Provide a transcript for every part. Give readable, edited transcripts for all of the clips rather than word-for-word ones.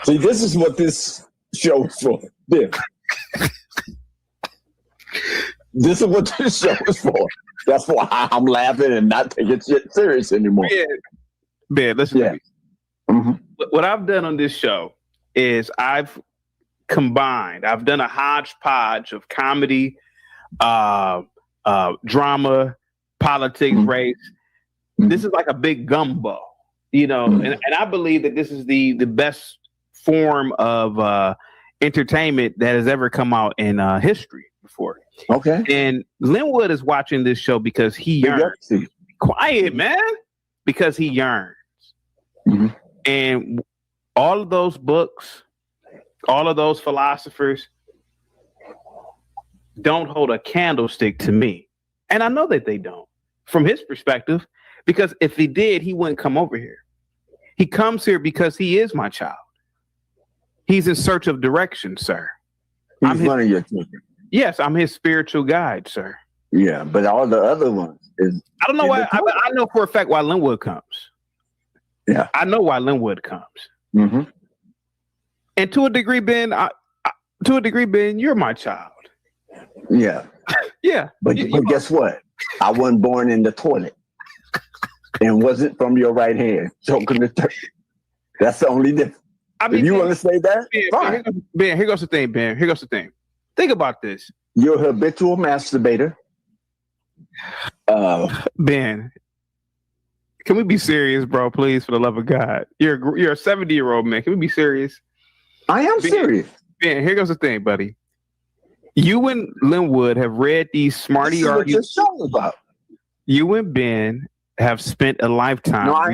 See, this is what this show is for. This is what this show is for. That's why I'm laughing and not taking shit serious anymore. Ben, listen to me. Mm-hmm. What I've done on this show is I've done a hodgepodge of comedy, drama, politics, race. This is like a big gumbo, you know, and I believe that this is the best form of entertainment that has ever come out in history before. Okay. And Linwood is watching this show because he yearns. Quiet, man. Because he yearns. Mm-hmm. And all of those books, all of those philosophers don't hold a candlestick to me. And I know that they don't, from his perspective, because if he did, he wouldn't come over here. He comes here because he is my child. He's in search of direction, sir. He's one of your children. Yes, I'm his spiritual guide, sir. Yeah, but all the other ones is. I don't know why. I know for a fact why Linwood comes. Yeah, I know why Linwood comes. Mm-hmm. And to a degree, Ben, you're my child. Yeah, yeah. But guess what? I wasn't born in the toilet, and wasn't from your right hand choking the turkey. That's the only difference. I mean, if you want to say that, fine. Ben, here goes the thing, Ben. Here goes the thing. Think about this. You're a habitual masturbator. Ben, can we be serious, bro? Please, for the love of God. You're a 70-year-old man. Can we be serious? I am serious. Ben, here goes the thing, buddy. You and Linwood have read these smarty arguments. What you're about. You and Ben have spent a lifetime. No, I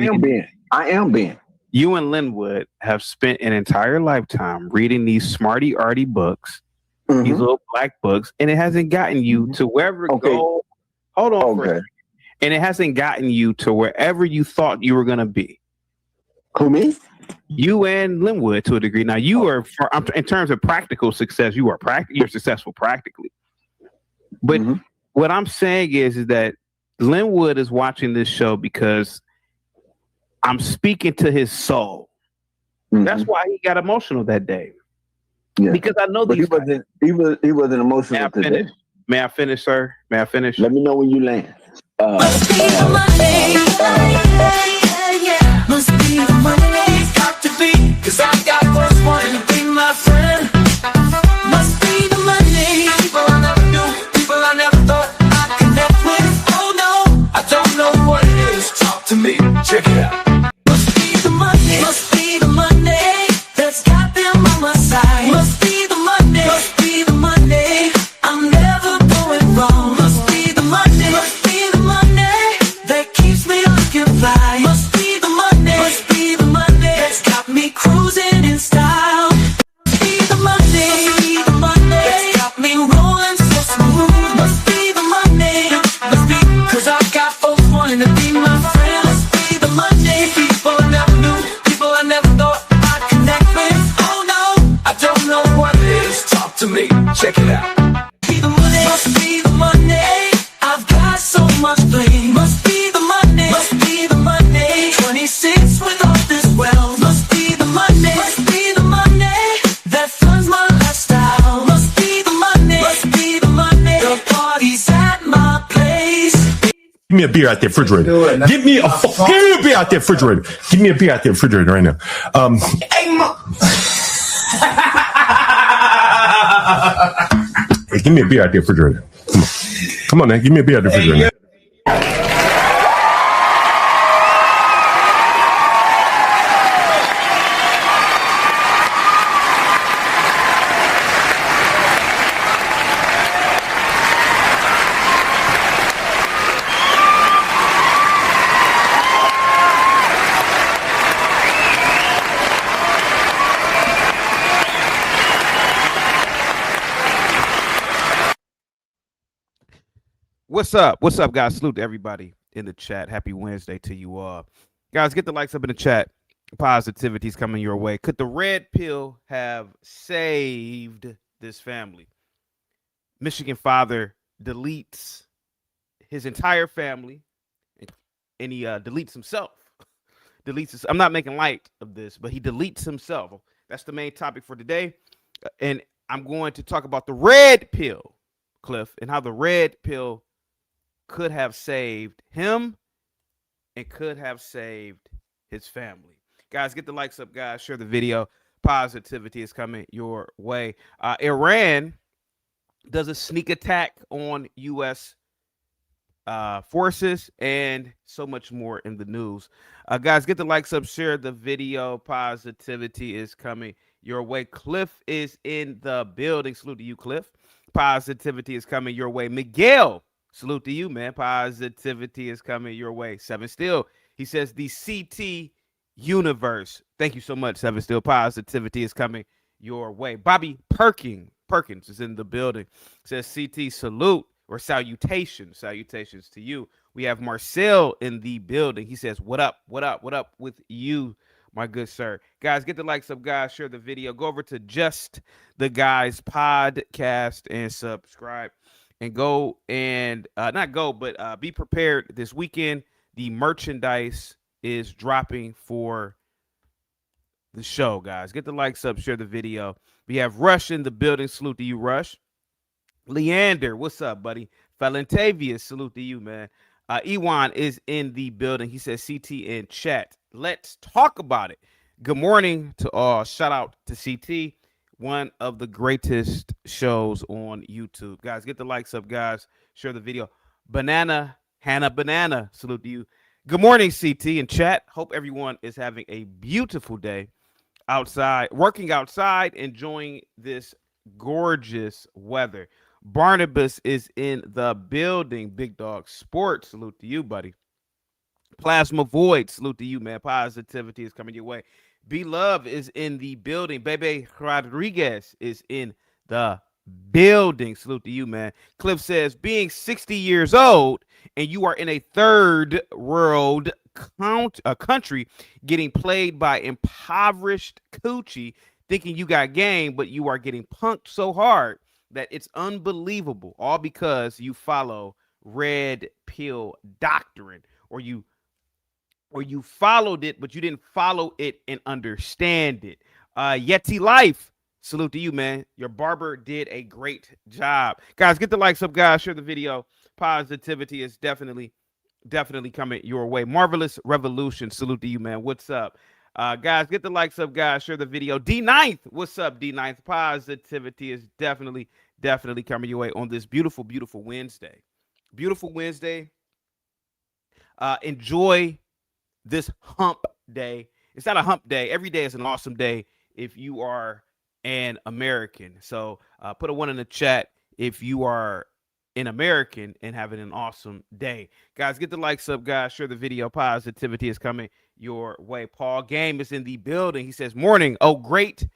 am Ben. You and Linwood have spent an entire lifetime reading these smarty-arty books, these little black books, and it hasn't gotten you to wherever go. Hold on for a second. And it hasn't gotten you to wherever you thought you were going to be. Who, me? You and Linwood to a degree. Now, you are, in terms of practical success, you're successful practically. But what I'm saying is that Linwood is watching this show because I'm speaking to his soul. That's why he got emotional that day. Yeah. Because I know he wasn't emotional today. May I finish, sir? May I finish? Let me know when you land. Must be the money. Must be the money. Got to be, 'cause I got first one to be my friend. Must be the money. People I never knew, people I never thought I'd connect with. Oh no, I don't know what it is. Talk to me, check it out. Must be the money. Must be the money that's got them on my side. Must be the money. Must be the money. I'm never going wrong. Must be the money. Must be the money that keeps me looking fly. Must be the money. Must be the money that's got me cruising in style. Must be the money. Must be the money that's got me rolling so smooth. Must be the money. Must be, 'cause I got folks wanting to be my friend. Must be the money. People I never knew, people I never thought I'd connect with. Oh no, I don't know what it is. Talk to me, check it out. Must be the money. I've got so much bling. Must be the money. Must be the money. 26 with all this wealth. Must be the money. Must be the money that funds my lifestyle. Must be the money. Must be the money. The party's at my place. Give me a beer out there, refrigerator. Give me a beer out there, refrigerator. Give me a beer out there, refrigerator right now. Hey, give me a beer out there, refrigerator. Come on, man. Give me a beer out there, refrigerator. What's up? What's up, guys? Salute to everybody in the chat. Happy Wednesday to you all. Guys, get the likes up in the chat. Positivity's coming your way. Could the red pill have saved this family? Michigan father deletes his entire family and he deletes himself. I'm not making light of this, but he deletes himself. That's the main topic for today. And I'm going to talk about the red pill, Cliff, and how the red pill could have saved him and could have saved his family. Guys, get the likes up, guys. Share the video. Positivity is coming your way. Iran does a sneak attack on U.S. Forces and so much more in the news. Guys, get the likes up. Share the video. Positivity is coming your way. Cliff is in the building. Salute to you, Cliff. Positivity is coming your way. Miguel, salute to you, man. Positivity is coming your way. Seven Still, he says the CT universe. Thank you so much, Seven Still. Positivity is coming your way. Bobby Perkins is in the building. Says CT salute or salutations to you. We have Marcel in the building. He says, what up with you, my good sir. Guys, get the likes up, guys. Share the video. Go over to Just the Guys podcast and subscribe. And go and be prepared this weekend. The merchandise is dropping for the show, guys. Get the likes up, share the video. We have Rush in the building. Salute to you, Rush. Leander, what's up, buddy? Valentavius, salute to you, man. Ewan is in the building. He says CT in chat. Let's talk about it. Good morning to all. Shout out to CT, one of the greatest shows on YouTube. Guys, get the likes up, guys. Share the video. Hannah Banana, salute to you. Good morning, CT in chat. Hope everyone is having a beautiful day outside, working outside, enjoying this gorgeous weather. Barnabas is in the building. Big Dog Sports, salute to you, buddy. Plasma Void, salute to you, man. Positivity is coming your way. B Love is in the building. Bebe Rodriguez is in the building. Salute to you, man. Cliff says, being 60 years old and you are in a third world country getting played by impoverished coochie, thinking you got game, but you are getting punked so hard that it's unbelievable, all because you follow red pill doctrine, or you followed it, but you didn't follow it and understand it. Yeti Life, salute to you, man. Your barber did a great job. Guys, get the likes up, guys. Share the video. Positivity is definitely coming your way. Marvelous Revolution, salute to you, man. What's up? Guys, get the likes up, guys. Share the video. D9th, what's up, D9th? Positivity is definitely coming your way on this beautiful Wednesday. Beautiful Wednesday. Enjoy this hump day. It's not a hump day. Every day is an awesome day if you are an American. So put a 1 in the chat if you are an American and having an awesome day. Guys, get the likes up, guys. Share the video. Positivity is coming your way. Paul Game is in the building. He says, morning. Oh, great.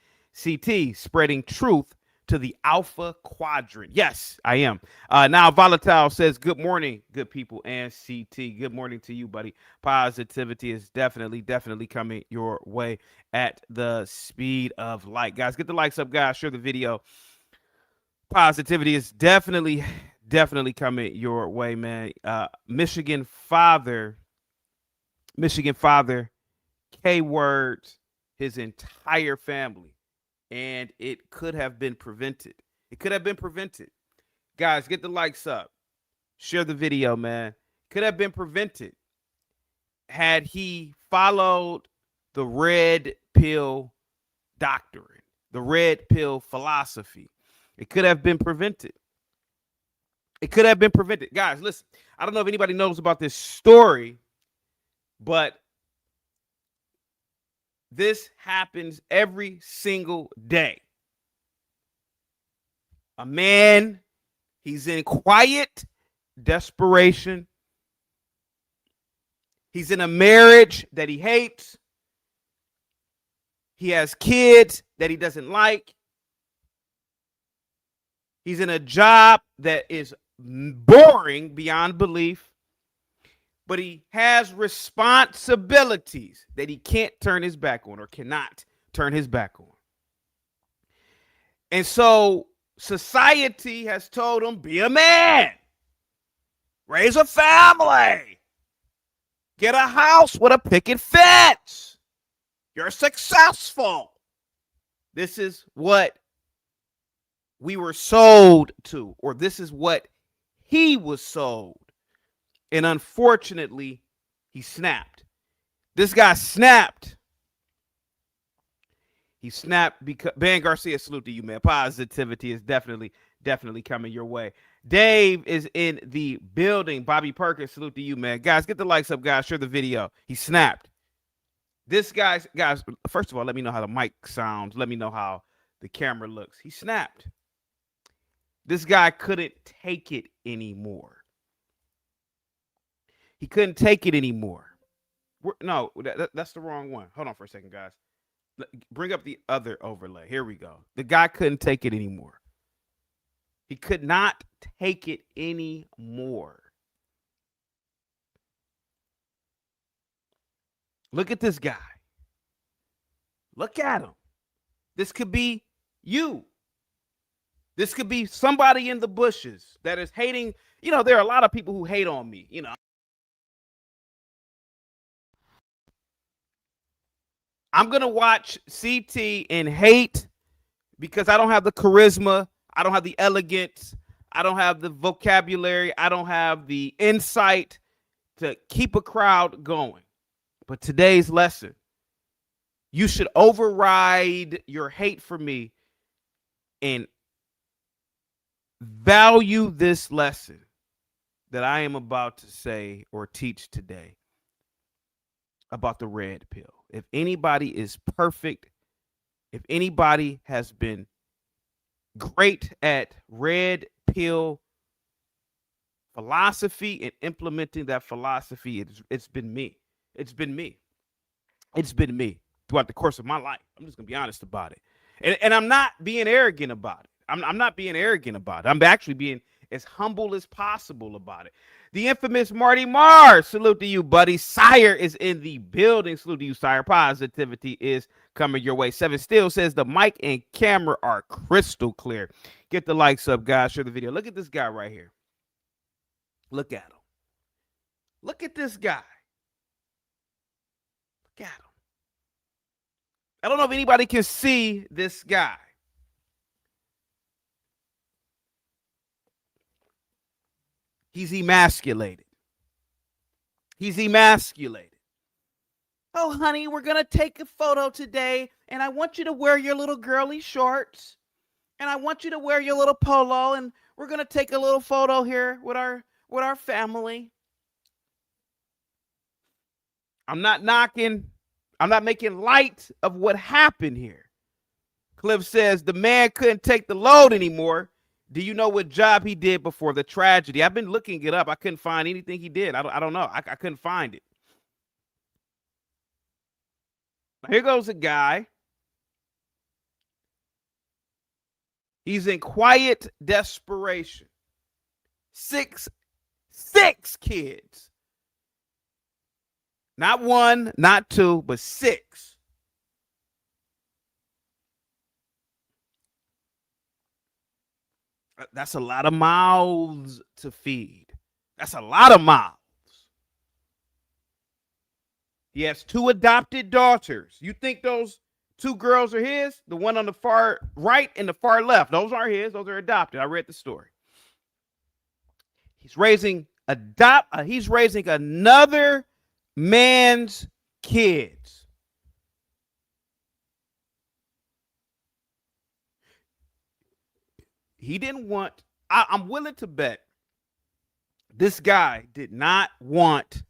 CT, spreading truth to the Alpha Quadrant. Yes, I am. Now, Volatile says, good morning, good people, and CT. Good morning to you, buddy. Positivity is definitely coming your way at the speed of light. Guys, get the likes up, guys. Share the video. Positivity is definitely coming your way, man. Michigan father, K-words his entire family. And it could have been prevented. Guys, get the likes up. Share the video, man. Could have been prevented had he followed the red pill doctrine, the red pill philosophy. It could have been prevented. Guys, listen, I don't know if anybody knows about this story, but this happens every single day. A man, he's in quiet desperation. He's in a marriage that he hates. He has kids that he doesn't like. He's in a job that is boring beyond belief. But he has responsibilities that he can't turn his back on or cannot turn his back on. And so society has told him, be a man, raise a family, get a house with a picket fence. You're successful. This is what we were sold to, or this is what he was sold. And unfortunately, he snapped. This guy snapped. He snapped because Ben Garcia, salute to you, man. Positivity is definitely coming your way. Dave is in the building. Bobby Perkins, salute to you, man. Guys, get the likes up, guys. Share the video. He snapped. This guys, first of all, let me know how the mic sounds. Let me know how the camera looks. He snapped. This guy couldn't take it anymore. He couldn't take it anymore. No, that's the wrong one. Hold on for a second, guys. Bring up the other overlay. Here we go. The guy couldn't take it anymore. He could not take it anymore. Look at this guy. Look at him. This could be you. This could be somebody in the bushes that is hating. You know, there are a lot of people who hate on me, you know. I'm going to watch CT and hate because I don't have the charisma. I don't have the elegance. I don't have the vocabulary. I don't have the insight to keep a crowd going. But today's lesson, you should override your hate for me and value this lesson that I am about to say or teach today about the red pill. If anybody is perfect, if anybody has been great at red pill philosophy and implementing that philosophy, it's been me. It's been me. It's been me throughout the course of my life. I'm just going to be honest about it. And I'm not being arrogant about it. I'm not being arrogant about it. I'm actually being as humble as possible about it. The infamous Marty Mars, salute to you, buddy. Sire is in the building. Salute to you, Sire. Positivity is coming your way. 7 Still says the mic and camera are crystal clear. Get the likes up, guys. Share the video. Look at this guy right here. Look at him. Look at this guy. Look at him. I don't know if anybody can see this guy. He's emasculated. He's emasculated. Oh, honey, we're going to take a photo today, and I want you to wear your little girly shorts, and I want you to wear your little polo, and we're going to take a little photo here with our family. I'm not making light of what happened here. Cliff says the man couldn't take the load anymore. Do you know what job he did before the tragedy? I've been looking it up. I couldn't find anything he did. I don't know. I couldn't find it. Here goes a guy. He's in quiet desperation. Six kids. Not 1, not 2, but 6. That's a lot of mouths to feed. That's a lot of mouths. He has 2 adopted daughters. You think those 2 girls are his? The one on the far right and the far left. Those aren't his. Those are adopted. I read the story. He's raising another man's kids. He didn't want, I'm willing to bet this guy did not want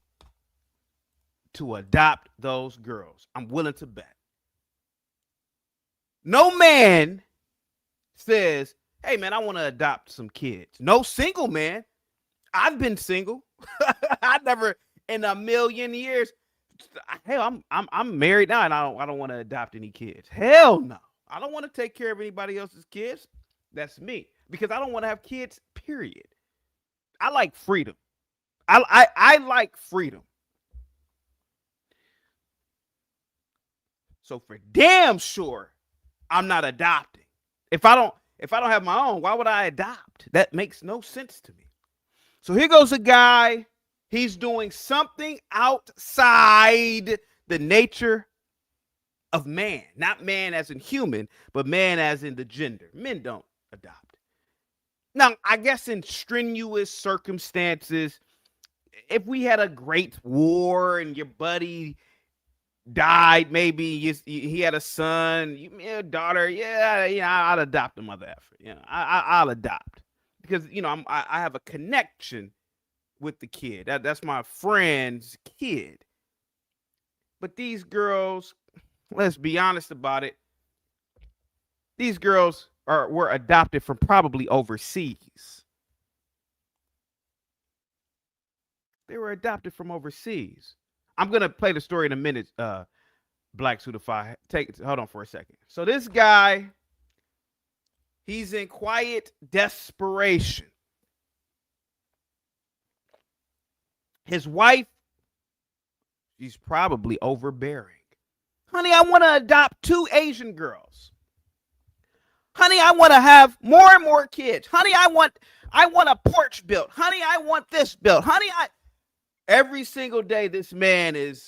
to adopt those girls. I'm willing to bet. No man says, hey, man, I want to adopt some kids. No single man. I've been single. I never in a million years. Hell, I'm married now, and I don't want to adopt any kids. Hell no. I don't want to take care of anybody else's kids. That's me, because I don't want to have kids, period. I like freedom. I like freedom. So for damn sure, I'm not adopting. If I don't have my own, why would I adopt? That makes no sense to me. So here goes a guy. He's doing something outside the nature of man, not man as in human, but man as in the gender. Men don't adopt. Now, I guess in strenuous circumstances, if we had a great war and your buddy died, maybe he had a son, a daughter, I'd adopt a mother effer. I'll adopt because I have a connection with the kid. That's my friend's kid. But these girls, let's be honest about it. These girls were adopted from probably overseas. They were adopted from overseas. I'm gonna play the story in a minute. Black Suitify. Hold on for a second. So this guy, he's in quiet desperation. His wife, she's probably overbearing. Honey, I want to adopt 2 Asian girls. Honey, I want to have more and more kids. Honey, I want a porch built. Honey, I want this built. Honey, every single day this man he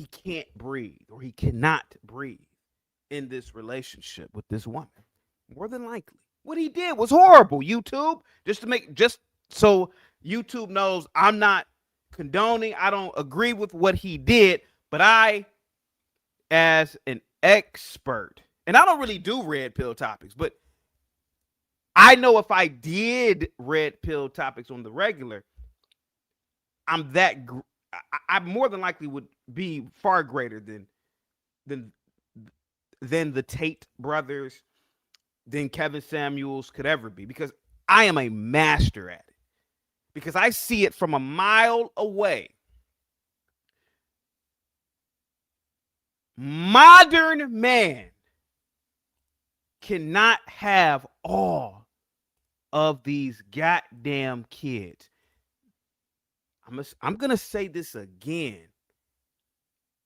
can't breathe, or he cannot breathe in this relationship with this woman. More than likely. What he did was horrible, YouTube. Just so YouTube knows I'm not condoning, I don't agree with what he did, but I, as an expert, and I don't really do red pill topics, but I know if I did red pill topics on the regular, I more than likely would be far greater than the Tate brothers, than Kevin Samuels could ever be, because I am a master at it, because I see it from a mile away. Modern man cannot have all of these goddamn kids. I'm going to say this again.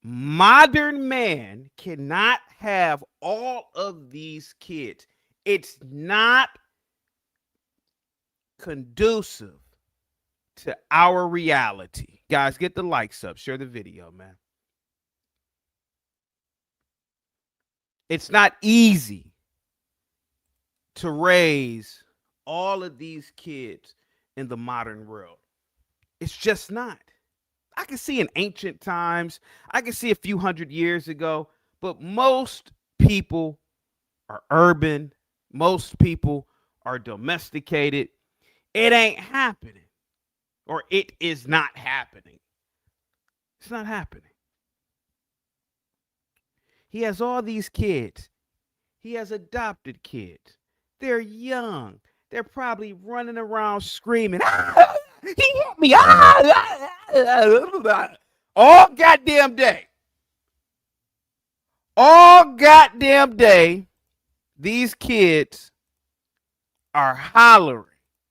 Modern man cannot have all of these kids. It's not conducive to our reality. Guys, get the likes up. Share the video, man. It's not easy to raise all of these kids in the modern world. It's just not. I can see in ancient times, I can see a few hundred years ago, but most people are urban. Most people are domesticated. It ain't happening, or it is not happening. It's not happening. He has all these kids. He has adopted kids. They're young. They're probably running around screaming, "Ah, he hit me!" All goddamn day. All goddamn day, these kids are hollering.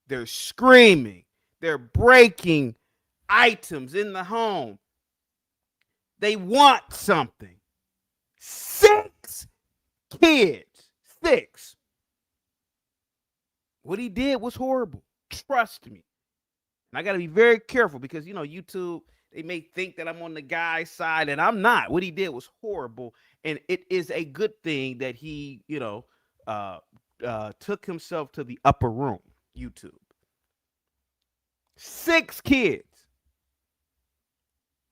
They're screaming. They're breaking items in the home. They want something. 6 kids. 6. What he did was horrible. Trust me. And I got to be very careful because, YouTube, they may think that I'm on the guy's side, and I'm not. What he did was horrible. And it is a good thing that he, took himself to the upper room, YouTube. 6 kids.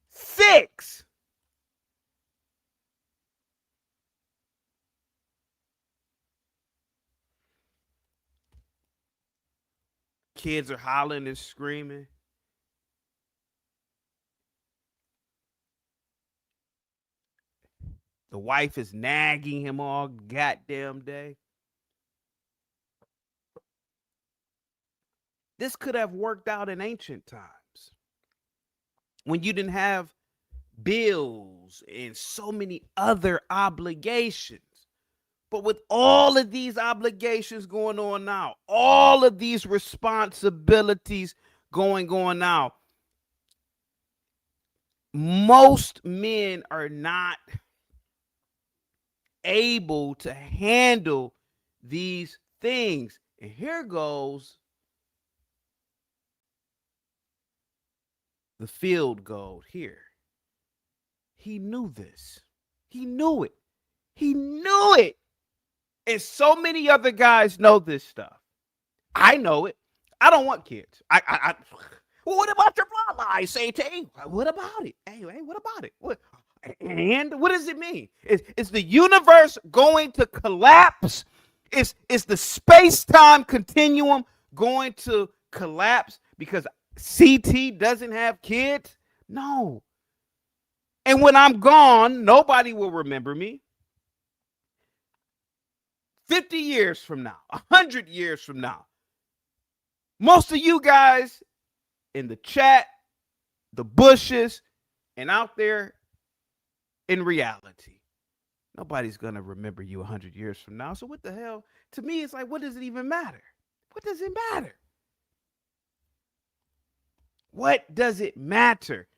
6. Kids are hollering and screaming. The wife is nagging him all goddamn day. This could have worked out in ancient times when you didn't have bills and so many other obligations. But with all of these obligations going on now, all of these responsibilities going on now, most men are not able to handle these things. And here goes the field goal here. He knew this. He knew it. He knew it. And so many other guys know this stuff. I know it. I don't want kids. Well, what about your bloodline, Satan? What about it? Hey, what about it? What? And what does it mean? Is the universe going to collapse? Is the space-time continuum going to collapse because CT doesn't have kids? No. And when I'm gone, nobody will remember me. 50 years from now, 100 years from now, most of you guys in the chat, the bushes, and out there in reality, nobody's going to remember you 100 years from now. So what the hell? To me, it's like, what does it even matter? What does it matter? What does it matter?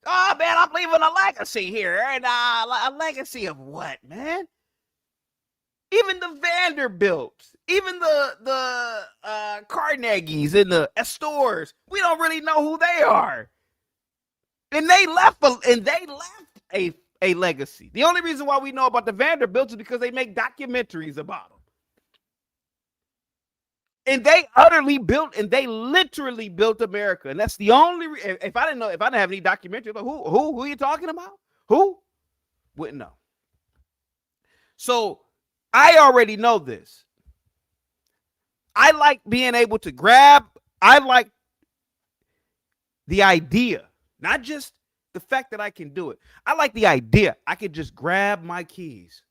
Oh, man, I'm leaving a legacy here. And a legacy of what, man? Even the Vanderbilts, even the Carnegies and the Astors, we don't really know who they are. And they left a legacy. The only reason why we know about the Vanderbilts is because they make documentaries about them. And they utterly built, and they literally built America. And that's the only if I didn't have any documentaries, like who are you talking about? Who? Wouldn't know. So I already know this. I like being able to I like the idea, not just the fact that I can do it. I like the idea. I could just grab my keys.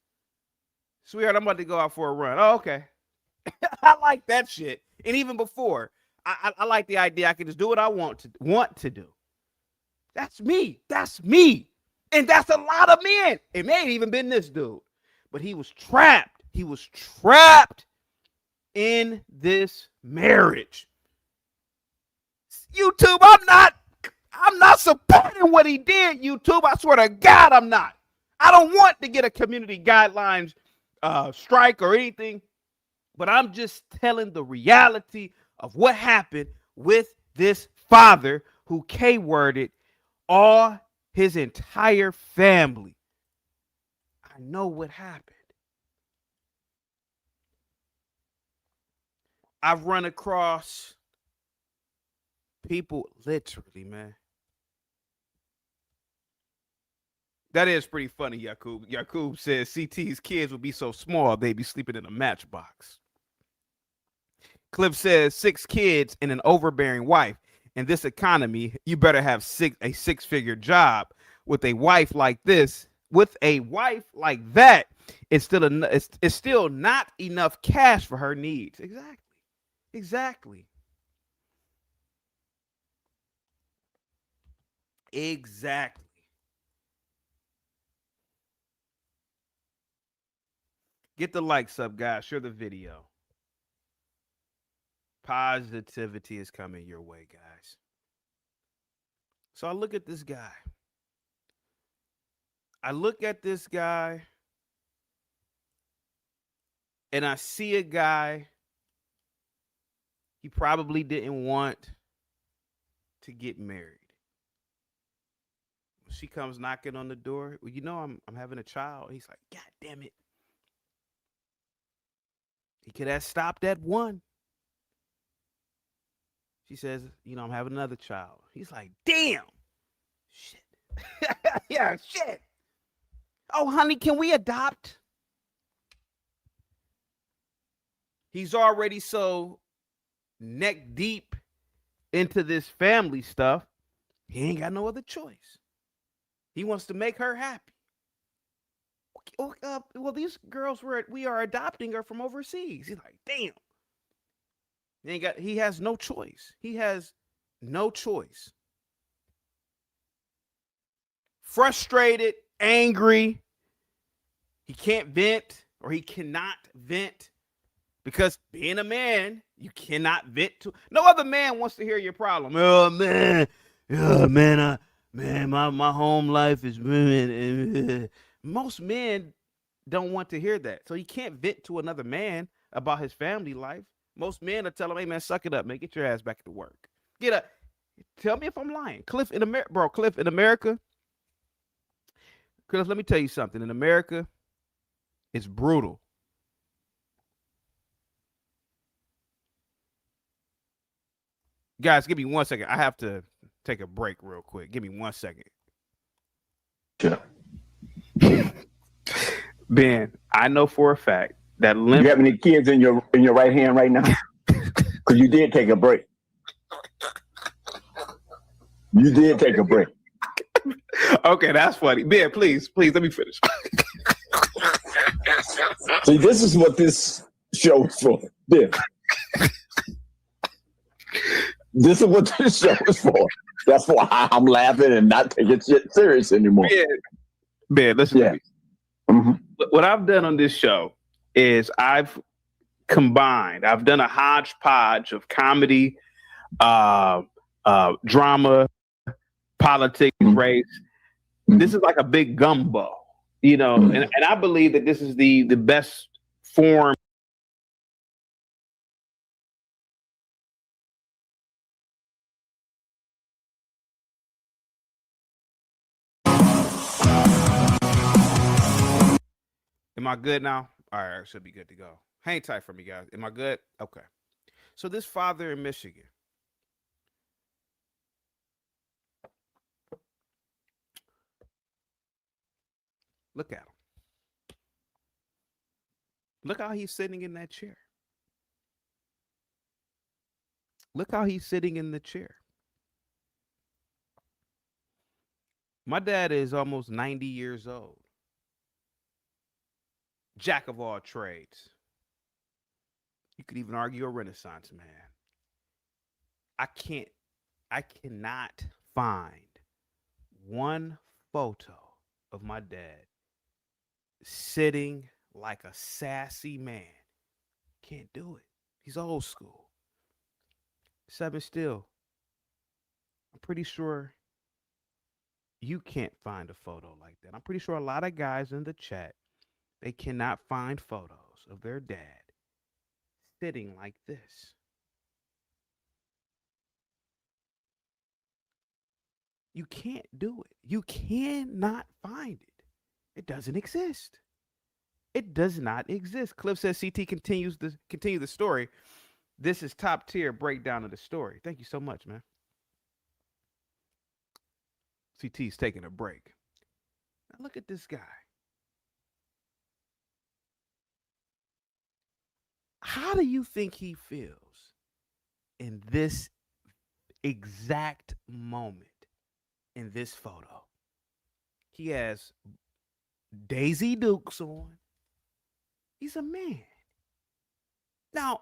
Sweetheart, I'm about to go out for a run. Oh, okay. I like that shit. And even before, I like the idea I can just do what I want to do. That's me. That's me. And that's a lot of men. It may have even been this dude. But he was trapped. He was trapped in this marriage. YouTube, I'm not supporting what he did, YouTube. I swear to God, I'm not. I don't want to get a community guidelines strike or anything, but I'm just telling the reality of what happened with this father who K-worded all his entire family. I know what happened. I've run across people literally, man. That is pretty funny, Yakub. Yakub says CT's kids would be so small they'd be sleeping in a matchbox. Cliff says 6 kids and an overbearing wife. In this economy, you better have a six-figure job. With a wife like this, with a wife like that, it's still not enough cash for her needs. Exactly. Get the likes up, guys. Share the video. Positivity is coming your way, guys. So I look at this guy. And I see a guy he probably didn't want to get married. She comes knocking on the door. Well, I'm having a child. He's like, God damn it. He could have stopped at 1. She says, I'm having another child. He's like, damn. Shit. Yeah, shit. Oh, honey, can we adopt? He's already so neck deep into this family stuff. He ain't got no other choice. He wants to make her happy. Well, these girls we are adopting her from overseas. He's like, damn. He has no choice. Frustrated, angry. He can't vent, or he cannot vent, because being a man, you cannot vent to. No other man wants to hear your problem. Oh man, my home life is. Most men don't want to hear that, so he can't vent to another man about his family life. Most men will tell him, hey, man, suck it up, man. Get your ass back to work. Get up. Tell me if I'm lying. Cliff, in America, Cliff, let me tell you something. In America, it's brutal. Guys, give me 1 second. I have to take a break real quick. Give me 1 second. Sure. Ben, I know for a fact that you have any kids in your right hand right now? Because you did take a break. You did take a break. Okay, that's funny. Ben, please let me finish. See, this is what this show is for. This is what this show is for. That's why I'm laughing and not taking shit serious anymore. Ben, listen to me. Mm-hmm. What I've done on this show is I've done a hodgepodge of comedy, drama, politics, race. This is like a big gumbo, you know, and I believe that this is the best form. Am I good now? All right, I should be good to go. Hang tight for me, guys. Am I good? Okay. So this father in Michigan, look at him. Look how he's sitting in that chair. Look how he's sitting in the chair. My dad is almost 90 years old. Jack of all trades. You could even argue a Renaissance man. I cannot find one photo of my dad sitting like a sassy man. Can't do it. He's old school. 7 still. I'm pretty sure you can't find a photo like that. I'm pretty sure a lot of guys in the chat, they cannot find photos of their dad sitting like this. You can't do it. You cannot find it. It doesn't exist. It does not exist. Cliff says CT continue the story. This is top tier breakdown of the story. Thank you so much, man. CT's taking a break. Now look at this guy. How do you think he feels in this exact moment in this photo? He has Daisy Dukes on. He's a man. Now,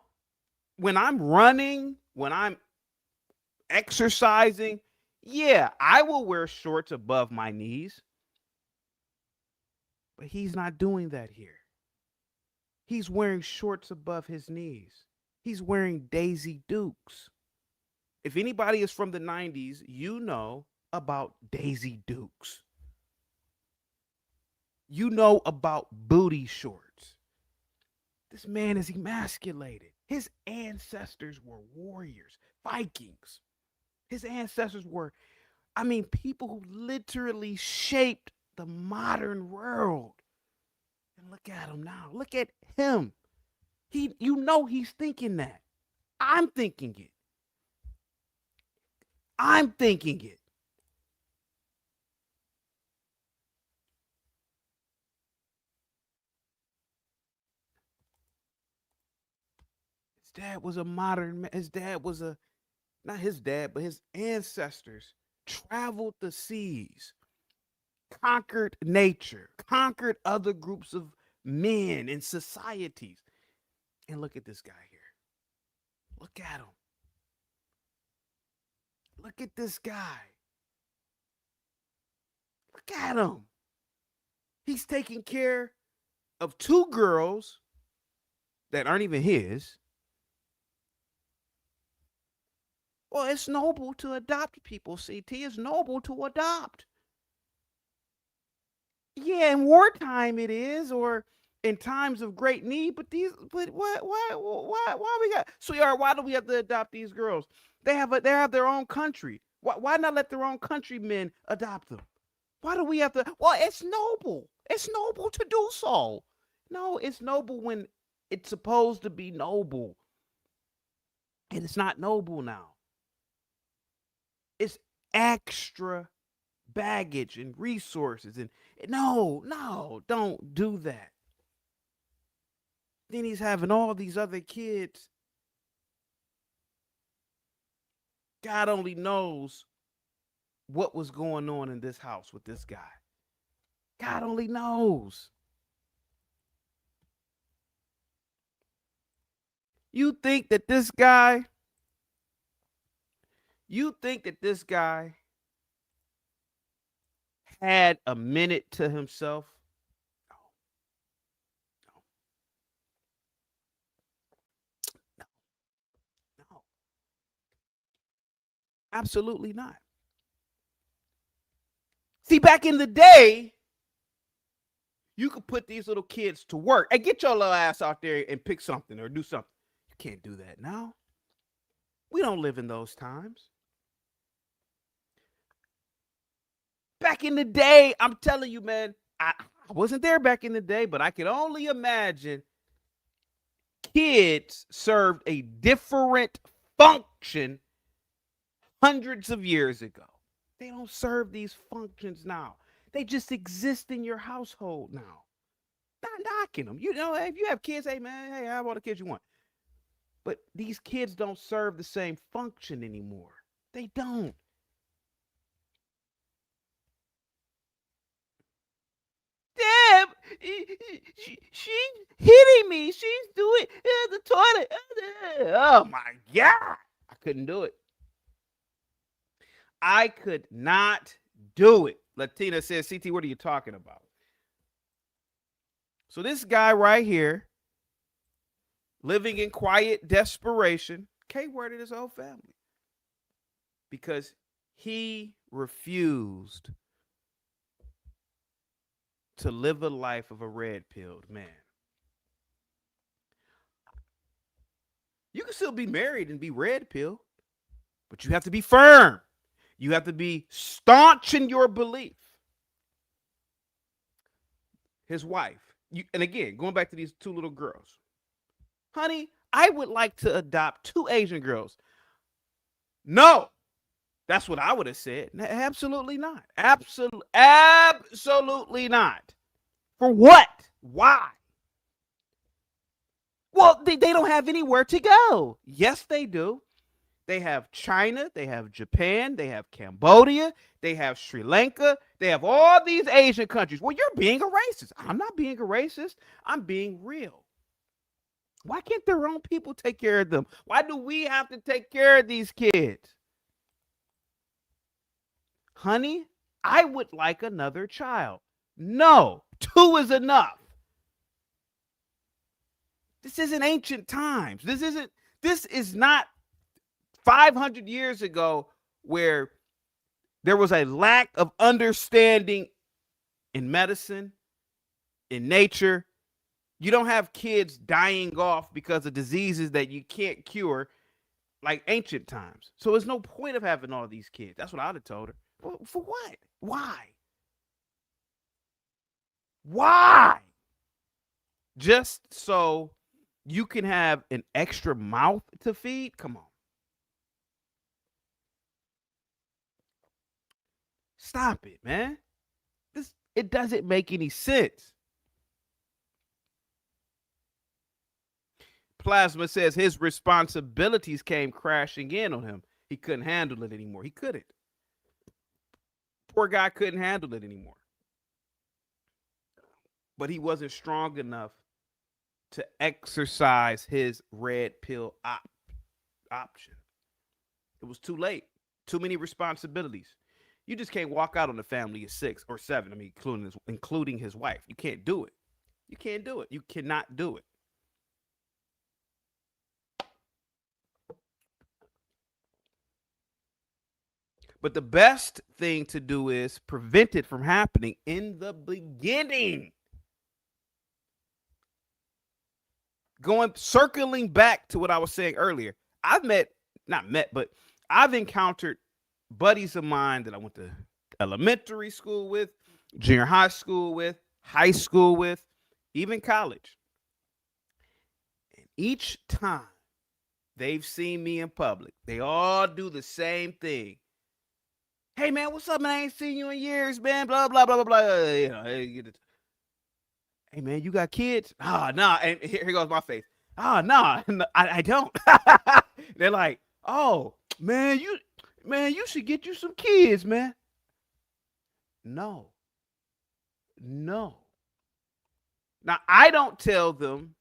when I'm running, when I'm exercising, yeah, I will wear shorts above my knees. But he's not doing that here. He's wearing shorts above his knees. He's wearing Daisy Dukes. If anybody is from the 90s, you know about Daisy Dukes. You know about booty shorts. This man is emasculated. His ancestors were warriors, Vikings. His ancestors were, people who literally shaped the modern world. And look at him now. Look at him. He's thinking that. I'm thinking it. His dad was a modern man. Not his dad, but his ancestors traveled the seas, conquered nature, conquered other groups of men and societies. And look at this guy here. Look at him. Look at this guy. Look at him. He's taking care of 2 girls that aren't even his. Well, it's noble to adopt people, CT. It's noble to adopt. Yeah, in wartime it is, or in times of great need. But why we got, sweetheart? Why do we have to adopt these girls? They have their own country. Why not let their own countrymen adopt them? Why do we have to? Well, it's noble. It's noble to do so. No, it's noble when it's supposed to be noble. And it's not noble now. It's extra baggage and resources. And no, don't do that. Then he's having all these other kids. God only knows what was going on in this house with this guy. God only knows. You think that this guy had a minute to himself? No. Absolutely not. See, back in the day, you could put these little kids to work and get your little ass out there and pick something or do something. You can't do that now. We don't live in those times. Back in the day, I'm telling you, man, I wasn't there back in the day, but I can only imagine kids served a different function hundreds of years ago. They don't serve these functions now. They just exist in your household now. Not knocking them. You know, if you have kids, hey, man, hey, have all the kids you want. But these kids don't serve the same function anymore. They don't. Deb, she's hitting me. She's doing the toilet. Oh, my God. I couldn't do it. I could not do it. Latina says, CT, what are you talking about? So this guy right here, living in quiet desperation, K-worded his whole family because he refused to live a life of a red-pilled man. You can still be married and be red-pilled, but you have to be firm. You have to be staunch in your belief. His wife, and again, going back to these two little girls. Honey, I would like to adopt 2 Asian girls. No, that's what I would have said. Absolutely not. Absolutely not. For what? Why? Well, they don't have anywhere to go. Yes, they do. They have China, they have Japan, they have Cambodia, they have Sri Lanka, they have all these Asian countries. Well, you're being a racist. I'm not being a racist. I'm being real. Why can't their own people take care of them? Why do we have to take care of these kids? Honey, I would like another child. No, 2 is enough. This isn't ancient times. This is not 500 years ago where there was a lack of understanding in medicine, in nature. You don't have kids dying off because of diseases that you can't cure like ancient times. So there's no point of having all these kids. That's what I'd have told her. Well, for what? Why? Why? Just so you can have an extra mouth to feed? Come on. Stop it, man. It doesn't make any sense. Plasma says his responsibilities came crashing in on him. He couldn't handle it anymore. He couldn't. Poor guy couldn't handle it anymore. But he wasn't strong enough to exercise his red pill option. It was too late. Too many responsibilities. You just can't walk out on the family of 6 or 7. I mean, including his wife. You can't do it. You can't do it. You cannot do it. But the best thing to do is prevent it from happening in the beginning. circling back to what I was saying earlier, but I've encountered buddies of mine that I went to elementary school with, junior high school with, high school with, even college. And each time they've seen me in public, they all do the same thing. Hey, man, what's up, man? I ain't seen you in years, man. Blah, blah, blah, blah, blah. You know, hey, man, you got kids? Ah, nah. And here goes my face. Ah, nah, I don't. They're like, oh, man, you should get you some kids, man. No. Now, I don't tell them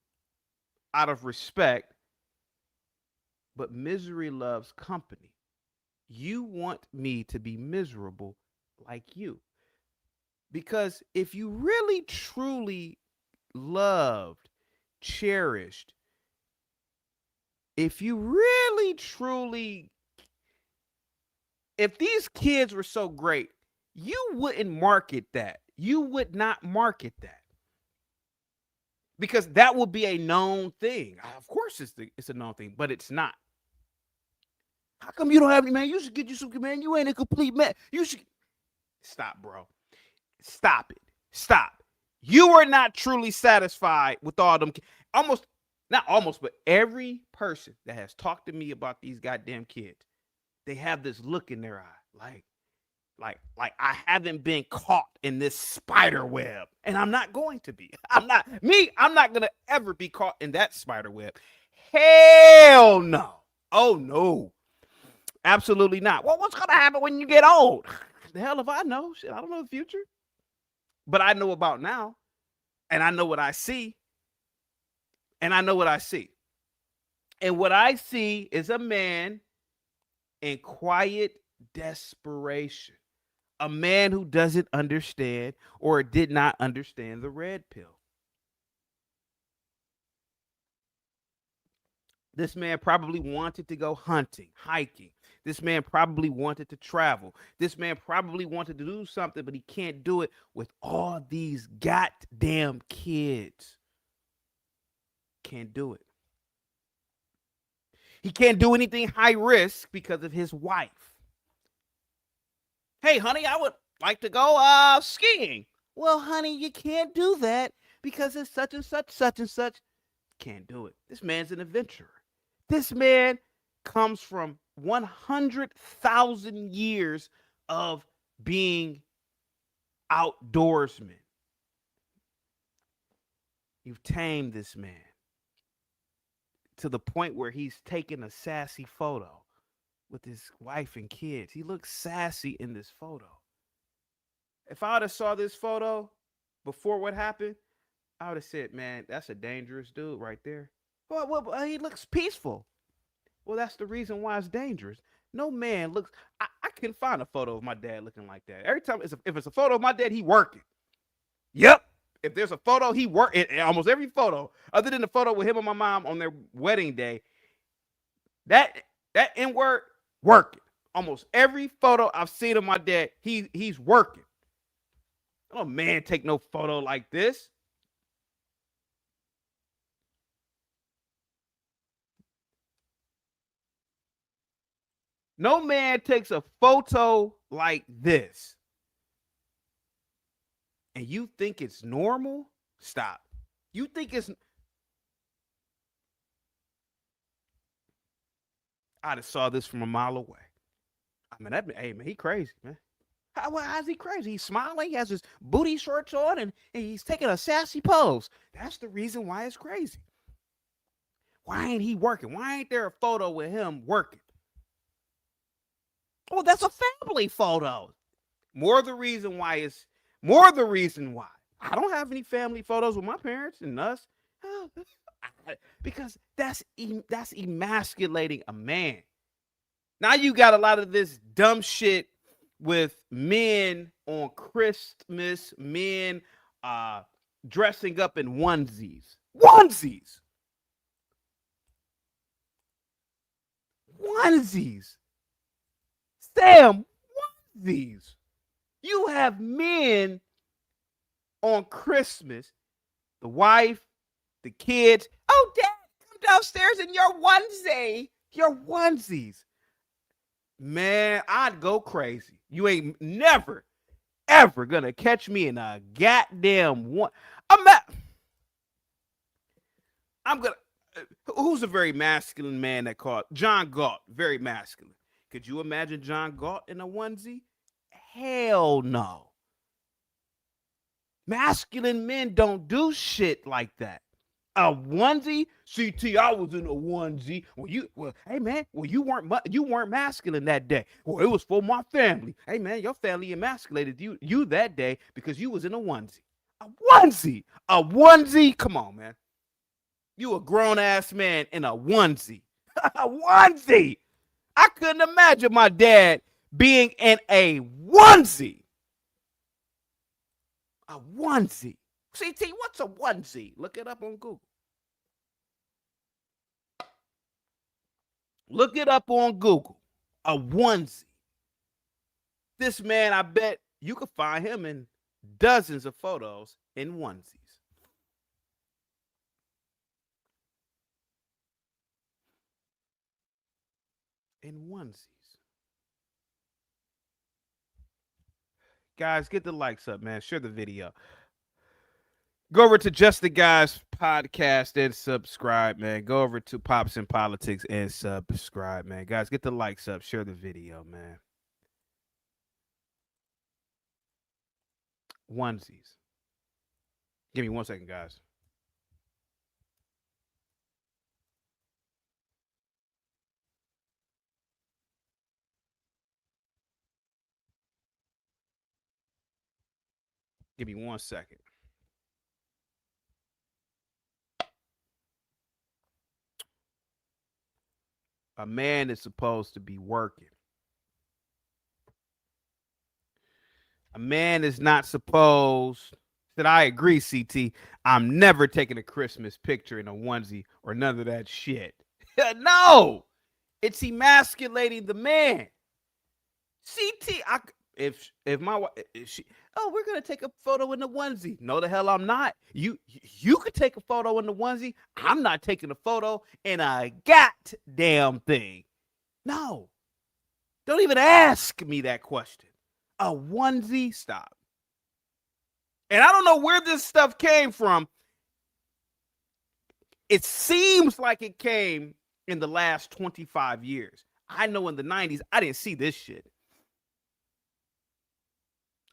out of respect, but misery loves company. You want me to be miserable like you. Because if you really, truly loved, cherished, if you really, truly, if these kids were so great, you wouldn't market that. You would not market that. Because that would be a known thing. Of course it's a known thing, but it's not. How come you don't have any, man? You should get you some, man. You ain't a complete man. You should stop, bro. Stop it. Stop. You are not truly satisfied with all them. Not almost, but every person that has talked to me about these goddamn kids, they have this look in their eye, like I haven't been caught in this spider web, and I'm not going to be. I'm not going to ever be caught in that spider web. Hell no. Oh no. Absolutely not. Well, what's going to happen when you get old? The hell if I know. Shit, I don't know the future. But I know about now. And I know what I see. And what I see is a man in quiet desperation. A man who doesn't understand or did not understand the red pill. This man probably wanted to go hunting, hiking. This man probably wanted to travel. This man probably wanted to do something, but he can't do it with all these goddamn kids. Can't do it. He can't do anything high risk because of his wife. Hey, honey, I would like to go skiing. Well, honey, you can't do that because it's such and such, such and such. Can't do it. This man's an adventurer. This man comes from 100,000 years of being outdoorsman. You've tamed this man to the point where he's taking a sassy photo with his wife and kids. He looks sassy in this photo. If I would have saw this photo before what happened, I would have said, man, that's a dangerous dude right there. Well, he looks peaceful. Well, that's the reason why it's dangerous. No man looks. I can find a photo of my dad looking like that. Every time, if it's a photo of my dad, he working. Yep. If there's a photo, he work. Almost every photo, other than the photo with him and my mom on their wedding day, that N-word working. Almost every photo I've seen of my dad, he's working. No man take no photo like this. No man takes a photo like this. And you think it's normal? Stop. You think it's... I just saw this from a mile away. I mean, hey, man, he crazy, man. How's he crazy? He's smiling, he has his booty shorts on, and he's taking a sassy pose. That's the reason why it's crazy. Why ain't he working? Why ain't there a photo with him working? Well, that's a family photo. More the reason why. I don't have any family photos with my parents and us. Because that's emasculating a man. Now you got a lot of this dumb shit with men on Christmas, men dressing up in onesies. Onesies. Sam, onesies. You have men on Christmas, the wife, the kids. Oh, Dad, come downstairs in your onesie. Your onesies. Man, I'd go crazy. You ain't never, ever gonna catch me in a goddamn one. I'm gonna. Who's a very masculine man that called John Galt? Very masculine. Could you imagine John Galt in a onesie? Hell no. Masculine men don't do shit like that. A onesie, CT. I was in a onesie. Hey man. Well, you weren't masculine that day. Well, it was for my family. Hey man, your family emasculated you that day because you was in a onesie. A onesie. A onesie. Come on, man. You a grown ass man in a onesie. A onesie. I couldn't imagine my dad being in a onesie. A onesie. CT, what's a onesie? Look it up on Google. Look it up on Google. A onesie. This man, I bet you could find him in dozens of photos in onesies. In onesies. Guys, get the likes up, man. Share the video. Go over to Just the Guys podcast and subscribe, man. Go over to Pops and Politics and subscribe, man. Guys, get the likes up. Share the video, man. Onesies. Give me 1 second, guys. Give me 1 second. A man is supposed to be working. A man is not supposed. That I agree, CT. I'm never taking a Christmas picture in a onesie or none of that shit. No, it's emasculating the man. CT, if my wife, we're gonna take a photo in the onesie. No, the hell I'm not. You could take a photo in the onesie. I'm not taking a photo in a goddamn thing. No, don't even ask me that question. A onesie, stop. And I don't know where this stuff came from. It seems like it came in the last 25 years. I know in the 90s, I didn't see this shit.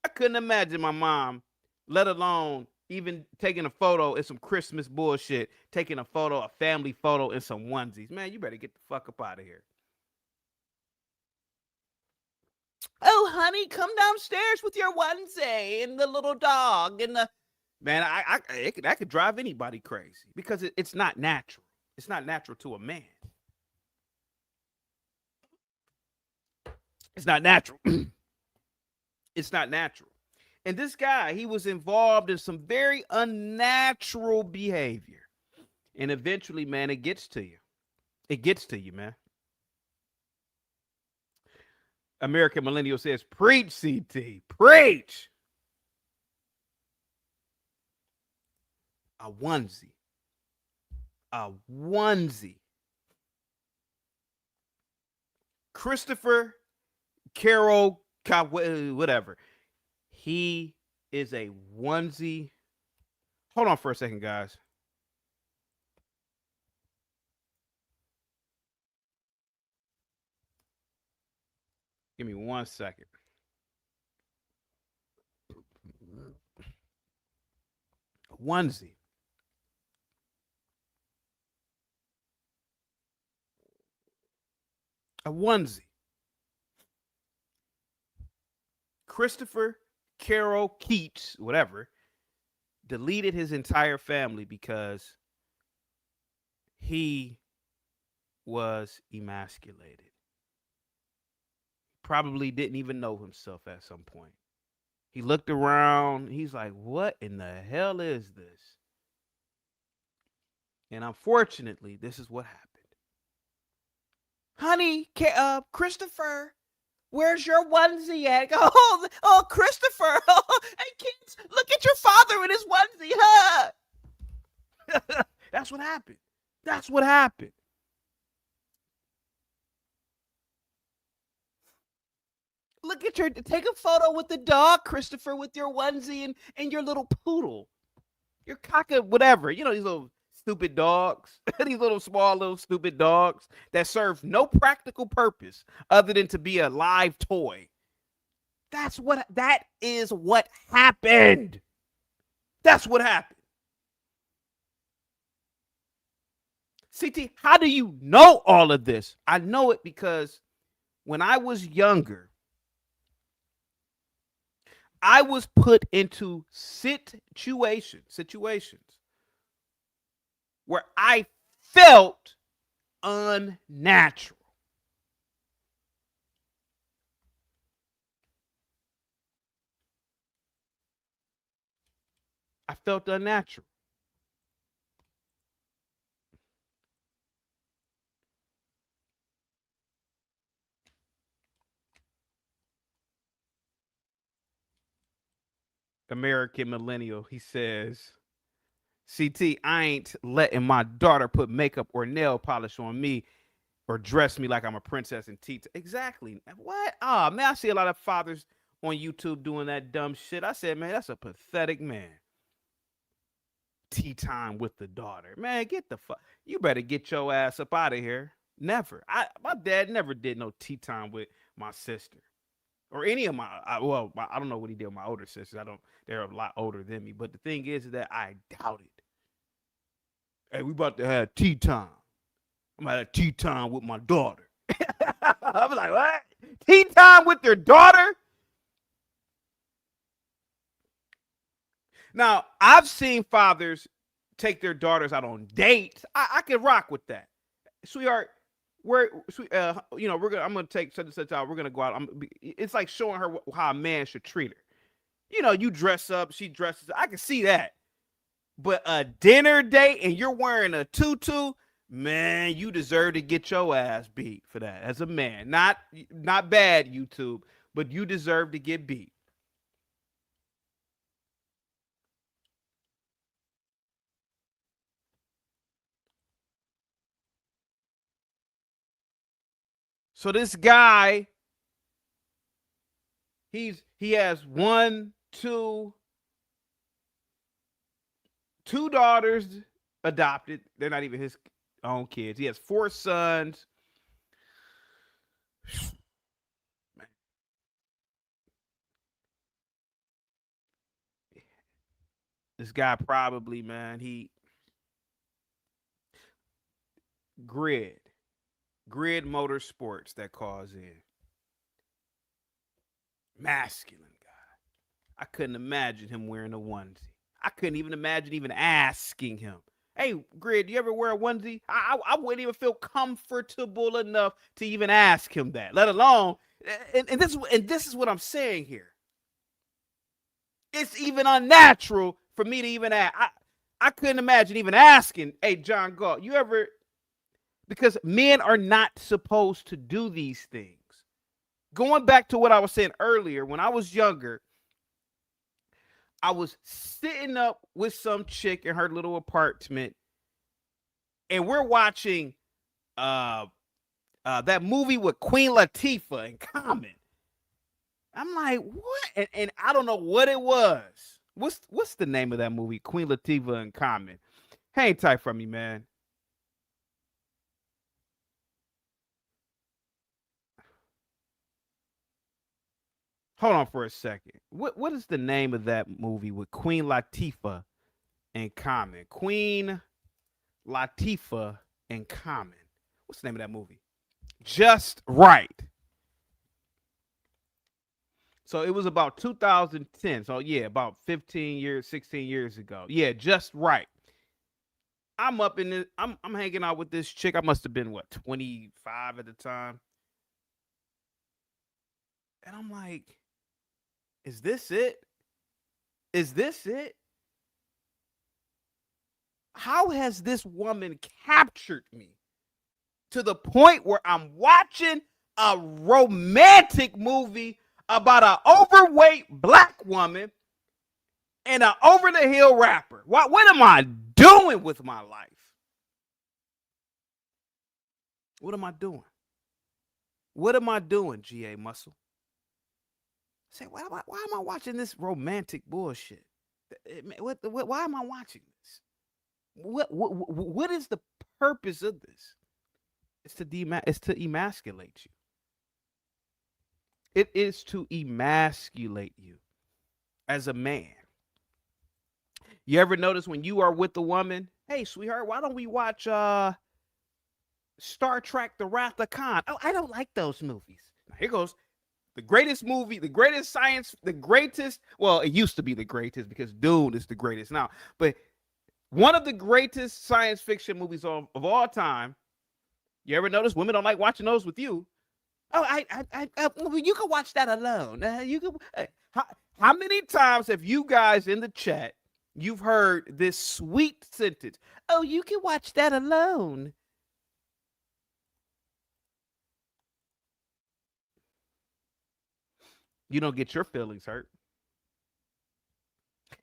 I couldn't imagine my mom, let alone even taking a photo in some Christmas bullshit, taking a photo, a family photo in some onesies. Man, you better get the fuck up out of here. Oh, honey, come downstairs with your onesie and the little dog and the man. That could drive anybody crazy because it's not natural. It's not natural to a man. It's not natural. It's not natural. And this guy, he was involved in some very unnatural behavior. And eventually, man, it gets to you. It gets to you, man. American Millennial says, preach, CT. Preach. A onesie. A onesie. Christopher Carroll, whatever. He is a onesie. Hold on for a second, guys. Give me 1 second. A onesie. A onesie. Christopher Carroll Keats, whatever, deleted his entire family because he was emasculated. Probably didn't even know himself at some point. He looked around. He's like, what in the hell is this? And unfortunately, this is what happened. Honey, Christopher, where's your onesie at? Oh, Christopher. Hey, kids, look at your father in his onesie. Huh? That's what happened. That's what happened. Look at take a photo with the dog, Christopher, with your onesie and your little poodle. Your cocker, whatever. You know, these little stupid dogs, these little small, little stupid dogs that serve no practical purpose other than to be a live toy. That is what happened. That's what happened. CT, how do you know all of this? I know it because when I was younger, I was put into situations where I felt unnatural. I felt unnatural. American Millennial, he says, CT, I ain't letting my daughter put makeup or nail polish on me or dress me like I'm a princess in tea. Exactly. What? Oh, man, I see a lot of fathers on YouTube doing that dumb shit. I said, man, that's a pathetic man. Tea time with the daughter. Man, get the fuck. You better get your ass up out of here. Never. My dad never did no tea time with my sister. Or any of I don't know what he did with my older sisters. They're a lot older than me. But the thing is that I doubt it. Hey, we about to have tea time. I'm gonna have tea time with my daughter. I was like, what? Tea time with your daughter? Now, I've seen fathers take their daughters out on dates. I can rock with that. Sweetheart, I'm gonna take such and such out. We're gonna go out. It's like showing her how a man should treat her. You know, you dress up, she dresses. I can see that. But a dinner date and you're wearing a tutu, man, you deserve to get your ass beat for that as a man. Not bad, YouTube, but you deserve to get beat. So this guy, he has two daughters adopted. They're not even his own kids. He has 4 sons. Man. This guy probably, man, Grid Motorsports, that calls in. Masculine guy. I couldn't imagine him wearing a onesie. I couldn't even imagine even asking him, hey, Grid, do you ever wear a onesie? I wouldn't even feel comfortable enough to even ask him that, let alone, and this is what I'm saying here. It's even unnatural for me to even ask. I couldn't imagine even asking, hey, John Galt, you ever, because men are not supposed to do these things. Going back to what I was saying earlier, when I was younger, I was sitting up with some chick in her little apartment, and we're watching that movie with Queen Latifah and Common. I'm like, what? And I don't know what it was. What's the name of that movie? Queen Latifah and Common. Hang tight for me, man. Hold on for a second. What is the name of that movie with Queen Latifah and Common? Queen Latifah and Common. What's the name of that movie? Just Right. So it was about 2010. So yeah, about 16 years ago. Yeah, Just Right. I'm up in this, I'm hanging out with this chick. I must have been 25 at the time. And I'm like, is this it? Is this it? How has this woman captured me to the point where I'm watching a romantic movie about an overweight black woman and an over-the-hill rapper? What am I doing with my life? What am I doing? What am I doing, GA Muscle? Say, why am I watching this romantic bullshit? Why am I watching this? What is the purpose of this? It's to emasculate you. It is to emasculate you as a man. You ever notice when you are with a woman, hey, sweetheart, why don't we watch Star Trek The Wrath of Khan? Oh, I don't like those movies. Now, here goes the greatest movie, the greatest science, the greatest. Well, it used to be the greatest because Dune is the greatest now. But one of the greatest science fiction movies of all time. You ever notice women don't like watching those with you? Oh, you can watch that alone. You can. How many times have you guys in the chat, you've heard this sweet sentence? Oh, you can watch that alone. You don't get your feelings hurt.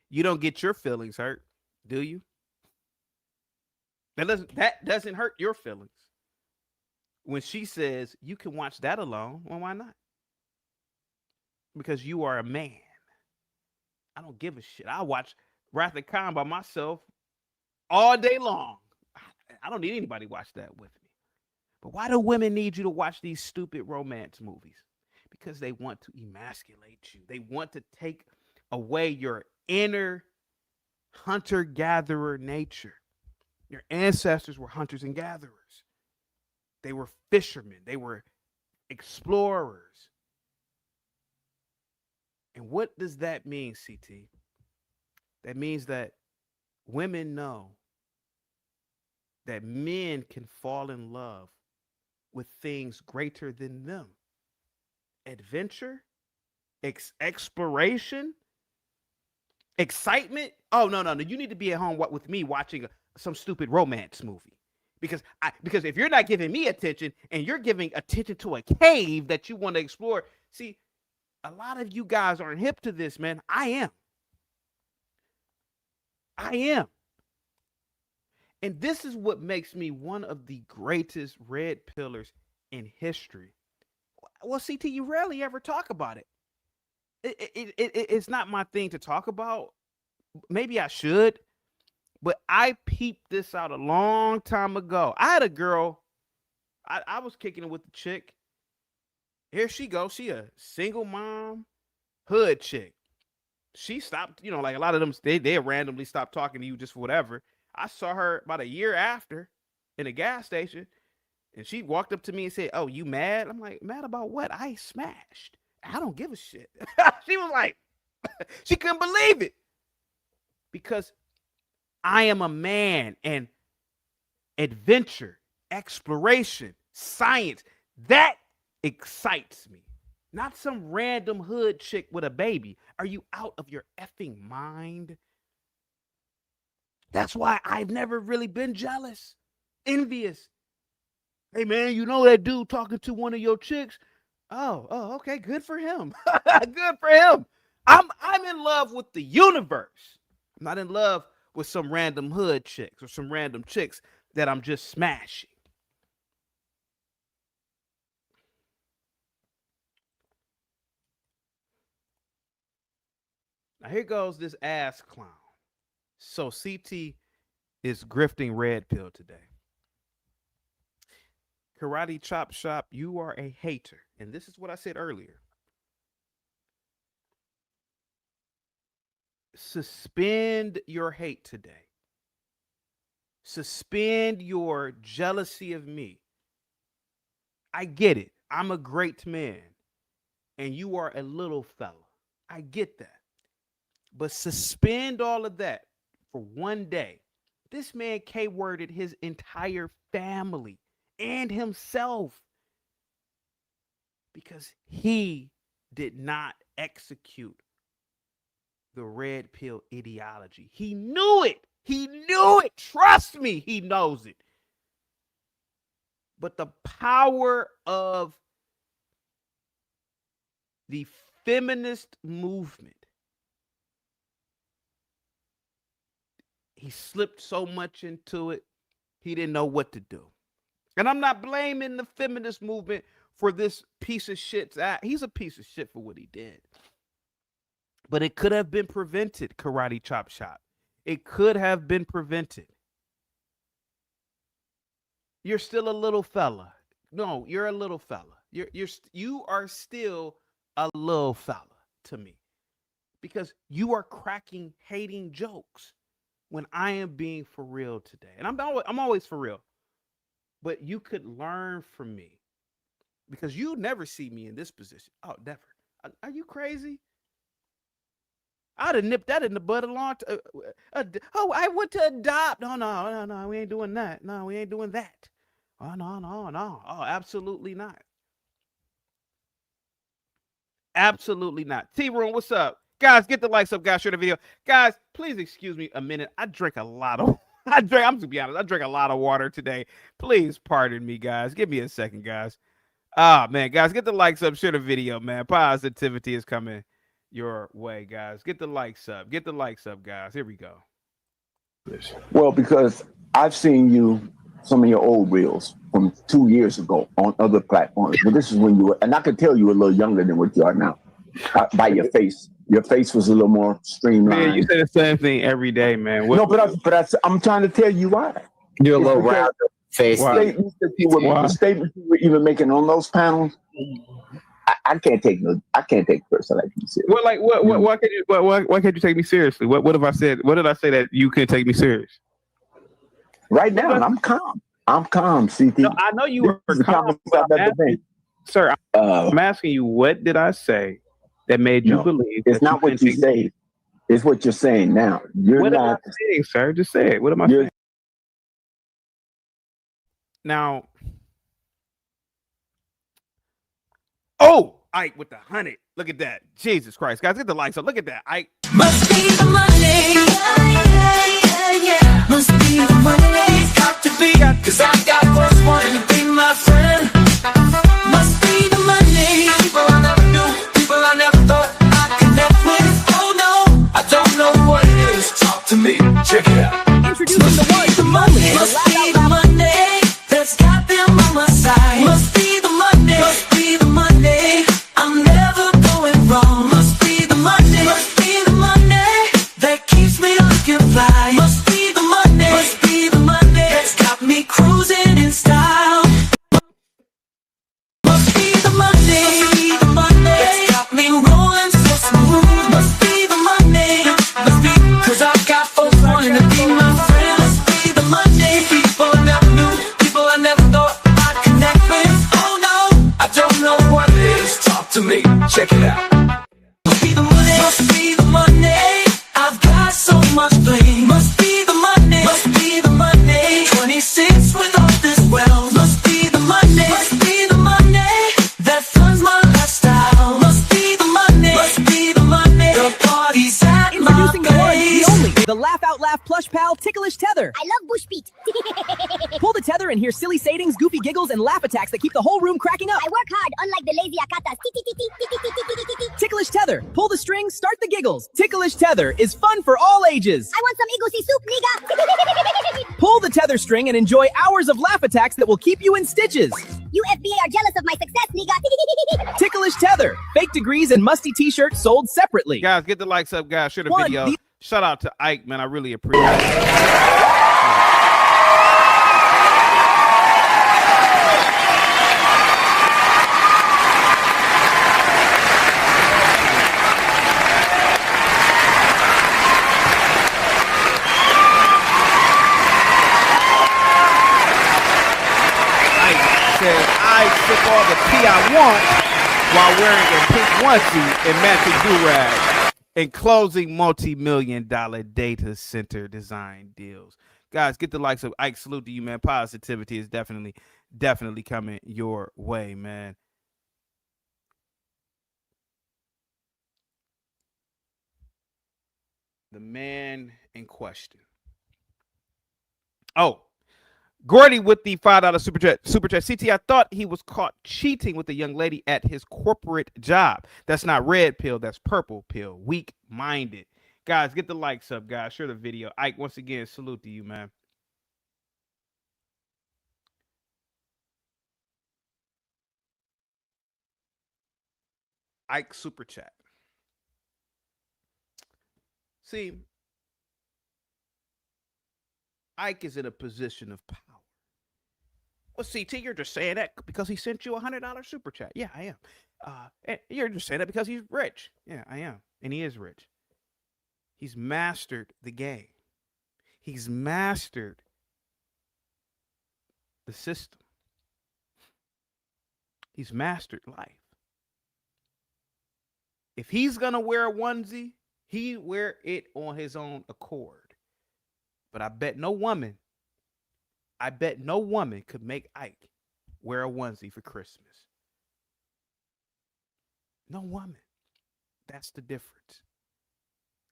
You don't get your feelings hurt, do you? That doesn't hurt your feelings. When she says you can watch that alone, well, why not? Because you are a man. I don't give a shit. I watch Wrath of Khan by myself all day long. I don't need anybody to watch that with me. But why do women need you to watch these stupid romance movies? Because they want to emasculate you. They want to take away your inner hunter-gatherer nature. Your ancestors were hunters and gatherers. They were fishermen. They were explorers. And what does that mean, CT? That means that women know that men can fall in love with things greater than them. Adventure, exploration, excitement. Oh, no. You need to be at home with me watching some stupid romance movie. Because if you're not giving me attention and you're giving attention to a cave that you want to explore, see, a lot of you guys aren't hip to this, man. I am. And this is what makes me one of the greatest red pillars in history. Well, CT, you rarely ever talk about it. It's not my thing to talk about. Maybe I should. But I peeped this out a long time ago. I had a girl. I was kicking it with the chick. Here she goes. She a single mom, hood chick. She stopped, like a lot of them, they randomly stop talking to you just for whatever. I saw her about a year after in a gas station, and she walked up to me and said, "Oh, you mad?" I'm like, "Mad about what? I smashed. I don't give a shit." She was like, she couldn't believe it. Because I am a man, and adventure, exploration, science, that excites me. Not some random hood chick with a baby. Are you out of your effing mind? That's why I've never really been jealous, envious. Hey, man, you know that dude talking to one of your chicks? Oh, okay, good for him. Good for him. I'm in love with the universe. I'm not in love with some random hood chicks or some random chicks that I'm just smashing. Now here goes this ass clown. So CT is grifting red pill today. Karate Chop Shop, you are a hater. And this is what I said earlier. Suspend your hate today. Suspend your jealousy of me. I get it. I'm a great man. And you are a little fella. I get that. But suspend all of that for one day. This man K-worded his entire family and himself because he did not execute the red pill ideology. He knew it. He knew it. Trust me, he knows it. But the power of the feminist movement, he slipped so much into it, he didn't know what to do. And I'm not blaming the feminist movement for this piece of shit. He's a piece of shit for what he did. But it could have been prevented, Karate Chop Shop. It could have been prevented. You're still a little fella. No, you're a little fella. You are still a little fella to me. Because you are cracking hating jokes when I am being for real today. And I'm always for real. But you could learn from me. Because you never see me in this position. Oh, never. Are you crazy? I'd have nipped that in the bud a long time. I went to adopt. No, we ain't doing that. No, we ain't doing that. Oh, no. Oh, absolutely not. Absolutely not. T-Room, what's up? Guys, get the likes up, guys. Share the video. Guys, please excuse me a minute. I'm to be honest, I drank a lot of water today. Please pardon me, guys. Give me a second, guys. Man, guys, get the likes up. Share the video, man. Positivity is coming your way, guys. Get the likes up. Get the likes up, guys. Here we go. Well, because I've seen some of your old reels from 2 years ago on other platforms. But this is when you were, and I could tell you were a little younger than what you are now by your face. Your face was a little more streamlined. Man, you say the same thing every day, man. I'm trying to tell you why. You're a little rounder face. The statements you were even making on those panels. I can't take a person like you serious. Well, like why can't you take me seriously? What have I said? What did I say that you can't take me serious? Right now, I'm calm. I'm calm, CT. No, I know you were calm. Sir, I'm asking you, what did I say that made you believe? It's not what you say. It's what you're saying now. What am I saying, sir? Just say it. What am I saying? Now, Ike with the 100. Look at that. Jesus Christ. Guys, get the likes up. Look at that. Ike. Must be the money. Yeah. Must be the money. Got to be. Cause I got what's wanting to be my friend. Must be the money. People I never knew. People I never thought I'd connect with. Oh no, I don't know what it is. Talk to me. Check it out. Introducing the one, the money. Must be the money. That's got them on my side. Must be the money. Must be the money. I'm never going wrong. Must be the money. Must be the money that keeps me looking fly. Must be the money. Must be the money that's got me cruising in style. Must be the money. Must be the money that's got me rolling so smooth. Must be the money. Must be, cause I got folks wanting to be my friend. Must be the money. People I never knew. People I never thought I'd connect with. Oh no, I don't know what it is. Talk to me. Check it out. Must be the money. Must be the money. I've got so much blame. Must be the money. Must be the money. 26 with all this wealth. Must be the money. Must be the money that funds my lifestyle. Must be the money. Must be the money. The party's at my Introducing place. the one, the only, the Laugh Out Laugh plush pal Ticklish Tether. I love bush beat. Pull the tether and hear silly sayings, goofy giggles, and laugh attacks that keep the whole room cracking up. I work hard, unlike the lazy akatas. Ticklish Tether. Pull the string, start the giggles. Ticklish Tether is fun for all ages. I want some egusi soup, nigga. Pull the tether string and enjoy hours of laugh attacks that will keep you in stitches. You FBI are jealous of my success, nigga. Ticklish Tether. Fake degrees and musty t-shirts sold separately. Guys, get the likes up, guys. Share the One, video. Shout out to Ike, man. I really appreciate it. I took all the pee I want while wearing a pink onesie and matching do-rag and closing multi-million-dollar data center design deals. Guys, get the likes of Ike. Salute to you, man. Positivity is definitely coming your way, man. The man in question. Oh, Gordy with the $5 super chat. CT, I thought he was caught cheating with a young lady at his corporate job. That's not red pill. That's purple pill. Weak-minded. Guys, get the likes up, guys. Share the video. Ike, once again, salute to you, man. Ike super chat. See, Ike is in a position of power. Well, CT, you're just saying that because he sent you $100 super chat. Yeah, I am. And you're just saying that because he's rich. Yeah, I am. And he is rich. He's mastered the game. He's mastered the system. He's mastered life. If he's going to wear a onesie, he wear it on his own accord. But I bet no woman could make Ike wear a onesie for Christmas. No woman. That's the difference.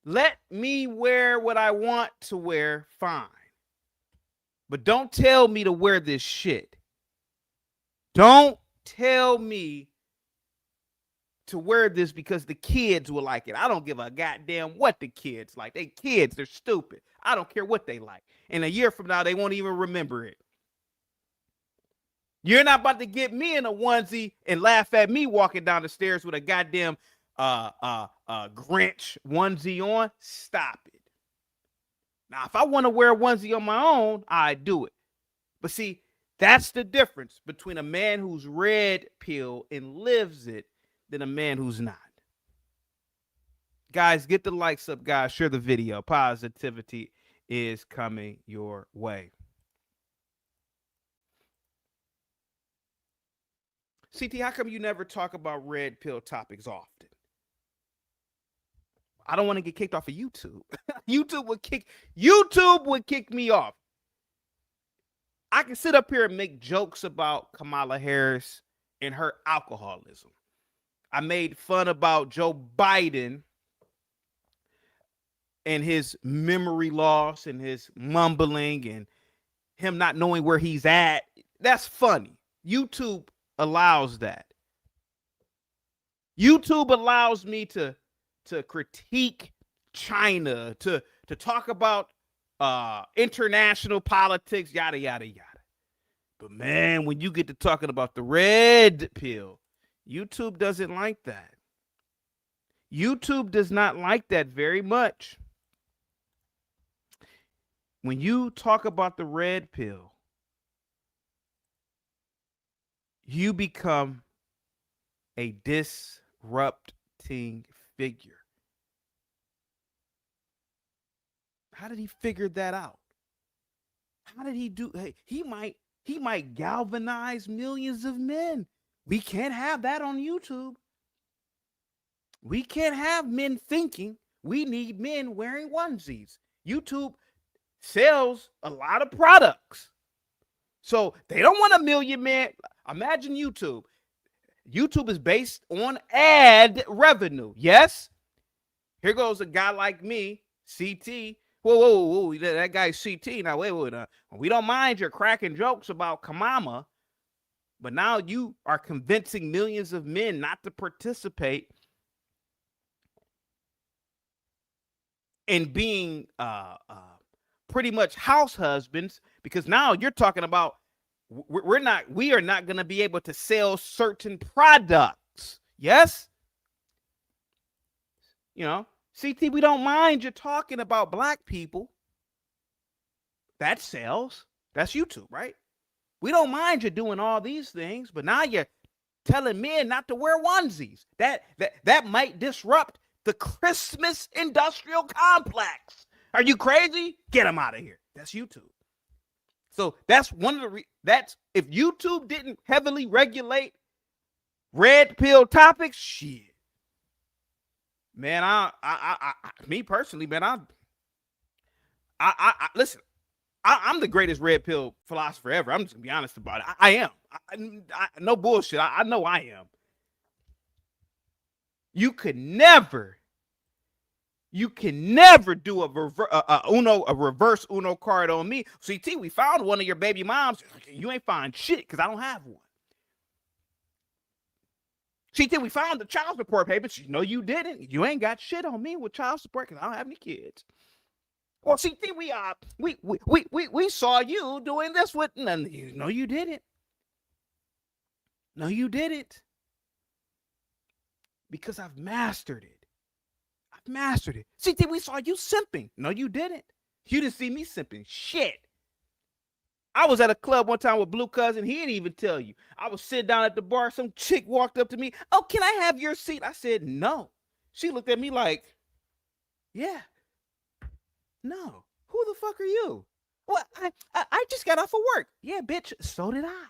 Let me wear what I want to wear, fine. But don't tell me to wear this shit. Don't tell me to wear this because the kids will like it. I don't give a goddamn what the kids like. They kids, they're stupid. I don't care what they like. And a year from now, they won't even remember it. You're not about to get me in a onesie and laugh at me walking down the stairs with a goddamn Grinch onesie on. Stop it. Now, if I want to wear a onesie on my own, I do it. But see, that's the difference between a man who's red pill and lives it than a man who's not. Guys, get the likes up, guys. Share the video. Positivity is coming your way. CT, how come you never talk about red pill topics often? I don't want to get kicked off of YouTube. YouTube would kick me off. I can sit up here and make jokes about Kamala Harris and her alcoholism. I made fun about Joe Biden and his memory loss and his mumbling and him not knowing where he's at. That's funny. YouTube allows that. YouTube allows me to critique China, to talk about international politics, yada, yada, yada. But man, when you get to talking about the red pill, YouTube doesn't like that. YouTube does not like that very much. When you talk about the red pill, you become a disrupting figure. How did he figure that out? How did he do? Hey, he might galvanize millions of men. We can't have that on YouTube. We can't have men thinking. We need men wearing onesies. YouTube sells a lot of products. So they don't want a million men. Imagine YouTube. YouTube is based on ad revenue. Yes? Here goes a guy like me, CT. Whoa. That guy's CT. Now, wait. We don't mind your cracking jokes about Kamama, but now you are convincing millions of men not to participate in being pretty much house husbands, because now you're talking about we are not going to be able to sell certain products. Yes? You know, CT, we don't mind you talking about black people. That sells. That's YouTube, right? We don't mind you doing all these things, but now you're telling men not to wear onesies. That might disrupt the Christmas industrial complex. Are you crazy? Get them out of here. That's YouTube. So that's one of the that's if YouTube didn't heavily regulate red pill topics, shit. Man, me personally, man, I listen. I'm the greatest red pill philosopher ever. I'm just gonna be honest about it. I am. No bullshit. I know I am. You can never do a reverse Uno card on me. CT, we found one of your baby moms. You ain't find shit because I don't have one. CT, we found the child support papers. No, you didn't. You ain't got shit on me with child support because I don't have any kids. Well, CT, we saw you doing this with none. No, you didn't. No, you didn't. because I've mastered it. I've mastered it. CT, we saw you simping. No, you didn't. You didn't see me simping. Shit. I was at a club one time with Blue Cousin. He didn't even tell you. I was sitting down at the bar. Some chick walked up to me. Oh, can I have your seat? I said, no. She looked at me like, yeah. No. Who the fuck are you? Well, I just got off of work. Yeah, bitch. So did I.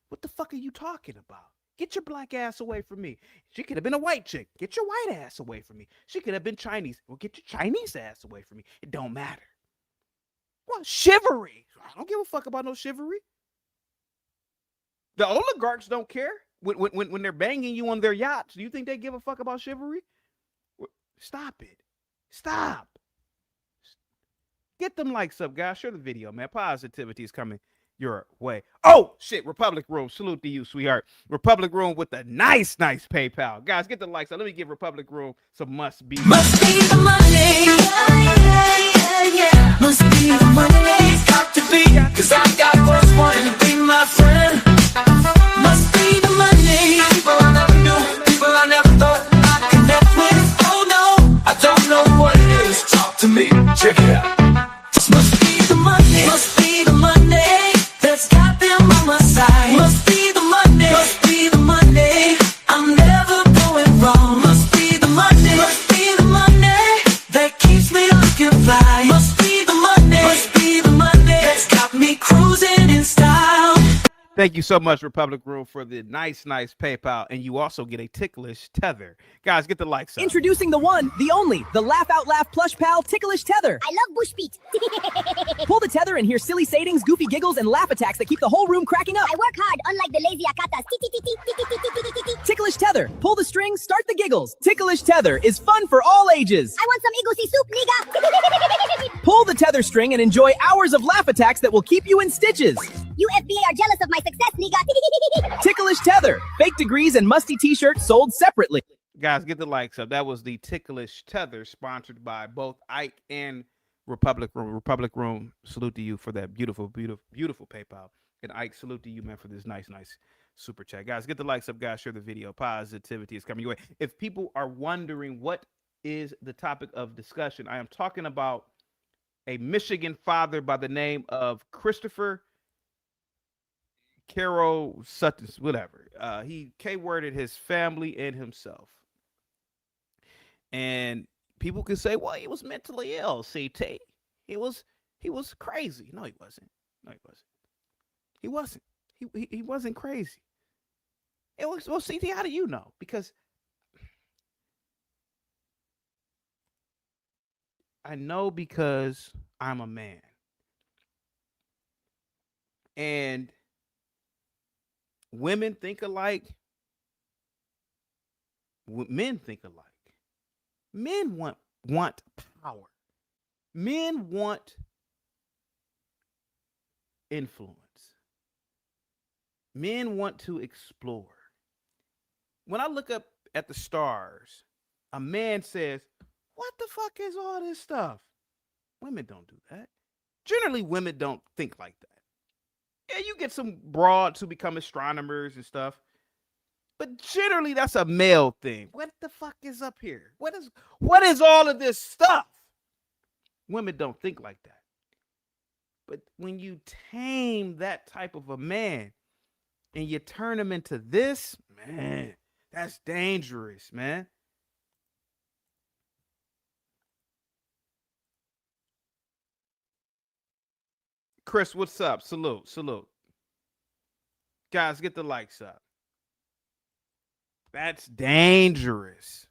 What the fuck are you talking about? Get your black ass away from me. She could have been a white chick. Get your white ass away from me. She could have been Chinese. Well, get your Chinese ass away from me. It don't matter. What? Chivalry. I don't give a fuck about no chivalry. The oligarchs don't care when they're banging you on their yachts. Do you think they give a fuck about chivalry? Stop it. Stop. Get them likes up, guys. Share the video, man. Positivity is coming your way. Oh, shit. Republic Room. Salute to you, sweetheart. Republic Room with the nice PayPal. Guys, get the likes up. Let me give Republic Room some must be. Must be the money. Yeah. Must be the money. Got to be. Cause I got what's wanting to be my friend. Must be the money. People I never knew. People I never thought I'd connect with. Oh no, I don't know what it is. Talk to me. Check it out. Must be the money. Must be the money. That's got them on my side. Must be the money. Must be the money. I'm never going wrong. Must be the money. Must be the money that keeps me looking fly. Must be the money. Must be the money that's got me cruising in style. Thank you so much, Republic Room, for the nice PayPal. And you also get a ticklish tether. Guys, get the likes up. Introducing the one, the only, the Laugh Out Laugh Plush Pal Ticklish Tether. I love bush beat. Pull the tether and hear silly sayings, goofy giggles, and laugh attacks that keep the whole room cracking up. I work hard, unlike the lazy akatas. Ticklish Tether. Pull the string, start the giggles. Ticklish Tether is fun for all ages. I want some egusi soup, nigga. Pull the tether string and enjoy hours of laugh attacks that will keep you in stitches. You FBI are jealous of my success, nigga. Ticklish Tether. Fake degrees and musty t-shirts sold separately. Guys, get the likes up. That was the ticklish tether sponsored by both Ike and Republic Room. Republic Room, salute to you for that beautiful PayPal. And Ike, salute to you, man, for this nice super chat. Guys, get the likes up, guys. Share the video. Positivity is coming your way. If people are wondering what is the topic of discussion, I am talking about a Michigan father by the name of Christopher Carol Sutton, whatever. He K-worded his family and himself. And people could say, well, he was mentally ill, CT. He was crazy. No, he wasn't. He wasn't. He wasn't crazy. It was, well, CT, how do you know? Because I know because I'm a man. And women think alike. Men think alike. Men want power. Men want influence. Men want to explore. When I look up at the stars, a man says, what the fuck is all this stuff? Women don't do that. Generally, women don't think like that. Yeah, you get some broads who become astronomers and stuff. But generally, that's a male thing. What the fuck is up here? What is all of this stuff? Women don't think like that. But when you tame that type of a man and you turn him into this, man, that's dangerous, man. Chris, what's up? Salute. Guys, get the likes up. That's dangerous.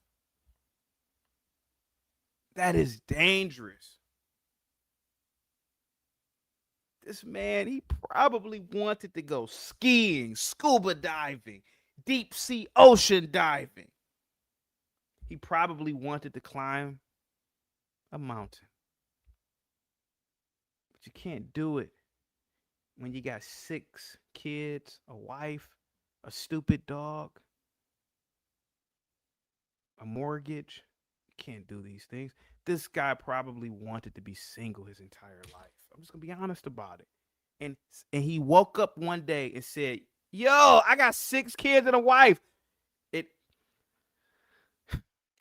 That is dangerous. This man, he probably wanted to go skiing, scuba diving, deep sea ocean diving. He probably wanted to climb a mountain. But you can't do it when you got 6 kids, a wife, a stupid dog, a mortgage. You can't do these things. This guy probably wanted to be single his entire life. I'm just gonna be honest about it. And he woke up one day and said, yo, I got 6 kids and a wife.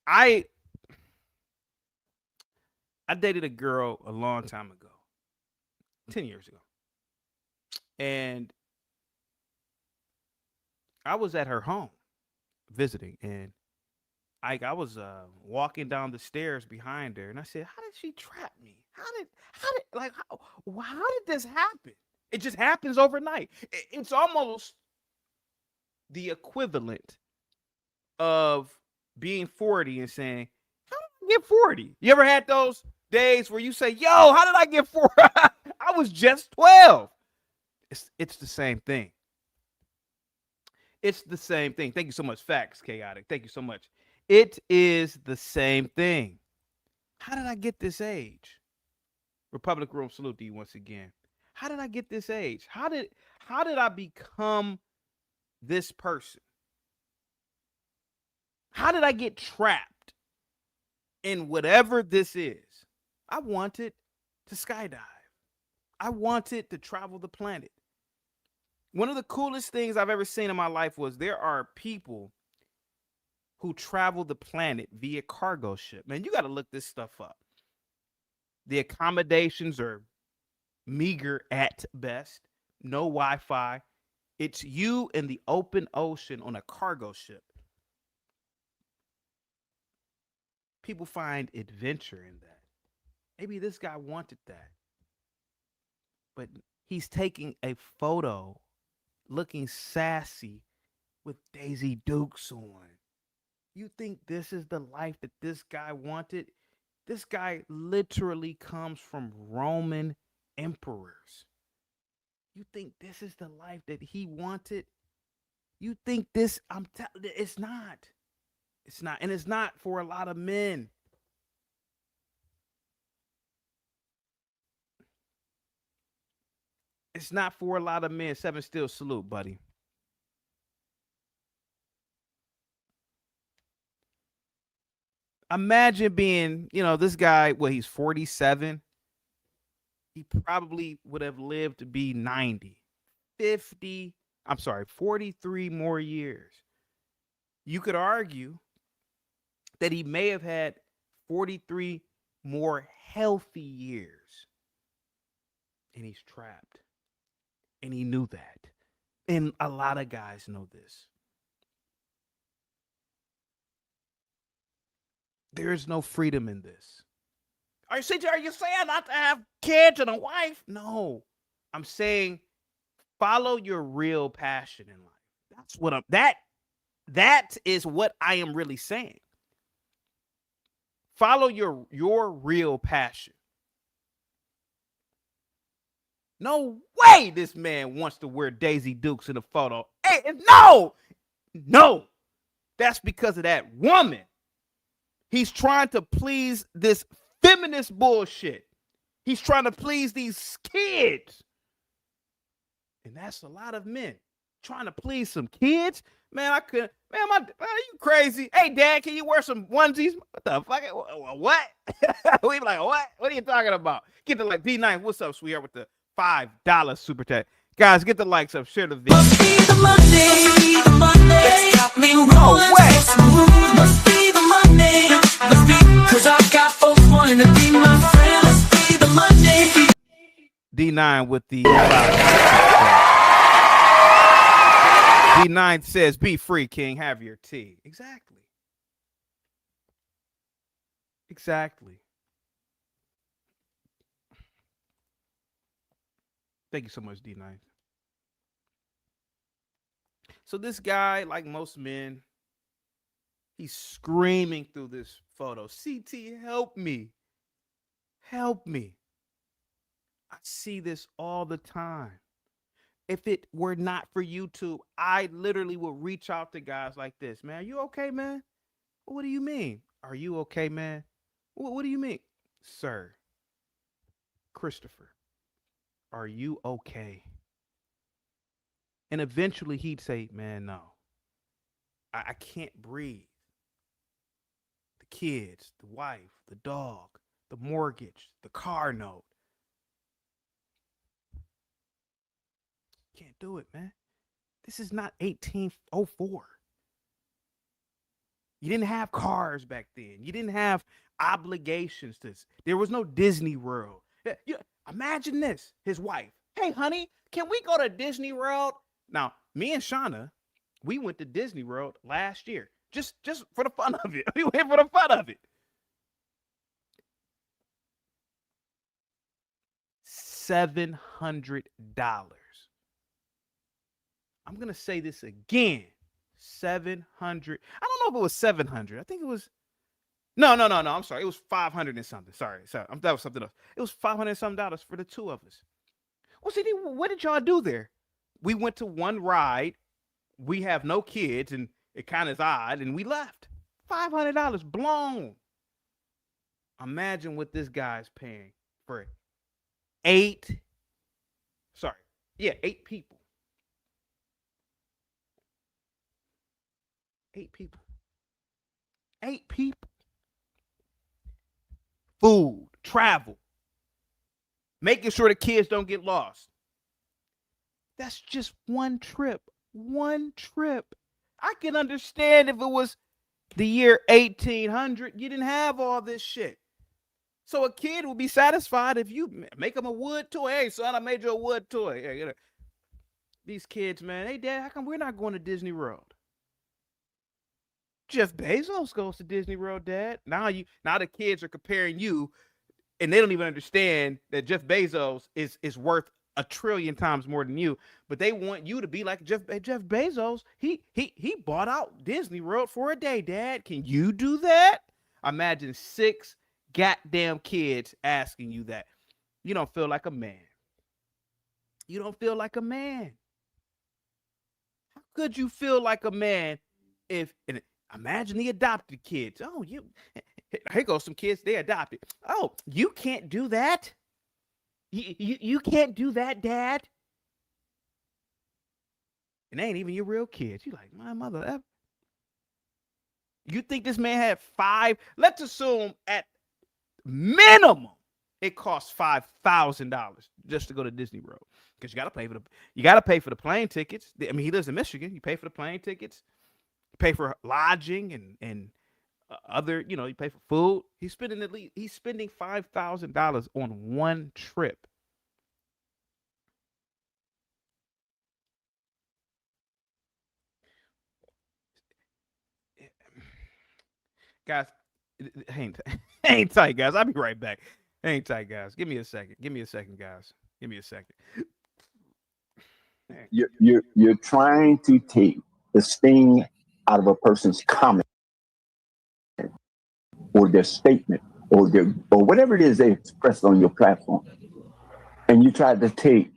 I dated a girl a long time ago, 10 years ago. And I was at her home visiting, and I was walking down the stairs behind her, and I said, "How did she trap me? How did this happen? It just happens overnight. It's almost the equivalent of being 40 and saying, how did I get 40? You ever had those days where you say, yo, how did I get 40? I was just 12. It's the same thing. It's the same thing. Thank you so much. Facts, Chaotic. Thank you so much. It is the same thing. How did I get this age? Republic Room, salute to you once again. How did I get this age? How did I become this person? How did I get trapped in whatever this is? I wanted to skydive. I wanted to travel the planet. One of the coolest things I've ever seen in my life was there are people who travel the planet via cargo ship. Man, you got to look this stuff up. The accommodations are meager at best. No Wi-Fi. It's you in the open ocean on a cargo ship. People find adventure in that. Maybe this guy wanted that. But he's taking a photo looking sassy with Daisy Dukes on. You think this is the life that this guy wanted? This guy literally comes from Roman emperors. You think this is the life that he wanted? You think this, it's not. It's not. And it's not for a lot of men. It's not for a lot of men. Seven still salute, buddy. Imagine being, this guy, he's 47. He probably would have lived to be 90, 43 more years. You could argue that he may have had 43 more healthy years. And he's trapped. And he knew that. And a lot of guys know this. There is no freedom in this. Are you saying not to have kids and a wife? No. I'm saying follow your real passion in life. That's what that is what I am really saying. Follow your real passion. No way this man wants to wear Daisy Dukes in a photo. Hey, no. That's because of that woman. He's trying to please this feminist bullshit. He's trying to please these kids. And that's a lot of men trying to please some kids. Man, are you crazy? Hey, Dad, can you wear some onesies? What the fuck? What? We be like, what? What are you talking about? Get the like D9. What's up, sweetheart, with the $5 super chat. Guys, get the likes up. Share the video. Must be the Monday, that's got me rolling so smooth. Must be the Monday, cause I got folks wanting to be my friend. Must be the Monday. D9 with the D9 says, be free, King. Have your tea. Exactly. Thank you so much, D9. So this guy, like most men, he's screaming through this photo. CT, help me. Help me. I see this all the time. If it were not for YouTube, I literally would reach out to guys like this. Man, are you okay, man? What do you mean? Are you okay, man? What do you mean? Sir, Christopher, are you okay? And eventually he'd say, man, no. I can't breathe. The kids, the wife, the dog, the mortgage, the car note. Can't do it, man. This is not 1804. You didn't have cars back then. You didn't have obligations to this. There was no Disney World. Imagine this. His wife. Hey, honey, can we go to Disney World? Now, me and Shauna, we went to Disney World last year. Just for the fun of it. We went for the fun of it. $700. I'm going to say this again. 700. I don't know if it was 700. I think it was. No. I'm sorry. It was 500 and something. Sorry. That was something else. It was $500 and something for the two of us. Well, see, what did y'all do there? We went to one ride. We have no kids, and it kind of is odd, and we left. $500 blown. Imagine what this guy's paying for 8 people. 8 people. 8 people. Food, travel, making sure the kids don't get lost. That's just one trip. One trip. I can understand if it was the year 1800, you didn't have all this shit. So a kid will be satisfied if you make them a wood toy. Hey, son, I made you a wood toy. Hey, these kids, man. Hey, Dad, how come we're not going to Disney World? Jeff Bezos goes to Disney World, Dad. Now the kids are comparing you, and they don't even understand that Jeff Bezos is worth 1 trillion times more than you. But they want you to be like Jeff Bezos. He bought out Disney World for a day, Dad. Can you do that? Imagine 6 goddamn kids asking you that. You don't feel like a man. You don't feel like a man. How could you feel like a man if? Imagine the adopted kids. Oh, here goes some kids they adopted. Oh, you can't do that. You can't do that, Dad. And they ain't even your real kids. You like, my mother. You think this man had 5? Let's assume at minimum it costs $5,000 just to go to Disney World, because you got to pay for the plane tickets. I mean, he lives in Michigan. You pay for the plane tickets. Pay for lodging and other, you pay for food. He's spending $5,000 on one trip. Guys, hang tight, guys. I'll be right back. Hang tight, guys. Give me a second, guys. Give me a second. You're trying to take the sting out of a person's comment or their statement or whatever it is they expressed on your platform, and you try to take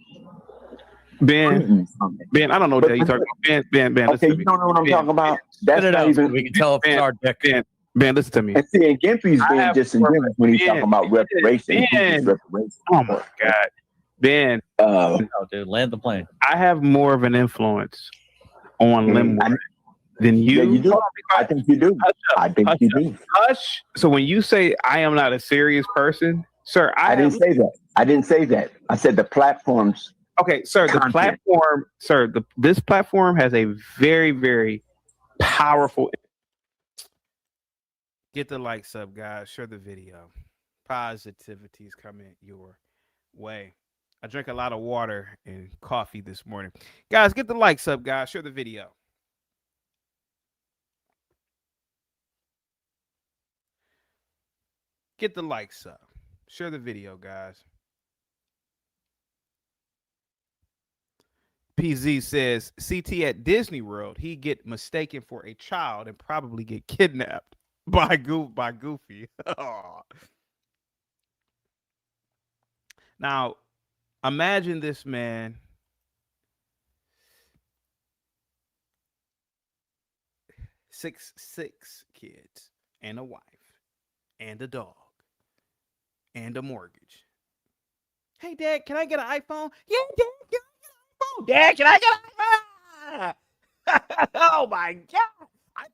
Ben, I don't know what you're talking about. Ben, okay, you don't know what I'm talking about. That's not even. We can tell if it's our dick. Ben, listen to me. And see, and Gimpy's being disingenuous when he's talking about reparations. Oh my God, Ben. Oh, dude, land the plane. I have more of an influence on Limwood than you. Yeah, you do. I think you do. I think you do. Hush. So when you say I am not a serious person, sir, I didn't say that. I didn't say that. I said the platforms. Okay, sir. Content. The platform, sir. This platform has a very, very powerful. Get the likes up, guys. Share the video. Positivity is coming your way. I drank a lot of water and coffee this morning. Guys, get the likes up, guys. Share the video. Get the likes up. Share the video, guys. PZ says, CT at Disney World, he get mistaken for a child and probably get kidnapped by Goofy. Now, imagine this man. Six kids and a wife and a dog and a mortgage. Hey, Dad, can I get an iPhone? Yeah, Dad, can I get an iPhone? Dad, can I get an iPhone? Oh my God.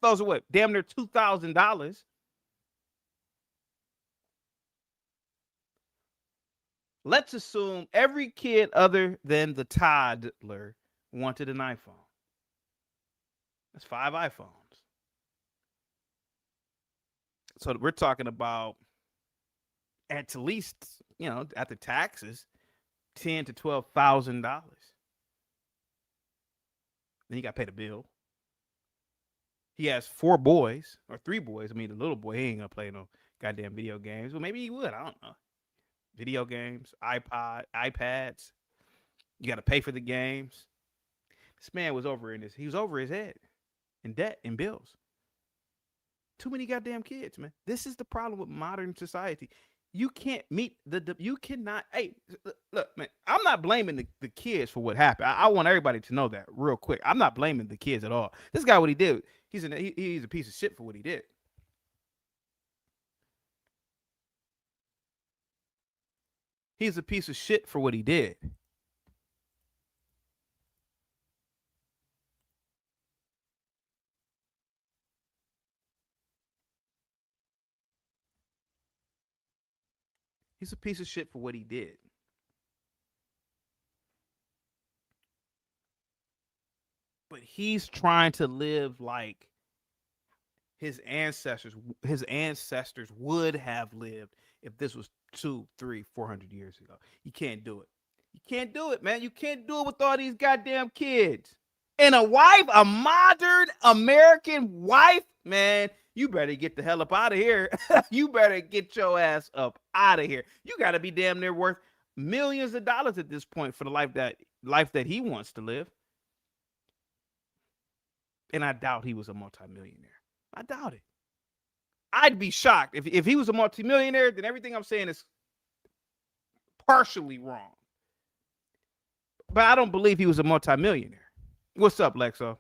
iPhones are what? Damn near $2,000. Let's assume every kid other than the toddler wanted an iPhone. That's 5 iPhones. So we're talking about at least, after taxes, $10,000 to $12,000. Then you got to pay the bill. He has 4 boys or 3 boys. I mean, the little boy, he ain't gonna play no goddamn video games. Well, maybe he would. I don't know. Video games, iPads. You got to pay for the games. This man was he was over his head in debt and bills. Too many goddamn kids, man. This is the problem with modern society. You can't meet you cannot. Hey, look, man, I'm not blaming the kids for what happened. I want everybody to know that real quick. I'm not blaming the kids at all. This guy, what he did, he's a piece of shit for what he did. He's a piece of shit for what he did. He's a piece of shit for what he did. But he's trying to live like his ancestors would have lived if this was 200, 300, 400 years ago. You can't do it. You can't do it, man. You can't do it with all these goddamn kids. And a wife, a modern American wife, man, you better get the hell up out of here. You better get your ass up out of here. You got to be damn near worth millions of dollars at this point for the life that he wants to live. And I doubt he was a multimillionaire. I doubt it. I'd be shocked if he was a multimillionaire. Then everything I'm saying is partially wrong. But I don't believe he was a multimillionaire. What's up, Lexo?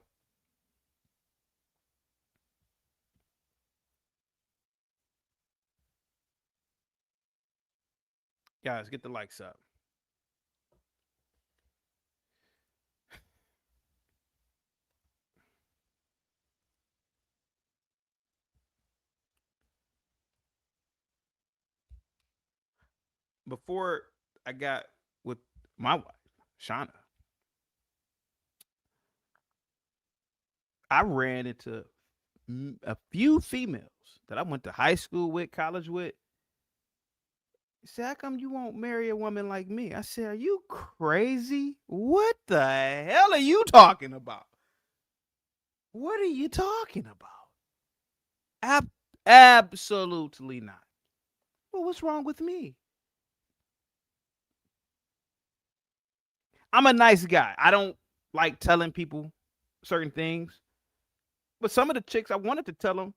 Guys, get the likes up. Before I got with my wife, Shauna, I ran into a few females that I went to high school with, college with. He said, how come you won't marry a woman like me? I said, are you crazy? What the hell are you talking about? What are you talking about? Absolutely not. Well, what's wrong with me? I'm a nice guy. I don't like telling people certain things. But some of the chicks, I wanted to tell them,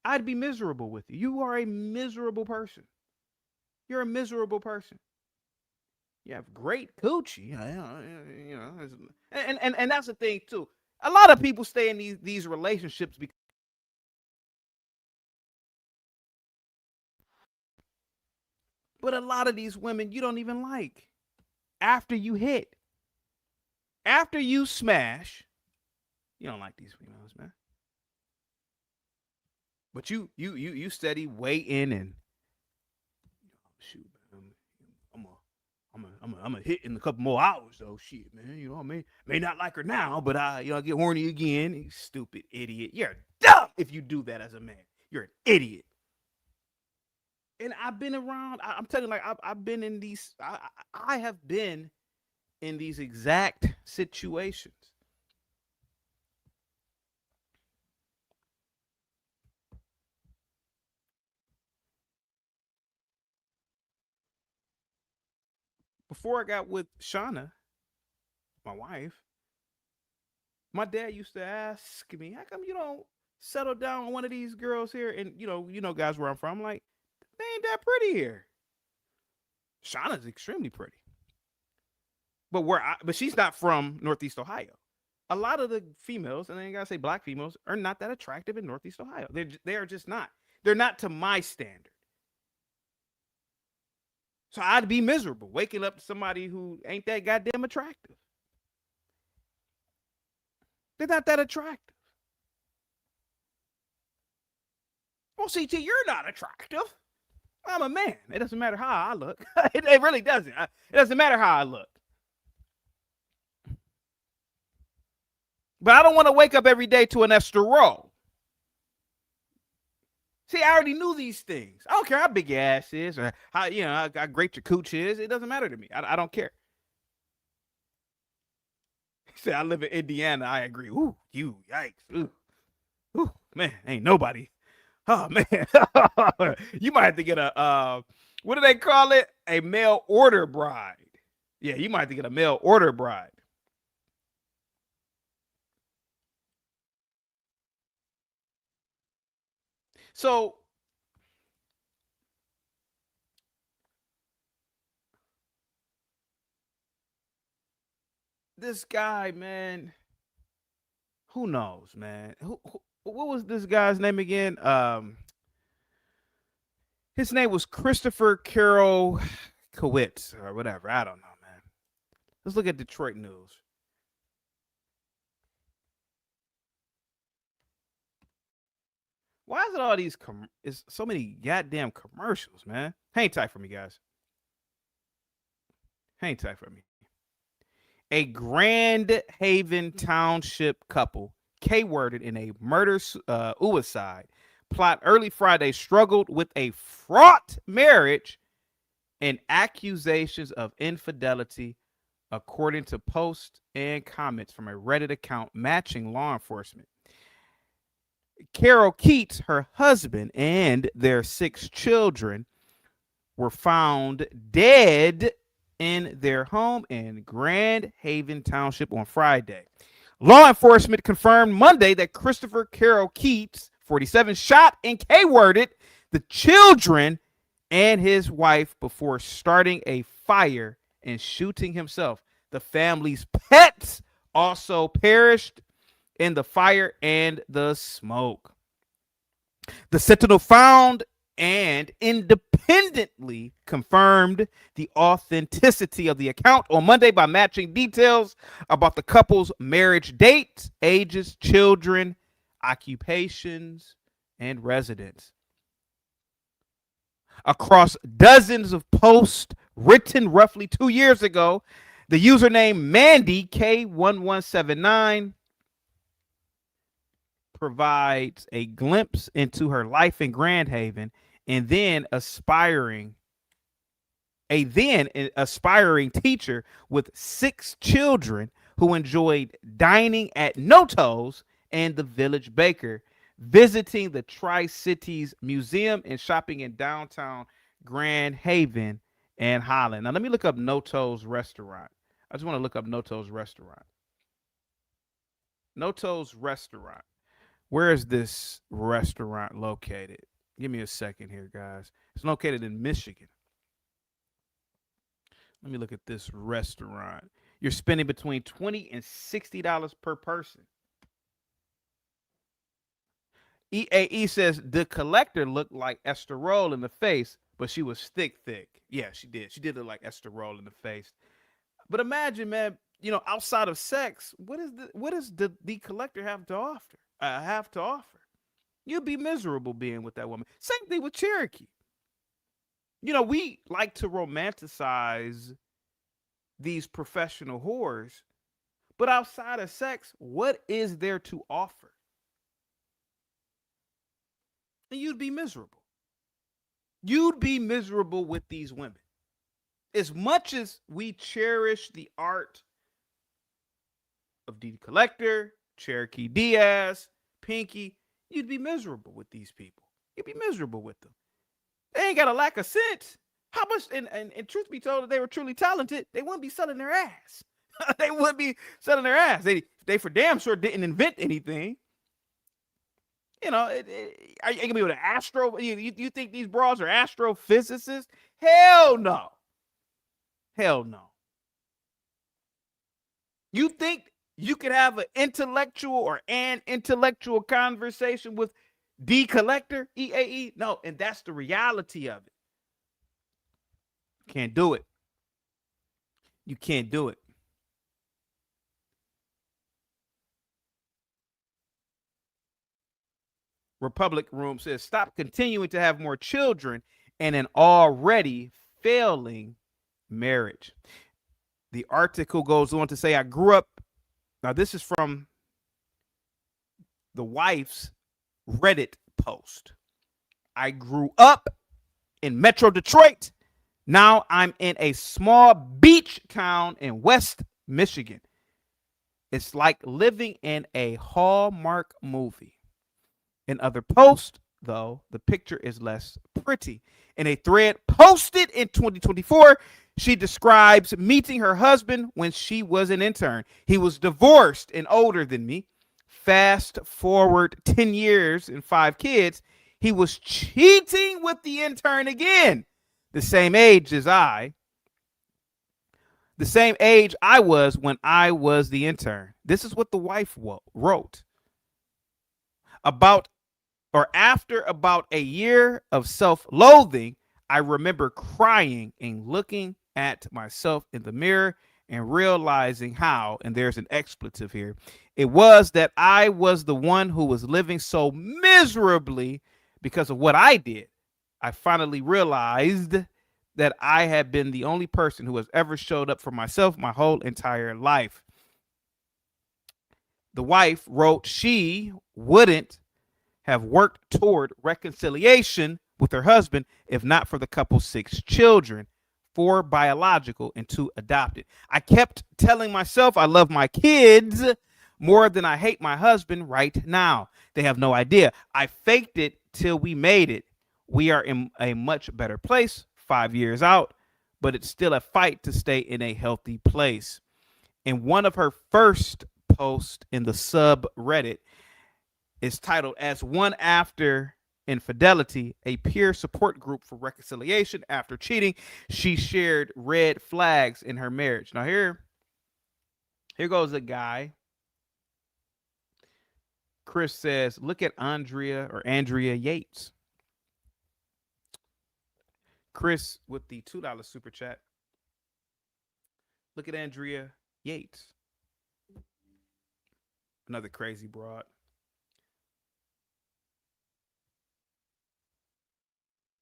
I'd be miserable with you. You are a miserable person. You're a miserable person. You have great coochie, and that's the thing too. A lot of people stay in these relationships because, but a lot of these women you don't even like. After you hit, after you smash, you don't like these females, man. But you steady waiting and shoot, man. I'm a hit in a couple more hours though. Shit, man. You know what I mean? May not like her now, but I get horny again. You stupid idiot. You're dumb if you do that as a man. You're an idiot. And I've been around. I'm telling you, like I've been in these. I have been in these exact situations. Before I got with Shauna, my wife, my dad used to ask me, how come you don't settle down on one of these girls here? And you know, guys, where I'm from, I'm like, they ain't that pretty here. Shauna's extremely pretty. But she's not from Northeast Ohio. A lot of the females, and I ain't gotta say black females, are not that attractive in Northeast Ohio. They are just not. They're not to my standard. So I'd be miserable waking up to somebody who ain't that goddamn attractive. They're not that attractive. Well, CT, you're not attractive. I'm a man. It doesn't matter how I look. It really doesn't. It doesn't matter how I look. But I don't want to wake up every day to an estoril. See, I already knew these things. I don't care how big your ass is or how great your cooch is. It doesn't matter to me. I don't care. He said, I live in Indiana. I agree. Ooh, yikes. Ooh, man, ain't nobody. Oh, man. You might have to get a, what do they call it? A mail order bride. Yeah, you might have to get a mail order bride. So, this guy, man, who knows, man? What was this guy's name again? His name was Christopher Carroll Kowitz or whatever. I don't know, man. Let's look at Detroit news. Why is it all these it's so many goddamn commercials, man? Hang tight for me, guys. Hang tight for me. A Grand Haven Township couple, K-worded in a murder suicide plot early Friday, struggled with a fraught marriage and accusations of infidelity, according to posts and comments from a Reddit account matching law enforcement. Carol Keats, her husband, and their 6 children were found dead in their home in Grand Haven Township on Friday. Law enforcement confirmed Monday that Christopher Carroll Keats, 47, shot and K-worded the children and his wife before starting a fire and shooting himself. The family's pets also perished in the fire and the smoke. The Sentinel found and independently confirmed the authenticity of the account on Monday by matching details about the couple's marriage dates, ages, children, occupations, and residence. Across dozens of posts written roughly 2 years ago, the username Mandy K1179 provides a glimpse into her life in Grand Haven, and then aspiring teacher with 6 children who enjoyed dining at Noto's and the Village Baker, visiting the Tri-Cities Museum, and shopping in downtown Grand Haven and Holland. Now, let me look up Noto's restaurant. I just want to look up Noto's restaurant. Noto's restaurant. Where is this restaurant located? Give me a second here, guys. It's located in Michigan. Let me look at this restaurant. You're spending between $20 and $60 per person. EAE says the collector looked like Esther Roll in the face, but she was thick. Yeah, she did. She did look like Esther Roll in the face. But imagine, man, outside of sex, what does the collector have to offer? You'd be miserable being with that woman. Same thing with Cherokee. We like to romanticize these professional whores, but outside of sex, what is there to offer? And you'd be miserable. You'd be miserable with these women. As much as we cherish the art of the collector, Cherokee Diaz, Pinky, you'd be miserable with these people. You'd be miserable with them. They ain't got a lack of sense. How much, and truth be told, if they were truly talented, they wouldn't be selling their ass. They wouldn't be selling their ass. They for damn sure didn't invent anything. Are you gonna be with an astro? You think these bras are astrophysicists? Hell no. Hell no. You think you could have an intellectual conversation with the collector, EAE? No, and that's the reality of it. Can't do it. You can't do it. Republic Room says, stop continuing to have more children in an already failing marriage. The article goes on to say, I grew up. Now, this is from the wife's Reddit post. I grew up in Metro Detroit. Now I'm in a small beach town in West Michigan. It's like living in a Hallmark movie. In other posts, though, the picture is less pretty. In a thread posted in 2024, she describes meeting her husband when she was an intern. He was divorced and older than me. Fast forward 10 years and 5 kids, he was cheating with the intern again. The same age as I. The same age I was when I was the intern. This is what the wife wrote. After about a year of self-loathing, I remember crying and looking at myself in the mirror and realizing how, and there's an expletive here, it was that I was the one who was living so miserably because of what I did. I finally realized that I had been the only person who has ever showed up for myself my whole entire life. The wife wrote she wouldn't have worked toward reconciliation with her husband if not for the couple's 6 children, 4 biological and 2 adopted. I kept telling myself I love my kids more than I hate my husband right now. They have no idea. I faked it till we made it. We are in a much better place 5 years out, but it's still a fight to stay in a healthy place. In one of her first posts in the subreddit, is titled As One After Infidelity, a peer support group for reconciliation after cheating. She shared red flags in her marriage. Now here goes a guy. Chris says, look at Andrea Yates. Chris with the $2 super chat. Look at Andrea Yates. Another crazy broad.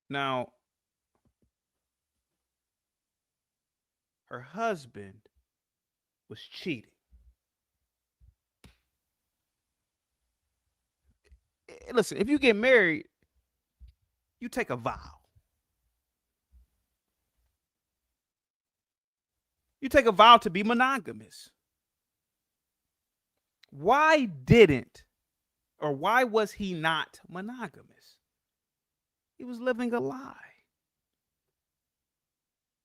Now, her husband was cheating. Listen, if you get married, you take a vow. You take a vow to be monogamous. Why was he not monogamous? He was living a lie.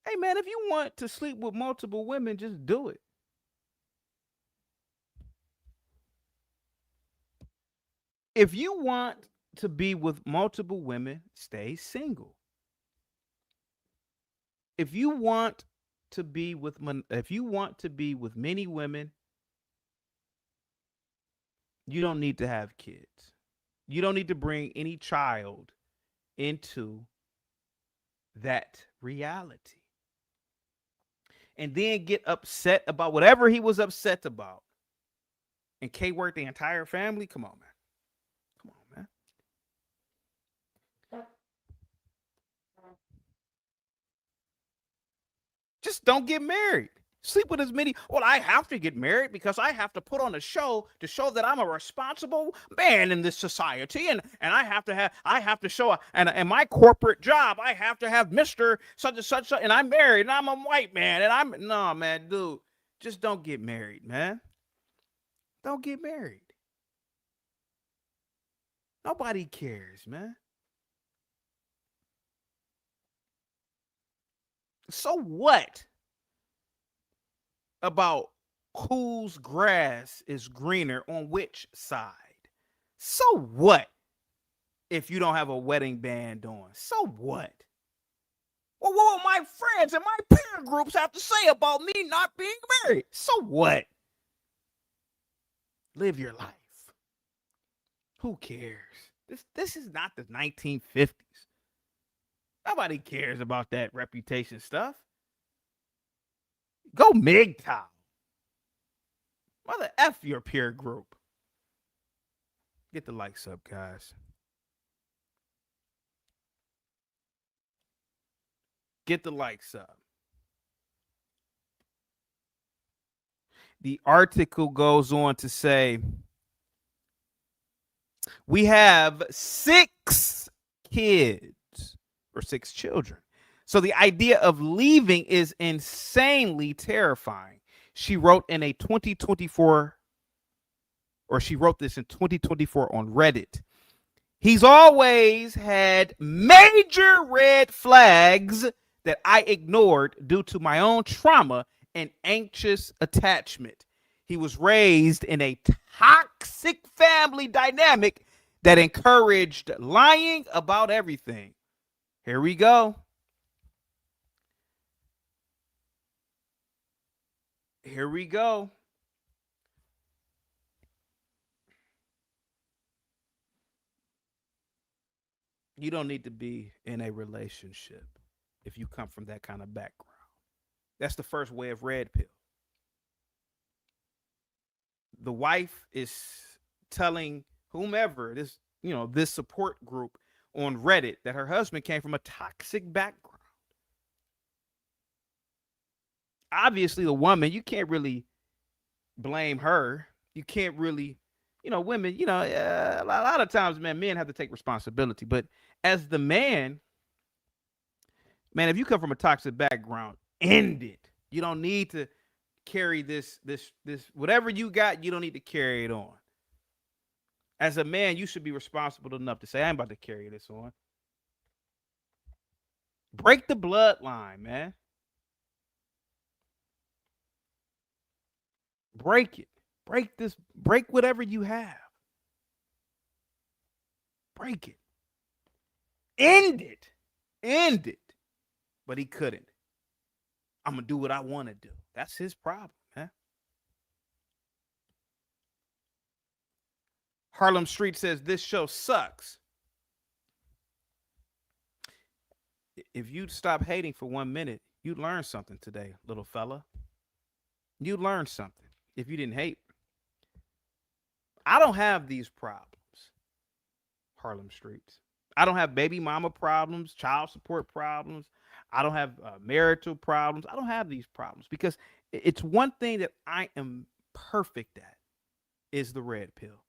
Hey, man, if you want to sleep with multiple women, just do it. If you want to be with multiple women, stay single. If you want to be with many women, you don't need to have kids. You don't need to bring any child into that reality. And then get upset about whatever he was upset about. And K-word the entire family? Come on, man. Come on, man. Just don't get married. Sleep with as many. Well, I have to get married because I have to put on a show to show that I'm a responsible man in this society, and I have to show, and my corporate job, I have to have Mr. such and such, and I'm married, and I'm a white man, and no, man, dude, just don't get married, man. Don't get married. Nobody cares, man. So what about whose grass is greener on which side? So what if you don't have a wedding band on? So what? Well, what will my friends and my peer groups have to say about me not being married? So what? Live your life. Who cares? This is not the 1950s. Nobody cares about that reputation stuff. Go MGTOW. Mother F your peer group. Get the likes up, guys. Get the likes up. The article goes on to say, we have 6 kids or 6 children. So the idea of leaving is insanely terrifying. She wrote in a 2024, or she wrote this in 2024 on Reddit. He's always had major red flags that I ignored due to my own trauma and anxious attachment. He was raised in a toxic family dynamic that encouraged lying about everything. Here we go. Here we go. You don't need to be in a relationship if you come from that kind of background. That's the first way of red pill. The wife is telling whomever this support group on Reddit that her husband came from a toxic background. Obviously, the woman, you can't really blame her. You can't really, women, a lot of times, man, men have to take responsibility. But as the man, if you come from a toxic background, end it. You don't need to carry this whatever you got, you don't need to carry it on. As a man, you should be responsible enough to say, I'm about to carry this on. Break the bloodline, man. Break it. Break whatever you have. Break it. End it. But he couldn't. I'm going to do what I want to do. That's his problem, man. Harlem Street says this show sucks. If you'd stop hating for 1 minute, you'd learn something today, little fella. You'd learn something if you didn't hate. I don't have these problems, Harlem Streets. I don't have baby mama problems, child support problems. I don't have marital problems. I don't have these problems because it's one thing that I am perfect at is the red pill.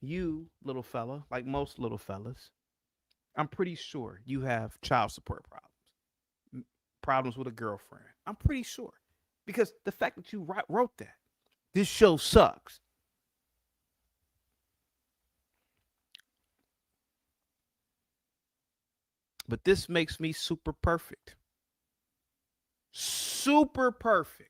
You, little fella, like most little fellas, I'm pretty sure you have child support problems with a girlfriend. I'm pretty sure because the fact that you wrote that, this show sucks. But this makes me super perfect. Super perfect.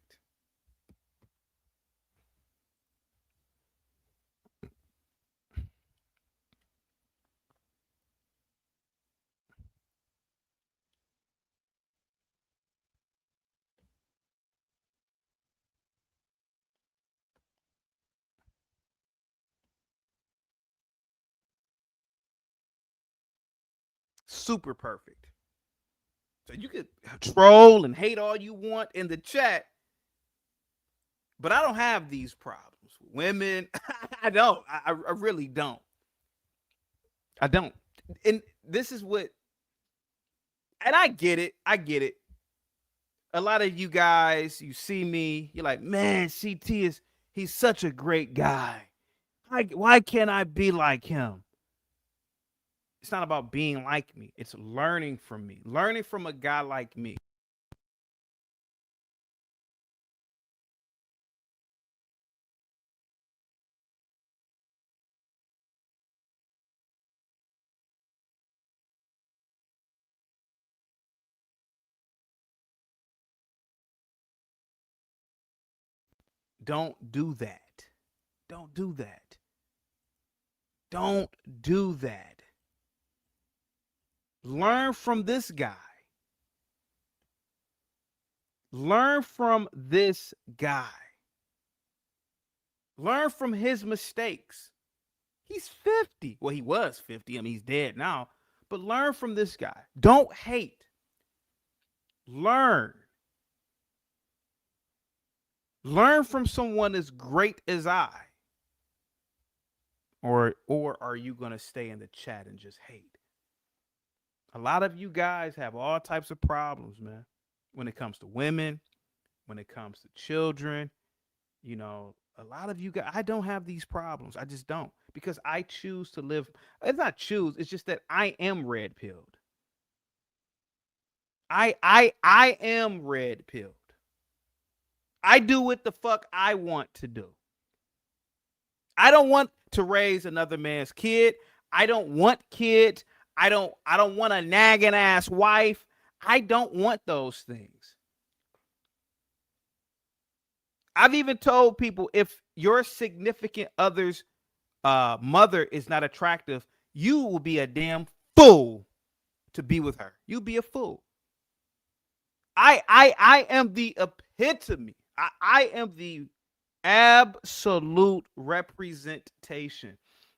Super perfect. So you could troll and hate all you want in the chat, but I don't have these problems with women. I don't. I really don't. I don't. And this is what, and I get it. A lot of you guys, you see me, you're like, man, CT he's such a great guy. Why can't I be like him? It's not about being like me. It's learning from me. Learning from a guy like me. Don't do that. Don't do that. Don't do that. Learn from this guy. Learn from this guy. Learn from his mistakes. He's 50. Well, he was 50. I mean, he's dead now. But learn from this guy. Don't hate. Learn. Learn from someone as great as I. Or are you going to stay in the chat and just hate? A lot of you guys have all types of problems, man. When it comes to women, when it comes to children, You know, a lot of you guys, I don't have these problems. I just don't, because I choose to live. It's not choose. It's just that I am red pilled. I am red pilled. I do what the fuck I want to do. I don't want to raise another man's kid. I don't want kids. I don't want a nagging ass wife. I don't want those things. I've even told people, if your significant other's mother is not attractive, you will be a damn fool to be with her. You'll be a fool. I am the epitome. I am the absolute representation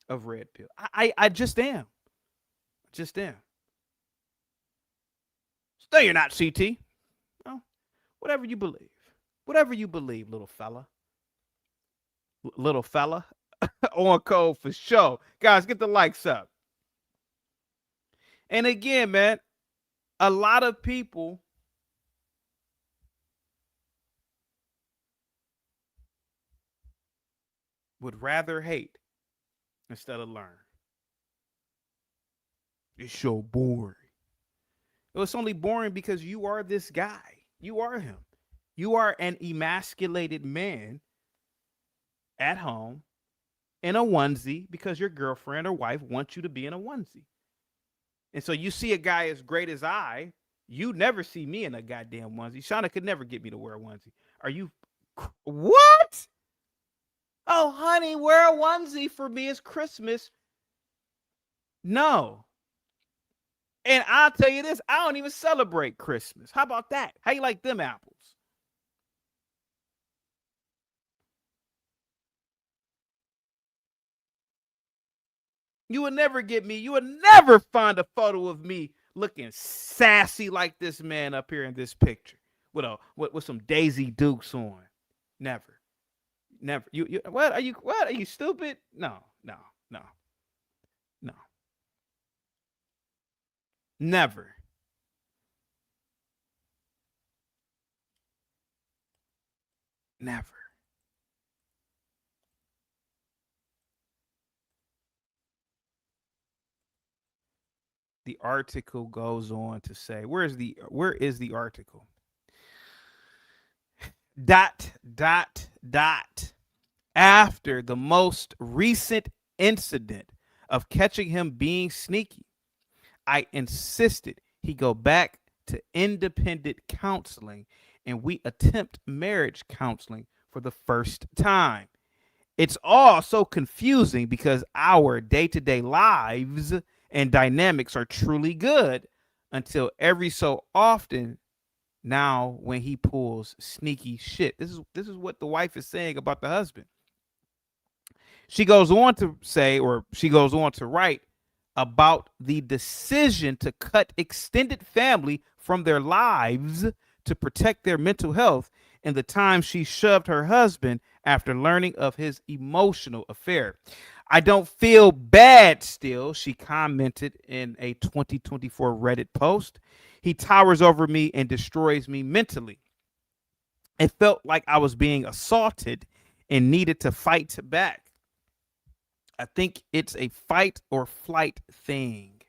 of red pill. I just am. Just am. No, you're not, CT. No, whatever you believe. Whatever you believe, little fella. Little fella. On code for sure. Guys, get the likes up. And again, man, a lot of people would rather hate instead of learn. It's so boring. Well, it's only boring because you are this guy. You are him. You are an emasculated man at home in a onesie because your girlfriend or wife wants you to be in a onesie. And so you see a guy as great as I, you never see me in a goddamn onesie. Shauna could never get me to wear a onesie. Are you, what? Oh, honey, wear a onesie for me. It's Christmas. No. And I'll tell you this, I don't even celebrate Christmas. How about that? How you like them apples? You would never get me. You would never find a photo of me looking sassy like this man up here in this picture with some Daisy Dukes on. Never. Never. You what are you stupid? No. Never. Never. The article goes on to say, where is the article? Dot. After the most recent incident of catching him being sneaky, I insisted he go back to independent counseling, and we attempt marriage counseling for the first time. It's all so confusing because our day-to-day lives and dynamics are truly good until every so often now when he pulls sneaky shit. This is what the wife is saying about the husband. She goes on to say, or she goes on to write about the decision to cut extended family from their lives to protect their mental health, and the time she shoved her husband after learning of his emotional affair. I don't feel bad still, she commented in a 2024 Reddit post. He towers over me and destroys me mentally. It felt like I was being assaulted and needed to fight back. I think it's a fight or flight thing.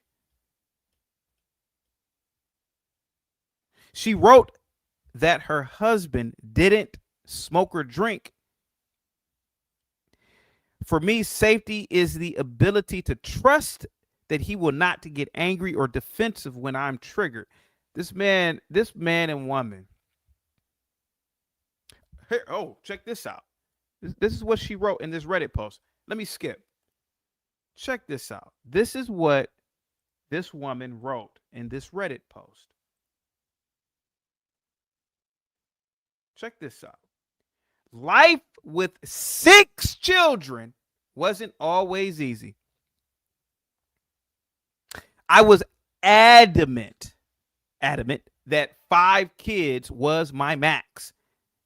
She wrote that her husband didn't smoke or drink. For me, safety is the ability to trust that he will not get angry or defensive when I'm triggered. This man and woman. Here, oh, check this out. This is what she wrote in this Reddit post. Let me skip. Check this out. This is what this woman wrote in this Reddit post. Check this out. Life with 6 children wasn't always easy. I was adamant that 5 kids was my max.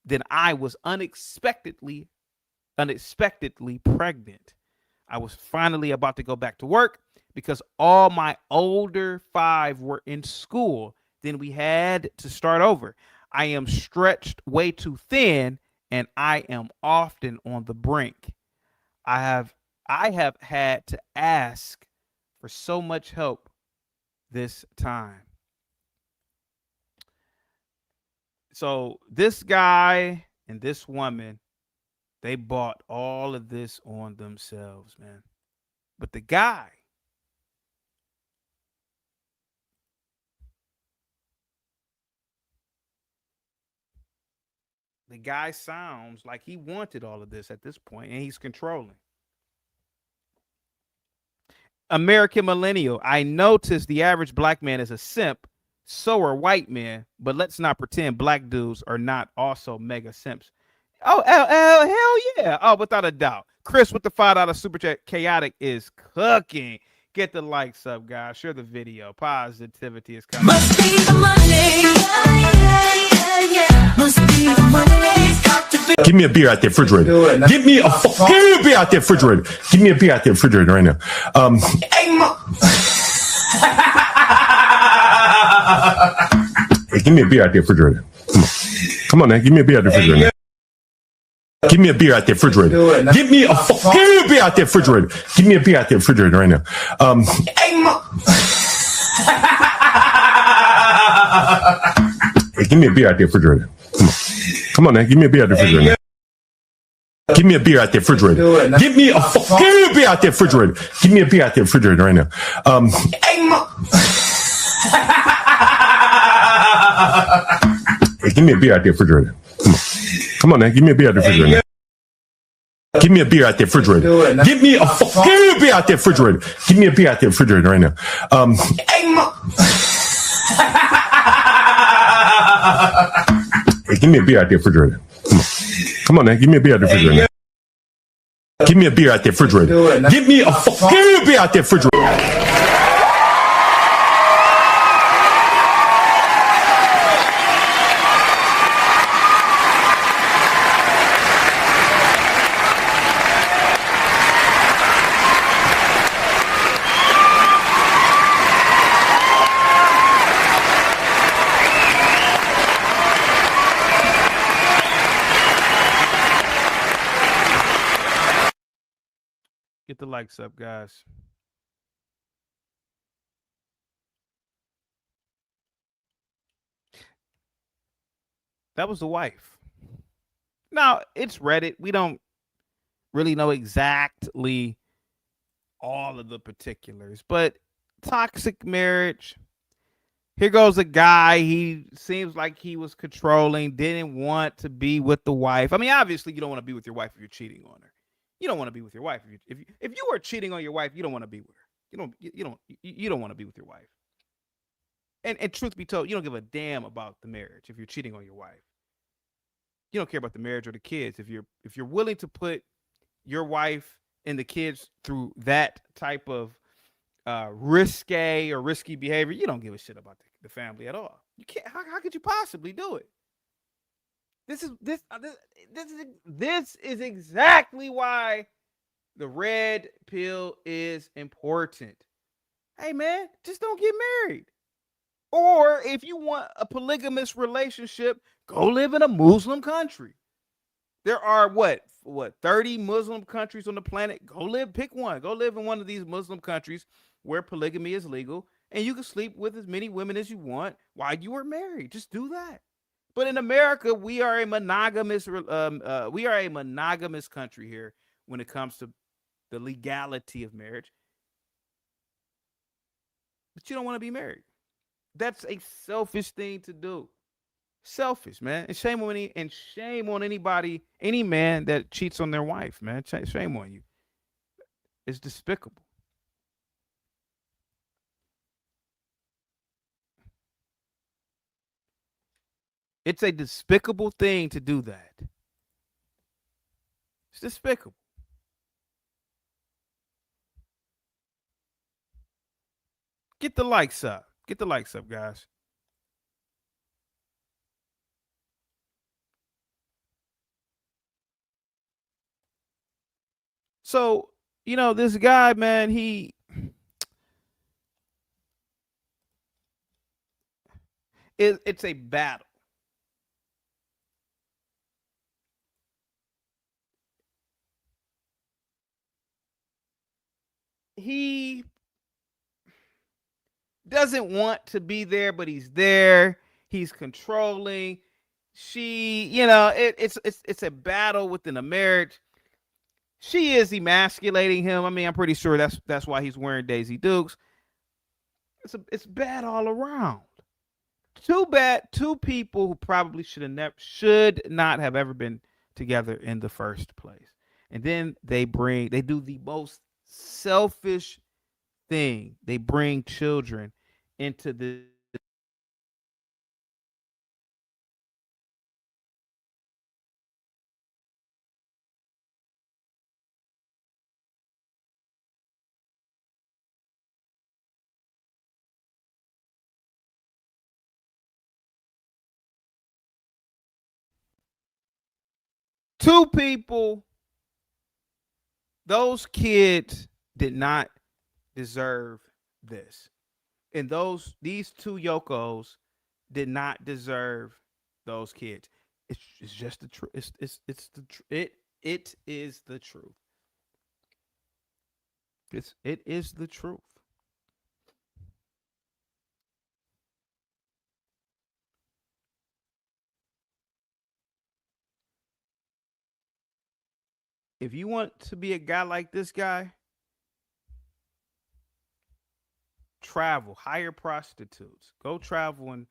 Then I was unexpectedly pregnant. I was finally about to go back to work because all my older 5 were in school. Then we had to start over. I am stretched way too thin and I am often on the brink. I have had to ask for so much help this time. So this guy and this woman, they bought all of this on themselves, man. But the guy sounds like he wanted all of this at this point, and he's controlling. American millennial, I noticed the average black man is a simp. So are white men, but let's not pretend black dudes are not also mega simps. Oh, hell yeah. Oh, without a doubt. Chris with the $5 super chat. Chaotic is cooking. Get the likes up, guys. Share the video. Positivity is coming. Must be the money. Must be the money. Got to be. Give me a beer out there, refrigerator. Give me a fucking beer out there, refrigerator. Give me a beer out there, refrigerator right now. Hey, give me a beer out there, refrigerator. Come on now, give me a beer out there, refrigerator. Give me a beer out there, refrigerator. Give me a fucking beer out there, refrigerator. Give me a beer out there, refrigerator right now. Hey, give me a beer out there, refrigerator. Come on now, give me a beer out there, refrigerator. Give me a beer out there, refrigerator. Give me a fucking beer out there, refrigerator. Give me a beer out there, refrigerator right now. Hey, give me a beer out there, refrigerator. Come on now, give me a beer out there, refrigerator. Give me a beer out there, refrigerator. Give me a fucking beer out there, refrigerator. Give me a beer out there, refrigerator right now. Hey, give me a beer out there, refrigerator. Come on now, give me a beer out there, refrigerator. Give me a beer out there, refrigerator. Give me a fucking beer out there, refrigerator. Get the likes up, guys. That was the wife. Now, it's Reddit. We don't really know exactly all of the particulars, but toxic marriage. Here goes a guy. He seems like he was controlling, didn't want to be with the wife. I mean, obviously, you don't want to be with your wife if you're cheating on her. You don't want to be with your wife if you are cheating on your wife. You don't want to be with her. You don't want to be with your wife. And truth be told, you don't give a damn about the marriage if you're cheating on your wife. You don't care about the marriage or the kids. If you're willing to put your wife and the kids through that type of risky behavior, you don't give a shit about the family at all. You can't. How could you possibly do it? This is exactly why the red pill is important. Hey man, just don't get married. Or if you want a polygamous relationship, go live in a Muslim country. There are what 30 Muslim countries on the planet. Pick one. Go live in one of these Muslim countries where polygamy is legal, and you can sleep with as many women as you want while you are married. Just do that. But in America, we are a monogamous country here when it comes to the legality of marriage. But you don't want to be married. That's a selfish thing to do. Selfish, man. And shame on anybody, any man that cheats on their wife, man. Shame on you. It's despicable. It's a despicable thing to do that. It's despicable. Get the likes up. Get the likes up, guys. So, this guy, man, it's a battle. he doesn't want to be there, but he's there. He's controlling. It's a battle within a marriage. She is emasculating him. I mean, I'm pretty sure that's why he's wearing Daisy Dukes. It's bad all around. Too bad. Two people who probably should not have ever been together in the first place. And then they do the most selfish thing. They bring children into the two people. Those kids did not deserve this. And these two Yokos did not deserve those kids. It's just the truth. It is the truth. It is the truth. If you want to be a guy like this guy, travel, hire prostitutes, go travel, and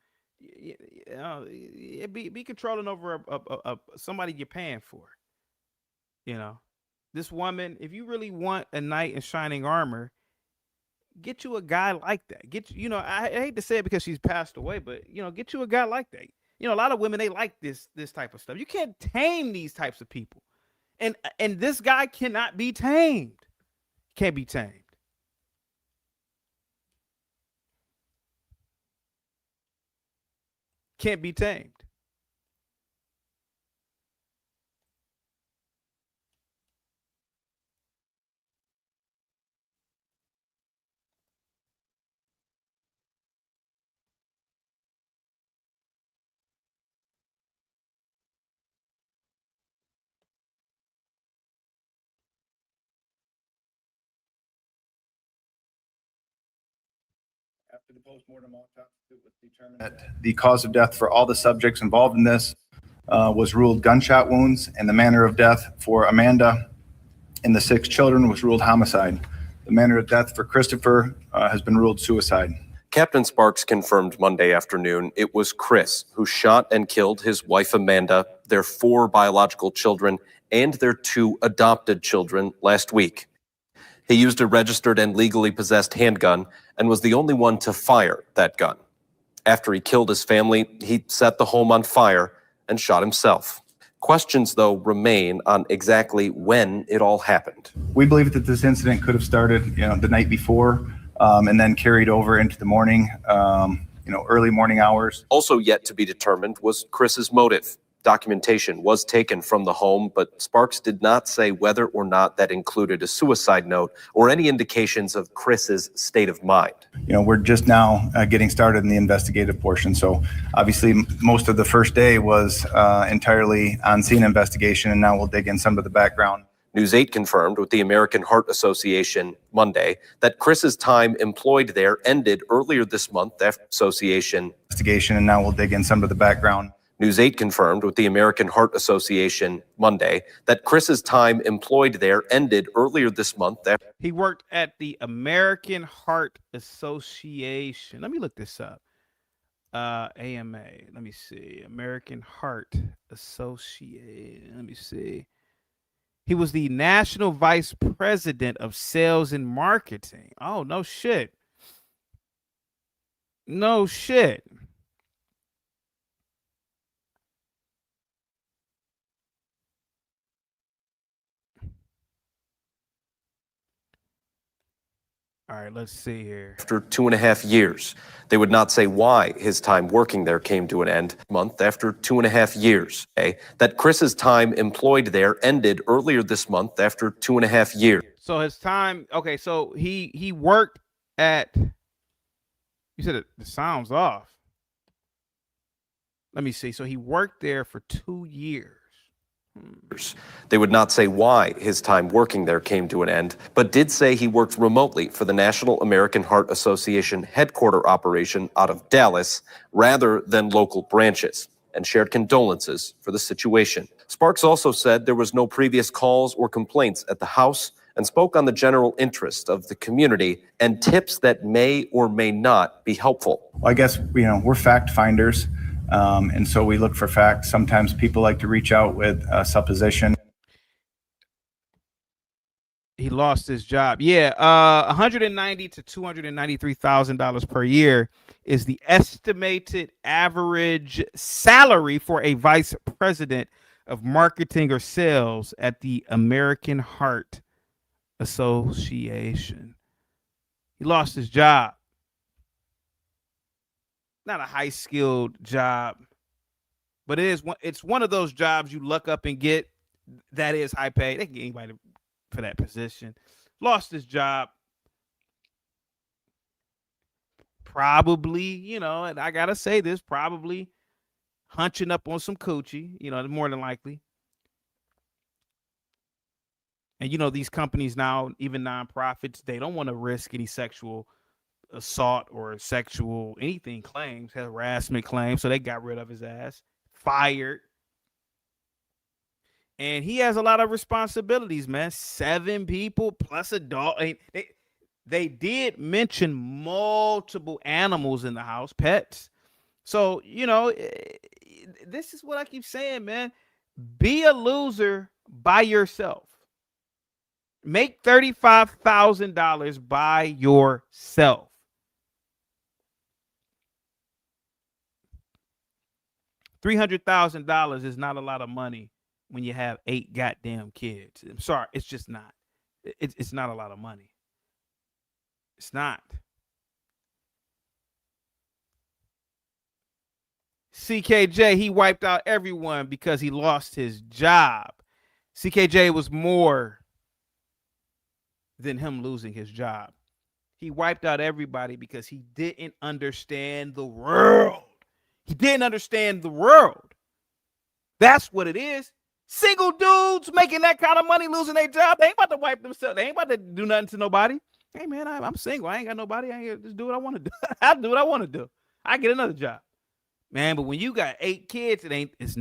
be controlling over somebody you're paying for. This woman, if you really want a knight in shining armor, get you a guy like that. I hate to say it because she's passed away, but get you a guy like that. A lot of women, they like this type of stuff. You can't tame these types of people. And this guy cannot be tamed. Can't be tamed. Can't be tamed. After the postmortem autopsy, it was determined that the cause of death for all the subjects involved in this was ruled gunshot wounds, and the manner of death for Amanda and the 6 children was ruled homicide. The manner of death for Christopher has been ruled suicide. Captain Sparks confirmed Monday afternoon it was Chris who shot and killed his wife Amanda, their 4 biological children, and their 2 adopted children last week. He used a registered and legally possessed handgun and was the only one to fire that gun. After he killed his family, he set the home on fire and shot himself. Questions, though, remain on exactly when it all happened. We believe that this incident could have started, the night before, and then carried over into the morning, early morning hours. Also yet to be determined was Chris's motive. Documentation was taken from the home, but Sparks did not say whether or not that included a suicide note or any indications of Chris's state of mind. We're just now getting started in the investigative portion. So obviously most of the first day was entirely on-scene investigation, and now we'll dig in some of the background. News 8 confirmed with the American Heart Association Monday that Chris's time employed there ended earlier this month after association investigation, and now we'll dig in some of the background. News 8 confirmed with the American Heart Association Monday that Chris's time employed there ended earlier this month. He worked at the American Heart Association. Let me look this up. AMA. Let me see. American Heart Association. Let me see. He was the National Vice President of Sales and Marketing. Oh, no shit. No shit. All right, let's see here. After 2.5 years, they would not say why his time working there came to an end. Month after 2.5 years, that Chris's time employed there ended earlier this month after 2.5 years. So his time, okay, so he worked at, you said the sound's off. Let me see. So he worked there for 2 years. They would not say why his time working there came to an end, but did say he worked remotely for the National American Heart Association headquarter operation out of Dallas rather than local branches, and shared condolences for the situation. Sparks also said there was no previous calls or complaints at the house and spoke on the general interest of the community and tips that may or may not be helpful. Well, I guess, we're fact finders. And so we look for facts. Sometimes people like to reach out with supposition. He lost his job. Yeah, $190,000 to $293,000 per year is the estimated average salary for a vice president of marketing or sales at the American Heart Association. He lost his job. Not a high-skilled job, but it's one of those jobs you luck up and get that is high paid. They can get anybody for that position. Lost his job. Probably, and I gotta say this, probably hunching up on some coochie, more than likely. And these companies now, even nonprofits, they don't want to risk any sexual assault or sexual anything claims, harassment claims, so they got rid of his ass, fired. And he has a lot of responsibilities, man. 7 people plus a dog. They did mention multiple animals in the house, pets. So, this is what I keep saying, man. Be a loser by yourself. Make $35,000 by yourself. $300,000 is not a lot of money when you have 8 goddamn kids. I'm sorry, it's just not. It's not a lot of money. It's not. CKJ, he wiped out everyone because he lost his job. CKJ was more than him losing his job. He wiped out everybody because he didn't understand the world. He didn't understand the world. That's what it is. Single dudes making that kind of money, losing their job, they ain't about to wipe themselves. They ain't about to do nothing to nobody. Hey, man, I'm single. I ain't got nobody. I ain't just do what I want to do. I'll do what I want to do. I get another job. Man, but when you got 8 kids, it is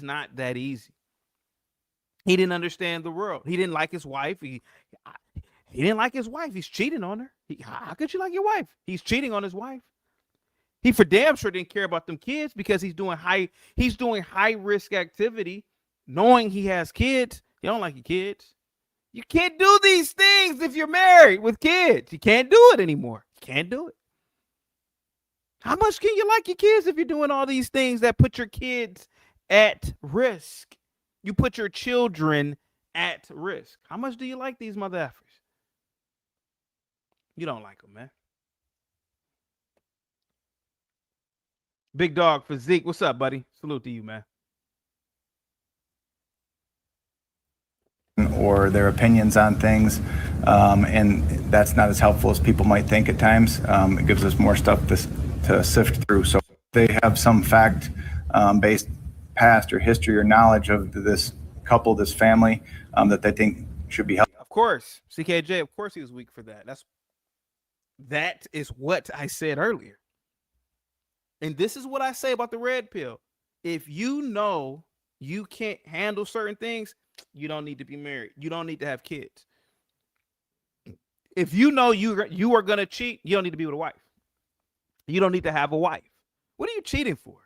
not that easy. He didn't understand the world. He didn't like his wife. He didn't like his wife. He's cheating on her. How could you like your wife? He's cheating on his wife. He for damn sure didn't care about them kids because he's doing high risk activity, knowing he has kids. You don't like your kids. You can't do these things if you're married with kids. You can't do it anymore. You can't do it. How much can you like your kids if you're doing all these things that put your kids at risk? You put your children at risk. How much do you like these mother effers? You don't like them, man. Big Dog Physique. What's up, buddy? Salute to you, man. Or their opinions on things, and that's not as helpful as people might think at times. It gives us more stuff to sift through. So if they have some fact-based past or history or knowledge of this couple, this family, that they think should be helped. Of course, CKJ, of course he was weak for that. That is what I said earlier. And this is what I say about the red pill. If you know you can't handle certain things, you don't need to be married. You don't need to have kids. If you know you are going to cheat, you don't need to be with a wife. You don't need to have a wife. What are you cheating for?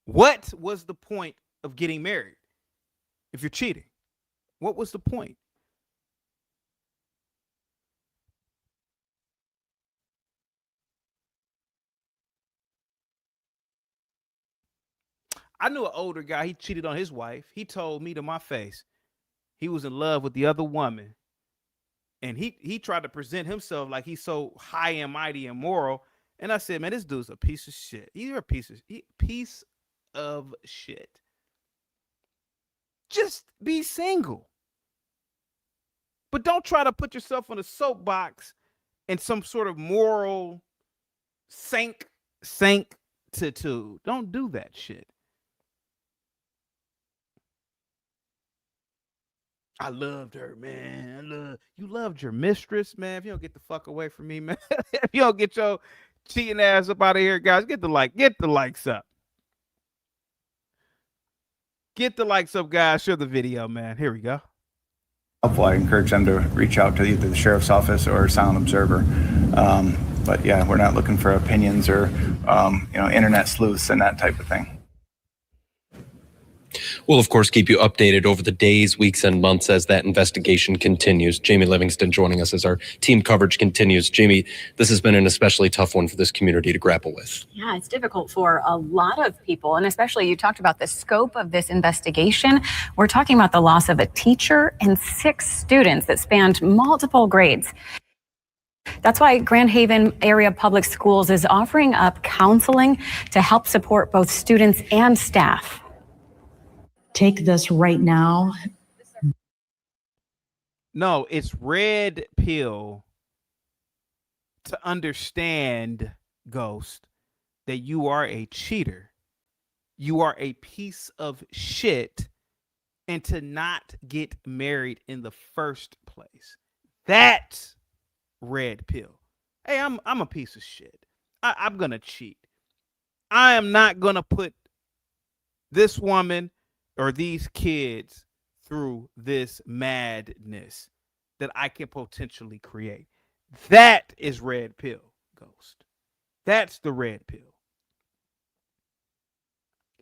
What was the point of getting married if you're cheating? What was the point? I knew an older guy. He cheated on his wife. He told me to my face he was in love with the other woman. And he tried to present himself like he's so high and mighty and moral. And I said, man, this dude's a piece of shit. You're a piece of shit. Just be single. But don't try to put yourself on a soapbox in some sort of moral sanctitude. Don't do that shit. I loved her, man. You loved your mistress, man. If you don't get the fuck away from me, man. If you don't get your cheating ass up out of here, guys, get the likes up. Get the likes up, guys. Share the video, man. Here we go. Helpful. I encourage them to reach out to either the sheriff's office or Silent Observer. But yeah, we're not looking for opinions or internet sleuths and that type of thing. We'll, of course, keep you updated over the days, weeks, and months as that investigation continues. Jamie Livingston joining us as our team coverage continues. Jamie, this has been an especially tough one for this community to grapple with. Yeah, it's difficult for a lot of people, and especially you talked about the scope of this investigation. We're talking about the loss of a teacher and 6 students that spanned multiple grades. That's why Grand Haven Area Public Schools is offering up counseling to help support both students and staff. Take this right now. No, it's red pill to understand, Ghost, that you are a cheater. You are a piece of shit, and to not get married in the first place. That's red pill. Hey, I'm a piece of shit. I'm gonna cheat. I am not gonna put this woman or these kids through this madness that I can potentially create. That is red pill, Ghost. That's the red pill.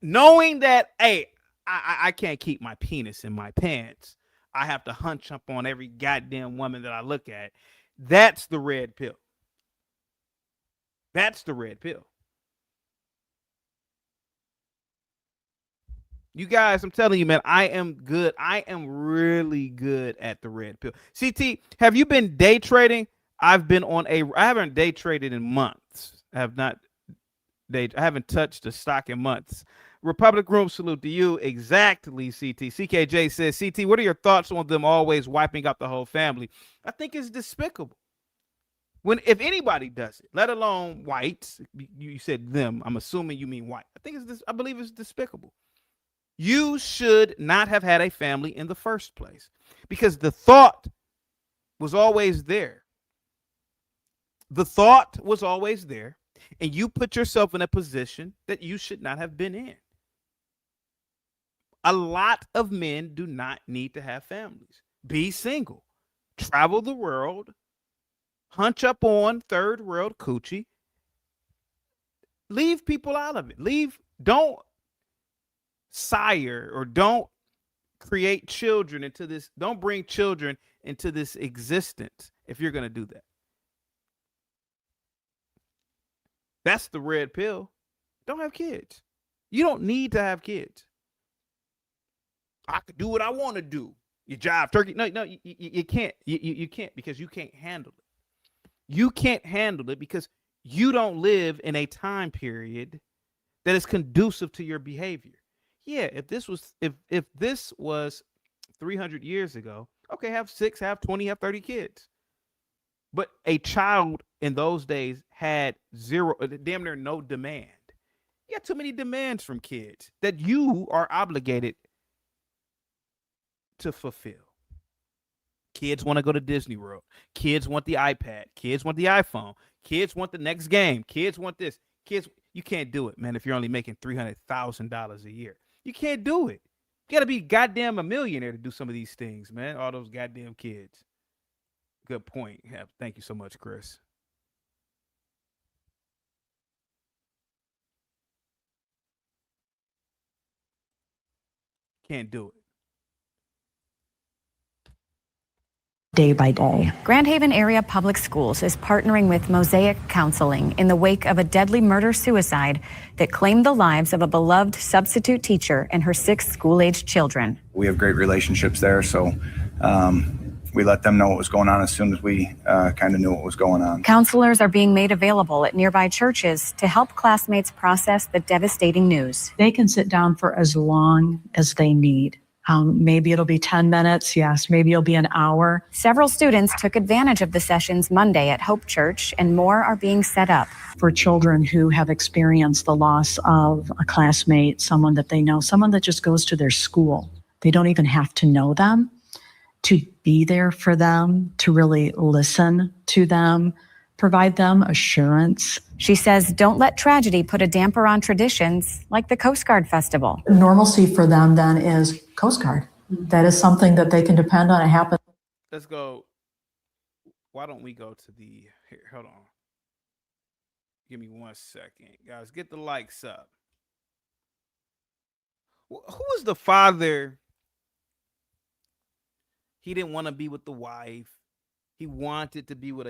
Knowing that, hey, I can't keep my penis in my pants. I have to hunch up on every goddamn woman that I look at. That's the red pill. That's the red pill. You guys, I'm telling you, man, I am good. I am really good at the red pill. CT, have you been day trading? I haven't day traded in months. I haven't touched a stock in months. Republic Room, salute to you. Exactly, CT. CKJ says, CT, what are your thoughts on them always wiping out the whole family? I think it's despicable. If anybody does it, let alone whites, you said them. I'm assuming you mean white. I believe it's despicable. You should not have had a family in the first place because the thought was always there. The thought was always there, and you put yourself in a position that you should not have been in. A lot of men do not need to have families. Be single. Travel the world. Hunch up on third world coochie. Leave people out of it. Don't sire or don't create children into this. Don't bring children into this existence if you're going to do that. That's the red pill. Don't have kids. You don't need to have kids. I could do what I want to do. You jive turkey. No, you can't. You can't because you can't handle it. You can't handle it because you don't live in a time period that is conducive to your behavior. Yeah, if this was 300 years ago, okay, have 6, have 20, have 30 kids. But a child in those days had damn near no demand. You got too many demands from kids that you are obligated to fulfill. Kids want to go to Disney World. Kids want the iPad. Kids want the iPhone. Kids want the next game. Kids want this. Kids, you can't do it, man, if you're only making $300,000 a year. You can't do it. You got to be goddamn a millionaire to do some of these things, man. All those goddamn kids. Good point. Yeah, thank you so much, Chris. Can't do it. Day by day. Grand Haven Area Public Schools is partnering with Mosaic Counseling in the wake of a deadly murder-suicide that claimed the lives of a beloved substitute teacher and her 6 school-aged children. We have great relationships there, so we let them know what was going on as soon as we kind of knew what was going on. Counselors are being made available at nearby churches to help classmates process the devastating news. They can sit down for as long as they need. Maybe it'll be 10 minutes. Yes, maybe it'll be an hour. Several students took advantage of the sessions Monday at Hope Church, and more are being set up. For children who have experienced the loss of a classmate, someone that they know, someone that just goes to their school. They don't even have to know them. to be there for them, to really listen to them, provide them assurance. She says, don't let tragedy put a damper on traditions like the Coast Guard Festival. Normalcy for them then is Coast Guard. That is something that they can depend on. It happens. Let's go. Why don't we go to the, here, hold on. Give me 1 second. Guys, get the likes up. Who was the father? He didn't want to be with the wife. He wanted to be with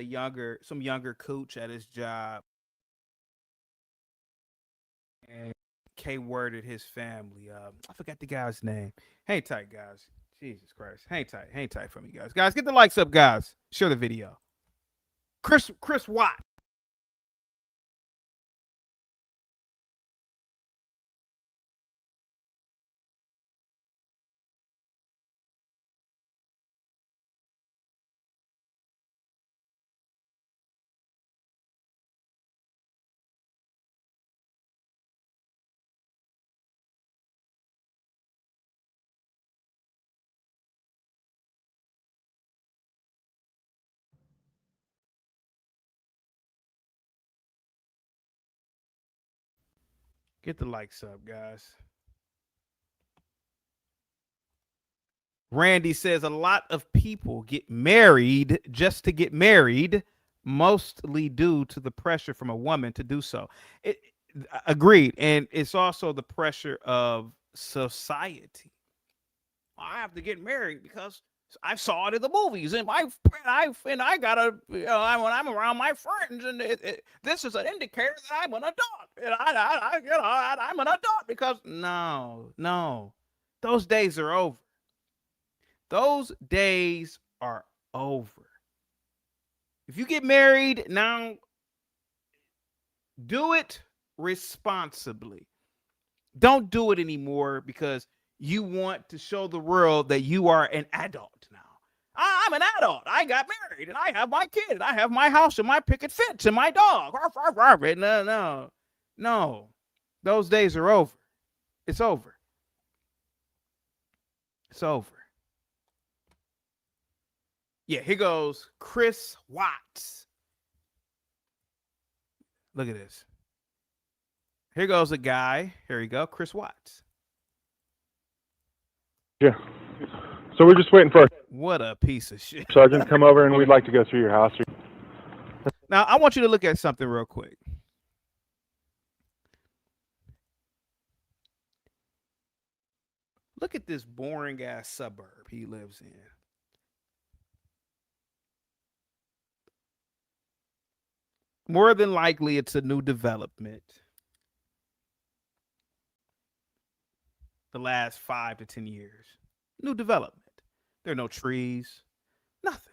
some younger coach at his job. And K-worded his family. I forgot the guy's name. Hang tight, guys. Jesus Christ. Hang tight for me, guys. Guys, get the likes up, guys. Share the video. Chris Watt. Get the likes up, guys. Randy says a lot of people get married just to get married, mostly due to the pressure from a woman to do so. Agreed. And it's also the pressure of society. I have to get married because I saw it in the movies, and I gotta, when I'm around my friends, and this is an indicator that I'm an adult, and I'm an adult because no, those days are over. Those days are over. If you get married now, do it responsibly. Don't do it anymore because you want to show the world that you are an adult now. I'm an adult. I got married and I have my kid and I have my house and my picket fence and my dog. No. Those days are over. It's over. It's over. Yeah, here goes Chris Watts. Look at this. Here goes a guy. Here we go, Chris Watts. Yeah. So we're just waiting for what a piece of shit. Sergeant to come over, and we'd like to go through your house. Now, I want you to look at something real quick. Look at this boring ass suburb he lives in. More than likely, it's a new development. The last 5 to 10 years. New development. There are no trees. Nothing.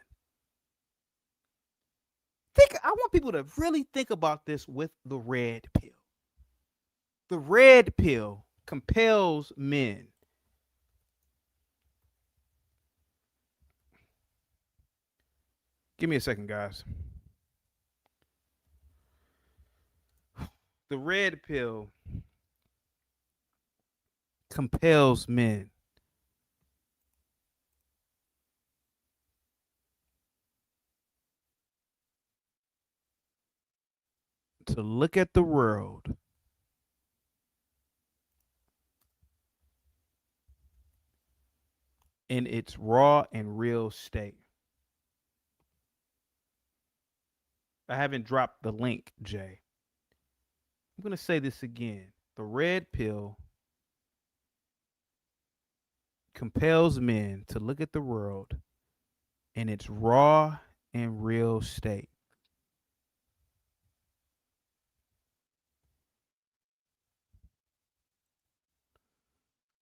I want people to really think about this with the red pill. The red pill compels men. Give me a second, guys. The red pill compels men to look at the world in its raw and real state. I haven't dropped the link, Jay. I'm going to say this again. The red pill compels men to look at the world in its raw and real state.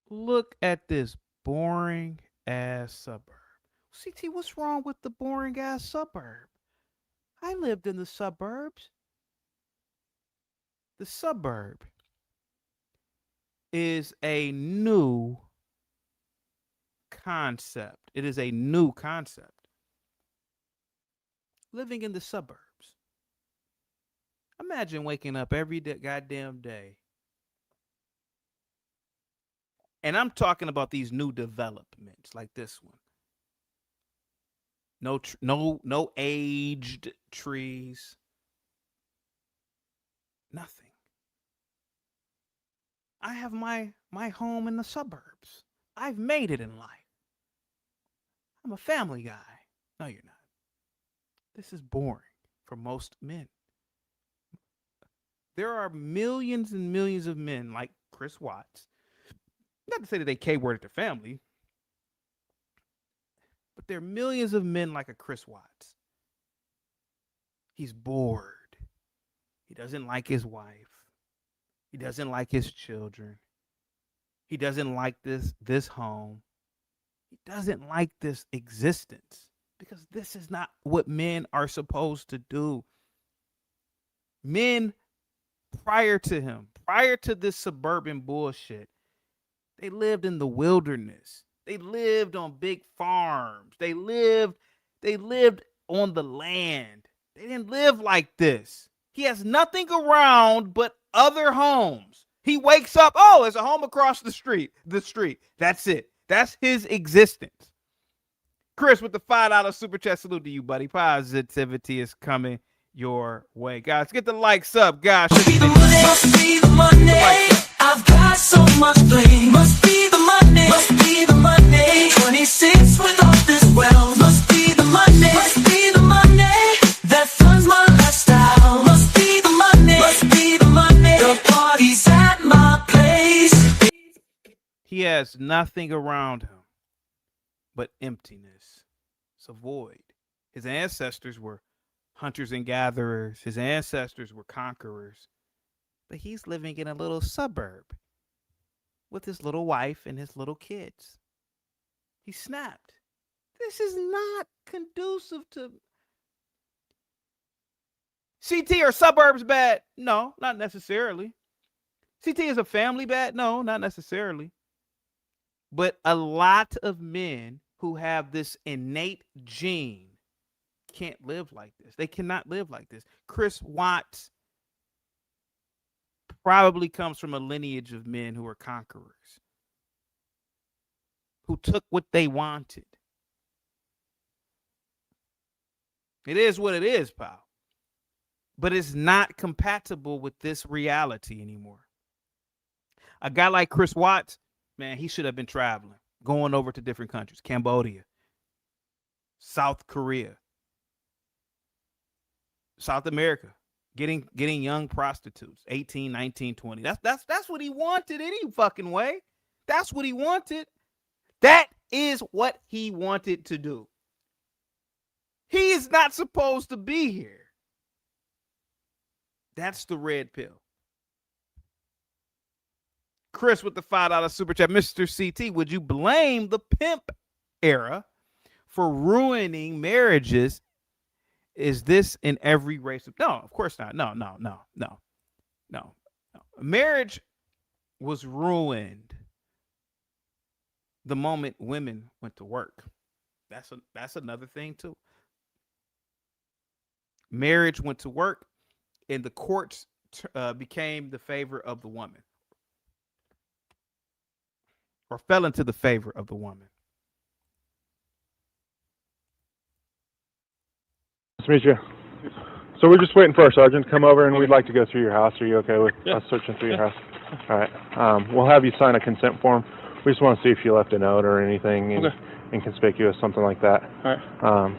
Look at this boring ass suburb. CT, what's wrong with the boring ass suburb? I lived in the suburbs. The suburb is a new concept. It is a new concept. Living in the suburbs. Imagine waking up every goddamn day. And I'm talking about these new developments like this one. No aged trees. Nothing. I have my home in the suburbs. I've made it in life. I'm a family guy. No, you're not. This is boring for most men. There are millions and millions of men like Chris Watts. Not to say that they K-worded their family, but there are millions of men like a Chris Watts. He's bored. He doesn't like his wife. He doesn't like his children. He doesn't like this home. He doesn't like this existence because this is not what men are supposed to do. Men prior to him, prior to this suburban bullshit, they lived in the wilderness. They lived on big farms. They lived on the land. They didn't live like this. He has nothing around but other homes. He wakes up, oh, there's a home across the street. That's it. That's his existence. Chris with the $5 super chat, salute to you, buddy. Positivity is coming your way. Guys, get the likes up, guys. Must be the money. I've got so much blame. Must be the money. Must be the money. 26 with all this wealth. Must be the money. Must be the money that funds my lifestyle. Must be the money. Must be the money. The party's at my place. He has nothing around him but emptiness. It's a void. His ancestors were hunters and gatherers. His ancestors were conquerors. But he's living in a little suburb with his little wife and his little kids. He snapped. This is not conducive to... CT, are suburbs bad? No, not necessarily. CT, is a family bad? No, not necessarily. But a lot of men who have this innate gene can't live like this. They cannot live like this. Chris Watts probably comes from a lineage of men who are conquerors, who took what they wanted. It is what it is, pal. But it's not compatible with this reality anymore. A guy like Chris Watts, man, he should have been traveling, going over to different countries, Cambodia, South Korea, South America, getting young prostitutes, 18, 19, 20. That's what he wanted any fucking way. That's what he wanted. That is what he wanted to do. He is not supposed to be here. That's the red pill. Chris with the $5 super chat. Mr. CT, would you blame the pimp era for ruining marriages? Is this in every race? No, of course not. No. Marriage was ruined the moment women went to work. That's another thing too. Marriage went to work, and the courts became the favor of the woman, or fell into the favor of the woman. Nice to meet you. So we're just waiting for our sergeant to come over, and we'd like to go through your house. Are you okay with us searching through your house? All right. We'll have you sign a consent form. We just want to see if you left a note or anything inconspicuous, something like that. All right.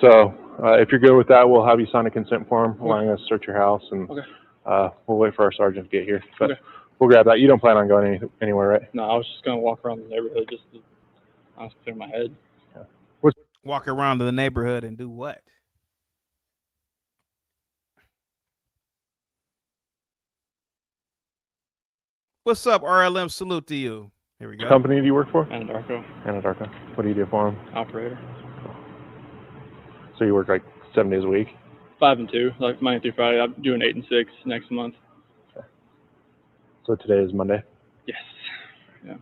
So if you're good with that, we'll have you sign a consent form allowing us to search your house, and we'll wait for our sergeant to get here. But we'll grab that. You don't plan on going anywhere, right? No, I was just going to walk around the neighborhood just to honestly clear my head. Walk around the neighborhood and do what? What's up, RLM? Salute to you. Here we go. What company do you work for? Anadarko. Anadarko. What do you do for them? Operator. So you work like 7 days a week? 5 and 2, like Monday through Friday. I'm doing 8 and 6 next month. Okay. So today is Monday? Yes. Yeah.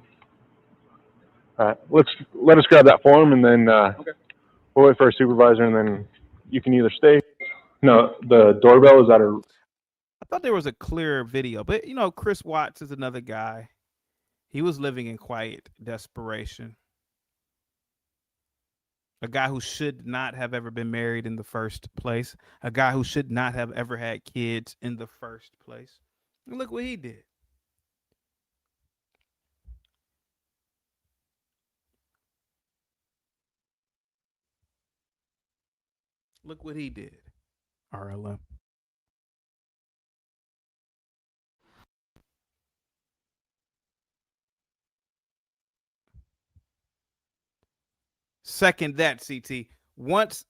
All right. Let us grab that form, and then we'll wait for our supervisor, and then you can either stay. No, the doorbell is at a... I thought there was a clearer video, but Chris Watts is another guy. He was living in quiet desperation. a guy who should not have ever been married in the first place, a guy who should not have ever had kids in the first place. And look what he did. Look what he did. RLM. Second that, CT. Once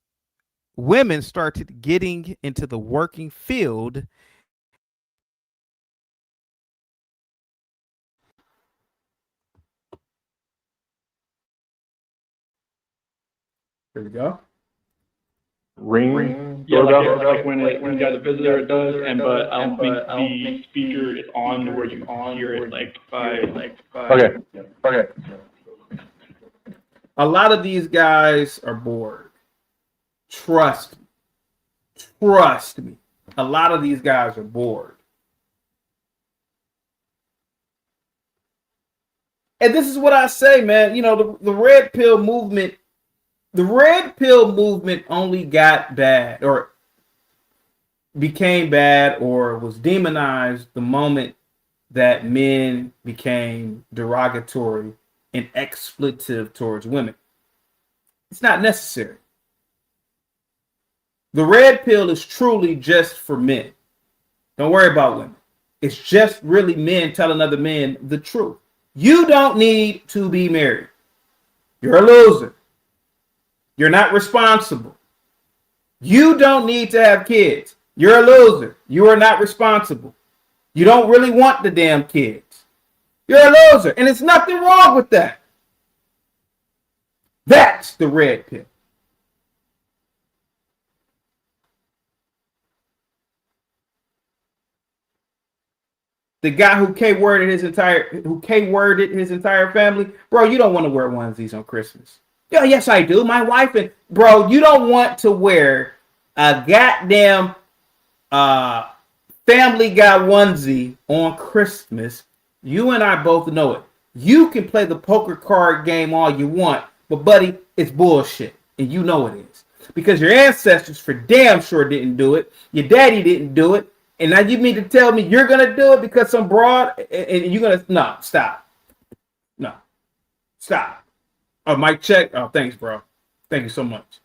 women started getting into the working field, Here we go. Ring. Yeah, like when you got a visitor, it does, but I don't think the speaker is on where you can hear it Okay. Okay. A lot of these guys are bored. Trust me. Trust me. A lot of these guys are bored. And this is what I say, man. You know, the red pill movement, only got bad or became bad or was demonized the moment that men became derogatory and expletive towards women. It's not necessary. The red pill is truly just for men. Don't worry about women. It's just really men telling other men the truth. You don't need to be married. You're a loser. You're not responsible. You don't need to have kids. You're a loser. You are not responsible. You don't really want the damn kids. You're a loser. And there's nothing wrong with that. That's the red pill. The guy who K-worded his entire family, bro, you don't want to wear onesies on Christmas. Yeah, yes, I do. My wife and bro, you don't want to wear a goddamn Family Guy onesie on Christmas. You and I both know it. You can play the poker card game all you want, but buddy, it's bullshit, and you know it is because your ancestors for damn sure didn't do it. Your daddy didn't do it. And now you mean to tell me you're going to do it because some broad and you're going to, no, stop. No, stop. Oh, mic check. Oh, thanks, bro. Thank you so much.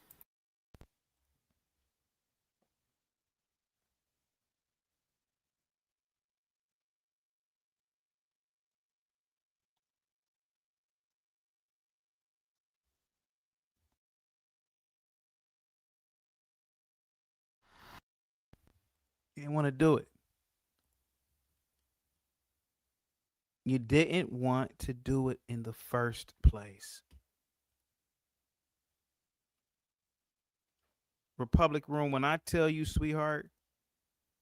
you didn't want to do it. You didn't want to do it in the first place. Republic Room, when I tell you, sweetheart,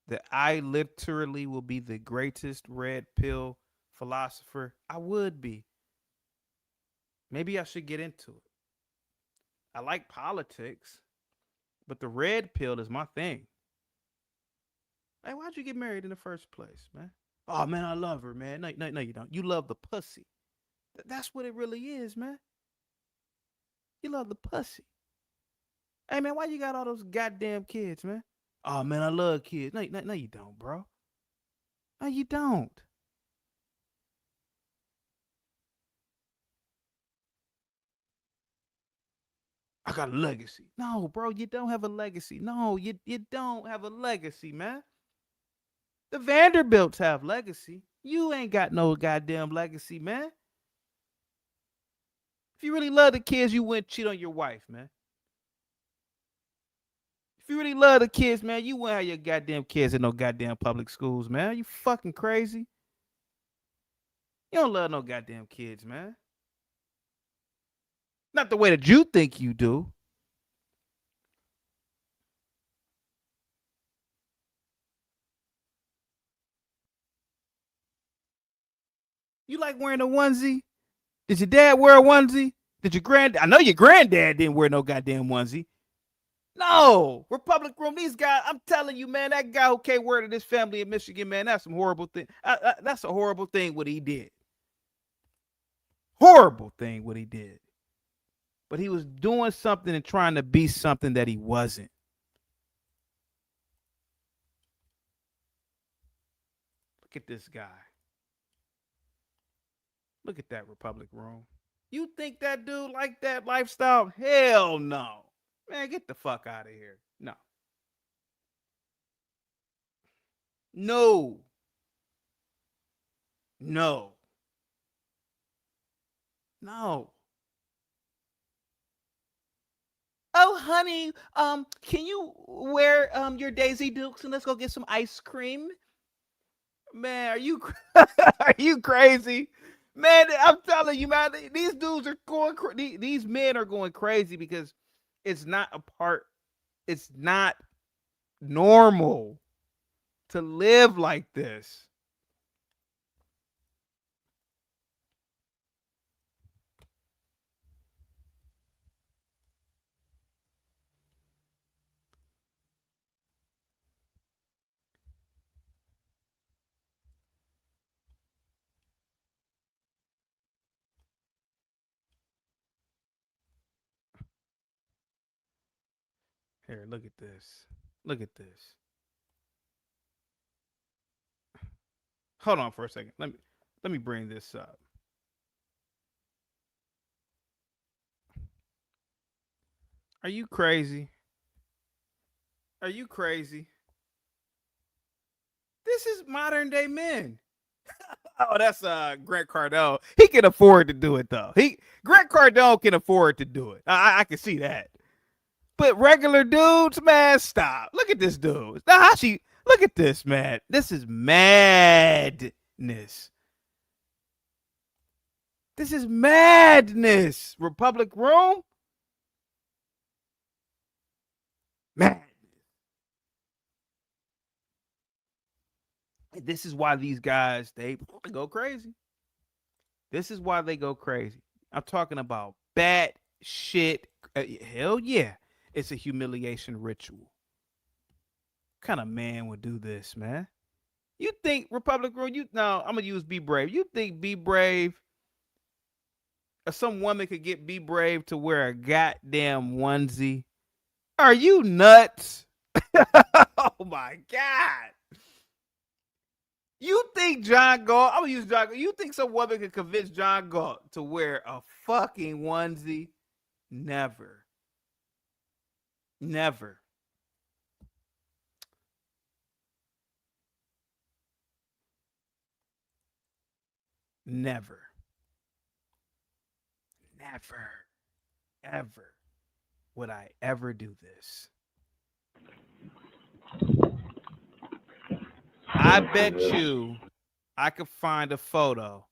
that I literally will be the greatest red pill philosopher, I would be. Maybe I should get into it. I like politics, but the red pill is my thing. Hey, why'd you get married in the first place, man? Oh, man, I love her, man. No, you don't. You love the pussy. That's what it really is, man. You love the pussy. Hey, man, why you got all those goddamn kids, man? Oh, man, I love kids. No, you don't, bro. No, you don't. I got a legacy. No, bro, you don't have a legacy. No, you don't have a legacy, man. The Vanderbilts have legacy. You ain't got no goddamn legacy, man. If you really love the kids, you wouldn't cheat on your wife, man. If you really love the kids, man, you wouldn't have your goddamn kids in no goddamn public schools, man. You fucking crazy. You don't love no goddamn kids, man. Not the way that you think you do. You like wearing a onesie? Did your dad wear a onesie? Did your I know your granddad didn't wear no goddamn onesie. No, Republic Room, these guys, I'm telling you, man, that guy who came word of this family in Michigan, man, that's some horrible thing. That's a horrible thing what he did. Horrible thing what he did. but he was doing something and trying to be something that he wasn't. Look at this guy. Look at that Republic room. You think that dude like that lifestyle? Hell no. Man, get the fuck out of here. No. No. No. No. Oh, honey, can you wear your Daisy Dukes and let's go get some ice cream? Man, are you are you crazy? Man, I'm telling you, man, these dudes are going these men are going crazy because it's not it's not normal to live like this. Here, look at this. Look at this. Hold on for a second. Let me bring this up. Are you crazy? Are you crazy? This is modern day men. Oh, that's Grant Cardone. He can afford to do it though. Grant Cardone can afford to do it. I can see that. But regular dudes, man, stop. Look at this dude. Now, look at this, man. This is madness. This is madness. Republic room? Man. This is why these guys, they go crazy. This is why they go crazy. I'm talking about bad shit. Hell yeah. It's a humiliation ritual. What kind of man would do this, man? You think Republic Room, no, I'm going to use Be Brave. You think Be Brave, or some woman could get Be Brave to wear a goddamn onesie? Are you nuts? Oh my God. You think John Galt, I'm going to use John Galt. You think some woman could convince John Galt to wear a fucking onesie? Never. Never. Never. Never. Ever would I ever do this. I bet you I could find a photo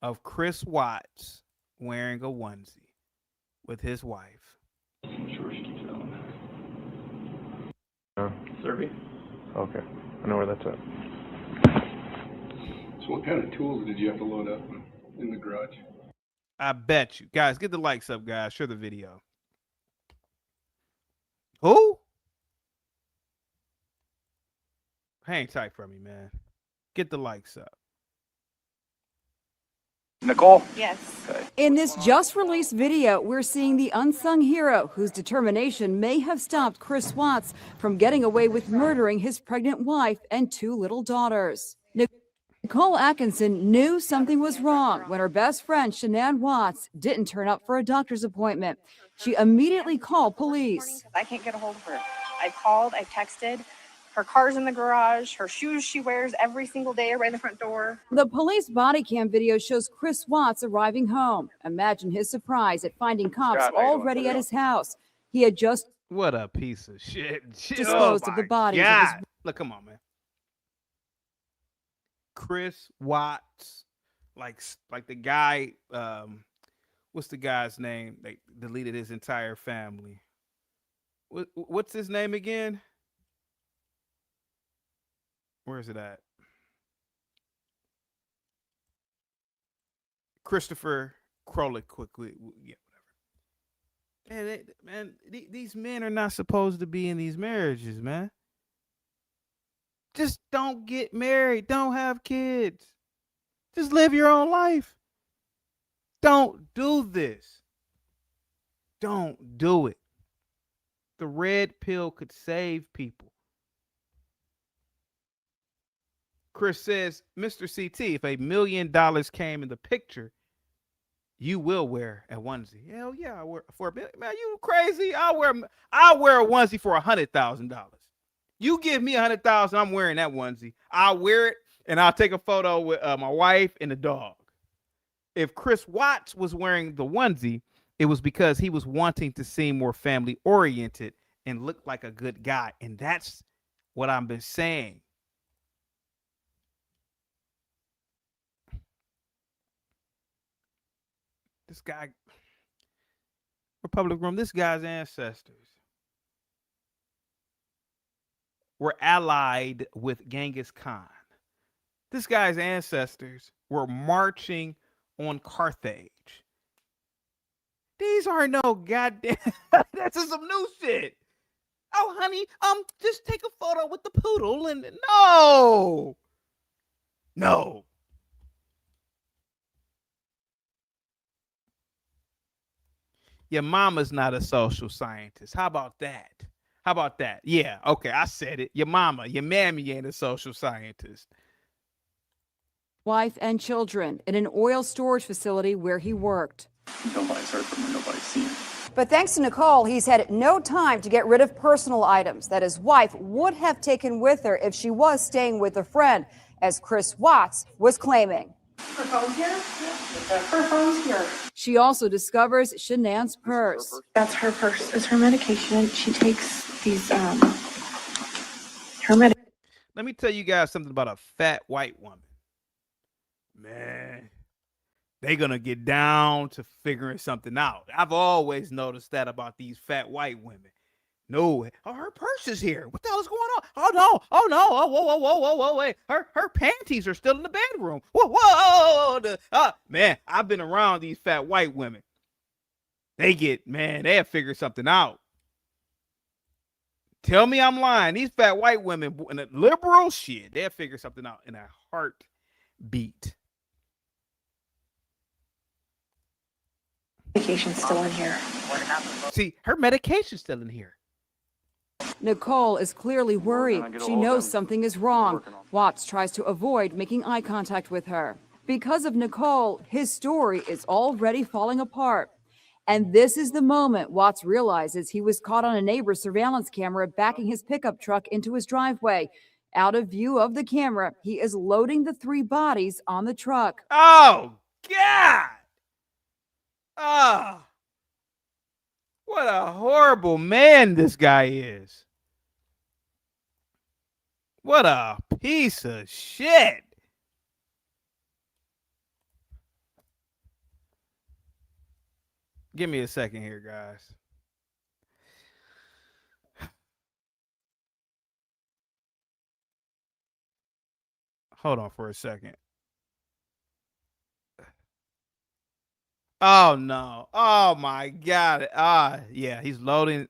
of Chris Watts wearing a onesie with his wife. I'm sure she keeps going. Survey. Okay. I know where that's at. So what kind of tools did you have to load up in the garage? I bet you. Guys, get the likes up, guys. Share the video. Who? Hang tight for me, man. Get the likes up. Nicole? Yes. Okay. In this just released video, we're seeing the unsung hero whose determination may have stopped Chris Watts from getting away with murdering his pregnant wife and 2 little daughters. Nicole Atkinson knew something was wrong when her best friend, Shanann Watts, didn't turn up for a doctor's appointment. She immediately called police. I can't get a hold of her. I've called, I've texted. Her car's in the garage. Her shoes she wears every single day are right in the front door. The police body cam video shows Chris Watts arriving home. Imagine his surprise at finding cops already at his house. He had just What a piece of shit. disposed of the bodies of his Look, come on, man. Chris Watts, like the guy, what's the guy's name? They deleted his entire family. What's his name again? Where is it at? Christopher Krolik, quickly. Yeah, whatever. Man, these men are not supposed to be in these marriages, man. Just don't get married. Don't have kids. Just live your own life. Don't do this. Don't do it. The red pill could save people. Chris says, Mr. CT, if $1 million came in the picture, you will wear a onesie. Hell yeah, I wear for $1 million. Man, you crazy? I'll wear a onesie for $100,000. You give me $100,000, I'm wearing that onesie. I'll wear it and I'll take a photo with my wife and the dog. If Chris Watts was wearing the onesie, it was because he was wanting to seem more family oriented and look like a good guy. And that's what I've been saying. This guy, Republic Room, this guy's ancestors were allied with Genghis Khan. This guy's ancestors were marching on Carthage. These are no goddamn, that's just some new shit. Oh, honey, just take a photo with the poodle and no. Your mama's not a social scientist. How about that? Yeah, okay, I said it. Your mammy ain't a social scientist. Wife and children in an oil storage facility where he worked. Nobody's heard from her, nobody's seen her. But thanks to Nicole, he's had no time to get rid of personal items that his wife would have taken with her if she was staying with a friend, as Chris Watts was claiming. Her phone's here? Her phone's here. She also discovers Shanann's purse. That's her purse. It's her medication. She takes these, her medication. Let me tell you guys something about a fat white woman. Man, they gonna get down to figuring something out. I've always noticed that about these fat white women. No, oh, her purse is here. What the hell is going on? Oh no, whoa, wait. Her panties are still in the bedroom. Whoa. Man, I've been around these fat white women. They'll figure something out. Tell me I'm lying. These fat white women, in a liberal shit, they'll figure something out in a heartbeat. Medication's still in here. See, her medication's still in here. Nicole is clearly worried. She knows something is wrong. Watts tries to avoid making eye contact with her. Because of Nicole, his story is already falling apart. And this is the moment Watts realizes he was caught on a neighbor's surveillance camera backing his pickup truck into his driveway. Out of view of the camera, he is loading the 3 bodies on the truck. Oh, God! Ah, what a horrible man this guy is. What a piece of shit. Give me a second here, guys. Hold on for a second. Oh, no. Oh, my God. Yeah, he's loading.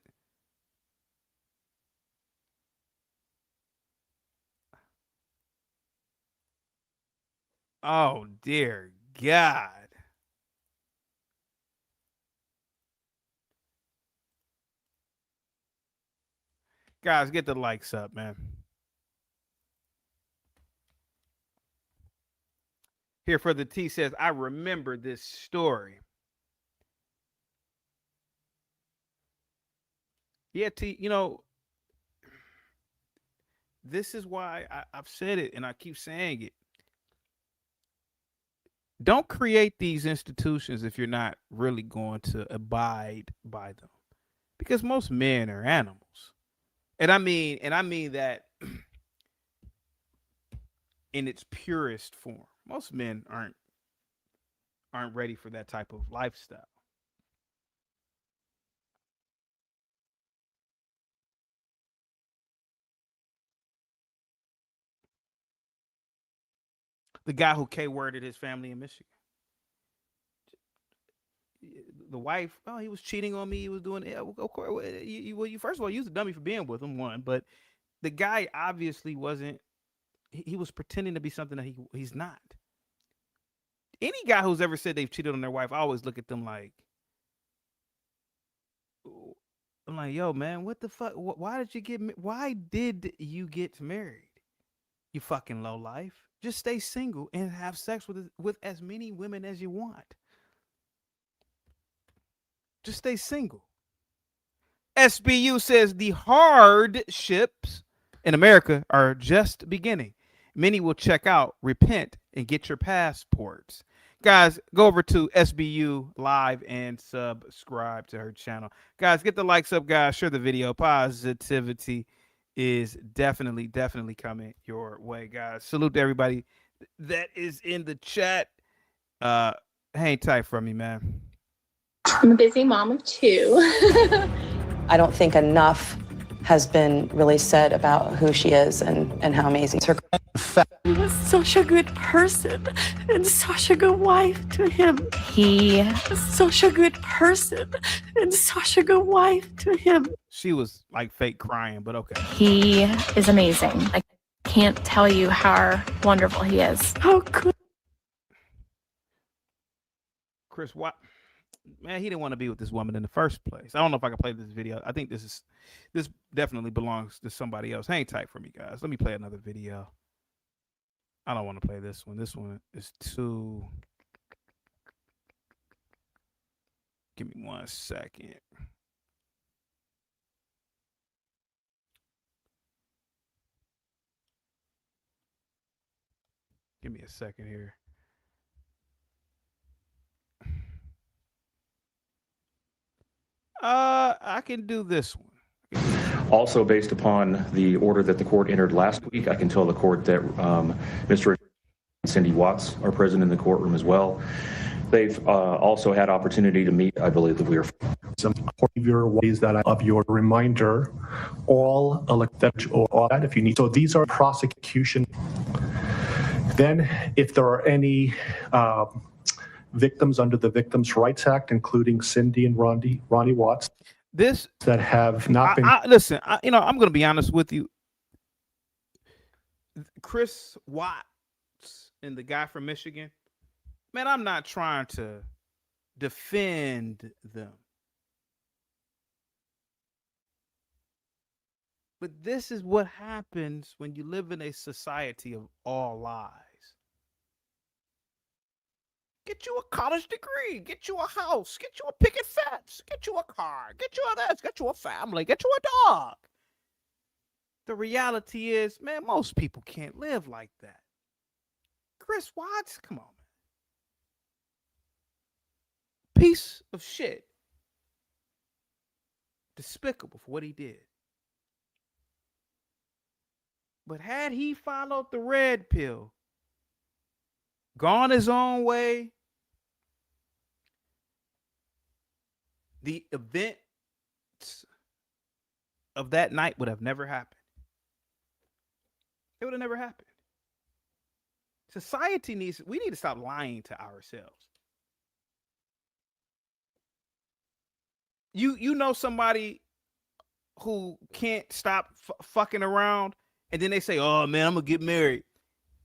Oh, dear God. Guys, get the likes up, man. Here for the T says, I remember this story. Yeah, T, this is why I've said it and I keep saying it. Don't create these institutions if you're not really going to abide by them. Because most men are animals. And I mean that in its purest form. Most men aren't ready for that type of lifestyle. The guy who K-worded his family in Michigan. The wife, oh, he was cheating on me. He was doing it. Of course, you first of all, you was a dummy for being with him, one. But the guy obviously wasn't. He was pretending to be something that he's not. Any guy who's ever said they've cheated on their wife, I always look at them like, I'm like, yo, man, what the fuck? Why did you get married? You fucking low life. Just stay single and have sex with as many women as you want. Just stay single. SBU says the hardships in America are just beginning. Many will check out, repent, and get your passports. Guys, go over to SBU Live and subscribe to her channel. Guys, get the likes up, guys. Share the video. Positivity is definitely coming your way, guys. Salute to everybody that is in the chat. Hang tight for me, man. I'm a busy mom of 2. I don't think enough has been really said about who she is and how amazing her. He was such a good person and such a good wife to him. He was such a good person and such a good wife to him. She was like fake crying, but okay. He is amazing. I can't tell you how wonderful he is. How good. Chris, what? Man, he didn't want to be with this woman in the first place. I don't know if I can play this video. I think this definitely belongs to somebody else. Hang tight for me, guys. Let me play another video. I don't want to play this one. This one is too. Give me 1 second. Give me a second here. I can do this one. Also, based upon the order that the court entered last week, I can tell the court that Mr. and Cindy Watts are present in the courtroom as well. They've also had opportunity to meet. I believe that we are. Some of your ways that of your reminder, all elected or all that if you need. So these are prosecution. Then, if there are any victims under the Victims' Rights Act, including Cindy and Ronnie Watts, that have not been. Listen, I'm going to be honest with you. Chris Watts and the guy from Michigan, man, I'm not trying to defend them. But this is what happens when you live in a society of all lies. Get you a college degree, get you a house, get you a picket fence, get you a car, get you a this, get you a family, get you a dog. The reality is, man, most people can't live like that. Chris Watts, come on, man. Piece of shit. Despicable for what he did. But had he followed the red pill, gone his own way, the events of that night would have never happened. It would have never happened. Society we need to stop lying to ourselves. You know somebody who can't stop fucking around, and then they say, "Oh man, I'm gonna get married."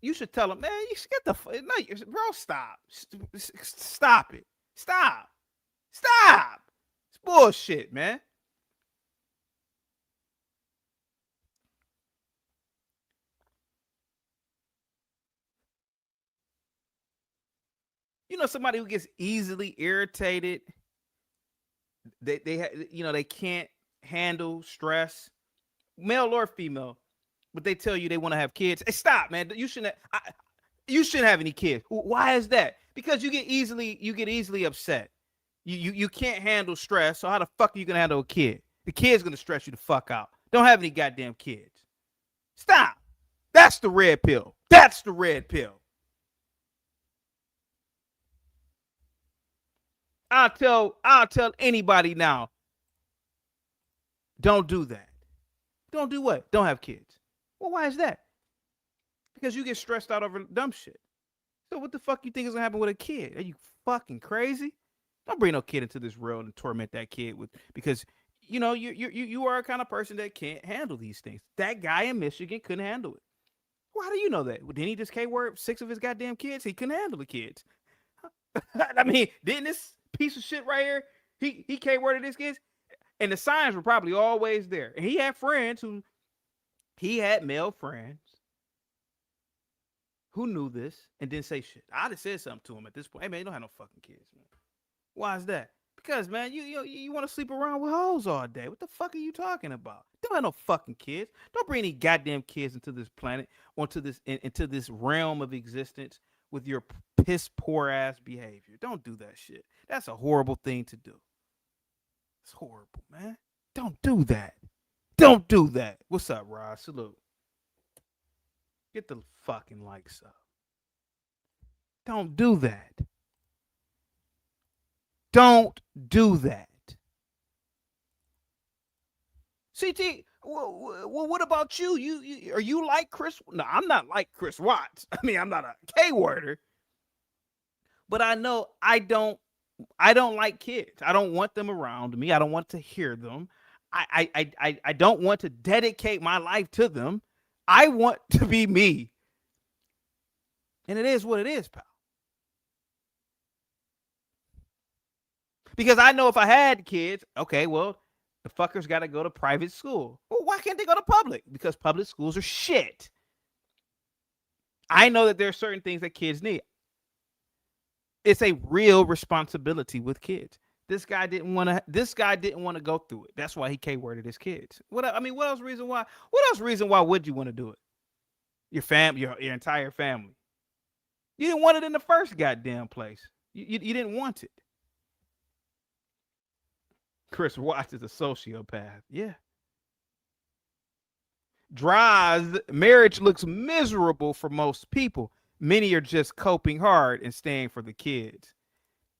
You should tell them, man, you should get bro, stop it. Stop. It's bullshit, man. You know somebody who gets easily irritated. They can't handle stress, male or female, but they tell you they want to have kids. Hey, stop, man. You shouldn't have any kids. Why is that? Because you get easily upset. You can't handle stress. So how the fuck are you gonna handle a kid? The kid's gonna stress you the fuck out. Don't have any goddamn kids. Stop. That's the red pill. That's the red pill. I'll tell anybody now. Don't do that. Don't do what? Don't have kids. Well, why is that? Because you get stressed out over dumb shit. So what the fuck you think is gonna happen with a kid? Are you fucking crazy? Don't bring no kid into this world and torment that kid because you are a kind of person that can't handle these things. That guy in Michigan couldn't handle it. Why do you know that? Didn't he just K-word 6 of his goddamn kids? He couldn't handle the kids. I mean, didn't this piece of shit right here, he K-worded his kids? And the signs were probably always there. And he had male friends who knew this and didn't say shit. I'd have said something to him at this point. Hey, man, you don't have no fucking kids, man. Why is that? Because, man, you want to sleep around with hoes all day. What the fuck are you talking about? Don't have no fucking kids. Don't bring any goddamn kids into this planet or into this realm of existence with your piss poor ass behavior. Don't do that shit. That's a horrible thing to do. It's horrible, man. Don't do that. Don't do that. What's up, Rod? Salute. Get the fucking likes up. Don't do that. Don't do that. CT, what about you? You are you like Chris? No, I'm not like Chris Watts. I mean, I'm not a K-worder. But I know I don't like kids. I don't want them around me. I don't want to hear them. I don't want to dedicate my life to them. I want to be me. And it is what it is, pal. Because I know if I had kids, okay, well, the fuckers got to go to private school. Well, why can't they go to public? Because public schools are shit. I know that there are certain things that kids need. It's a real responsibility with kids. This guy didn't want to go through it. That's why he K-worded his kids. What else reason why would you want to do it? Your family, your entire family. You didn't want it in the first goddamn place. You didn't want it. Chris Watts is a sociopath. Yeah. Marriage looks miserable for most people. Many are just coping hard and staying for the kids.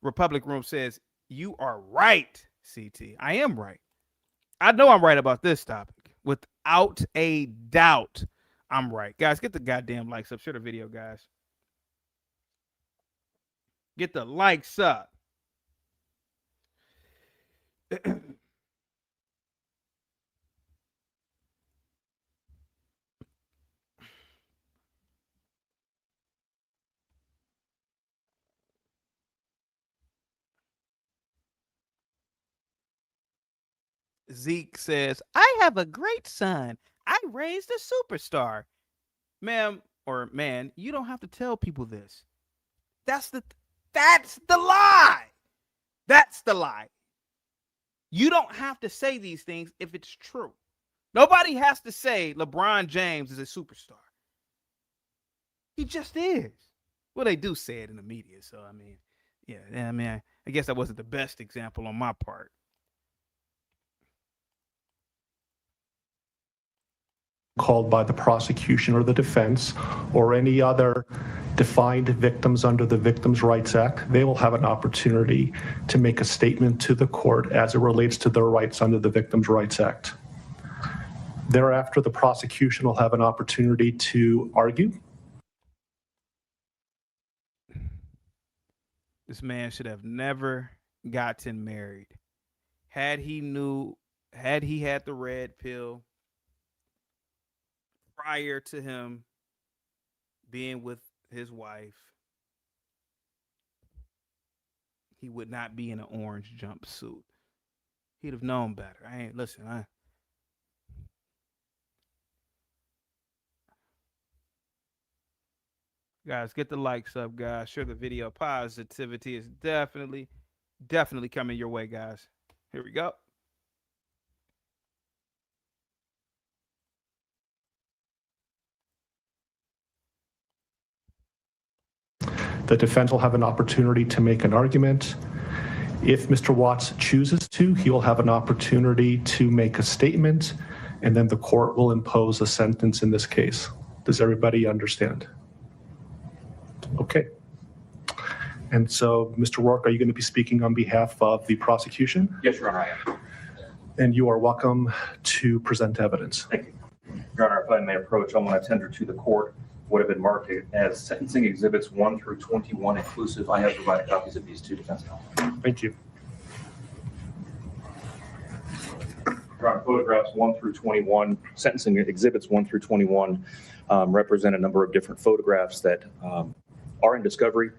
Republic Room says, you are right, CT. I am right. I know I'm right about this topic. Without a doubt, I'm right. Guys, get the goddamn likes up. Share the video, guys. Get the likes up. Zeke says, I have a great son. I raised a superstar. Ma'am or man, you don't have to tell people this. That's the lie. That's the lie. You don't have to say these things if it's true. Nobody has to say LeBron James is a superstar. He just is. Well, they do say it in the media. So, I mean, yeah, I mean, I guess that wasn't the best example on my part. Called by the prosecution or the defense or any other defined victims under the Victims' Rights Act, they will have an opportunity to make a statement to the court as it relates to their rights under the Victims' Rights Act. Thereafter, the prosecution will have an opportunity to argue. This man should have never gotten married. Had he had the red pill prior to him being with his wife, he would not be in an orange jumpsuit. He'd have known better. Guys, get the likes up, guys. Share the video. Positivity is definitely coming your way, guys. Here we go. The defense will have an opportunity to make an argument. If Mr. Watts chooses to, he will have an opportunity to make a statement, and then the court will impose a sentence in this case. Does everybody understand? Okay. And so, Mr. Rourke, are you going to be speaking on behalf of the prosecution? Yes, Your Honor, I am. And you are welcome to present evidence. Thank you. Your Honor, if I may approach, I want to tender to the court what have been marked as sentencing exhibits 1 through 21 inclusive. I have provided copies of these to defense counsel. Thank you. Your Honor, photographs 1 through 21, sentencing exhibits 1 through 21 represent a number of different photographs that are in discovery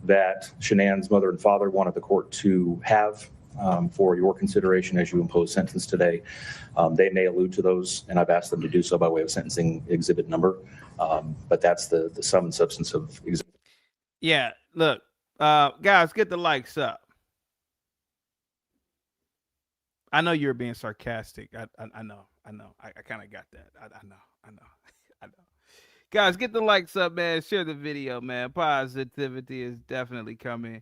that Shanann's mother and father wanted the court to have for your consideration as you impose sentence today. They may allude to those, and I've asked them to do so by way of sentencing exhibit number. But that's the sum and substance of exhibit. Yeah, look, guys, get the likes up. I know you're being sarcastic. I know. I kind of got that. I know. I know. Guys, get the likes up, man. Share the video, man. Positivity is definitely coming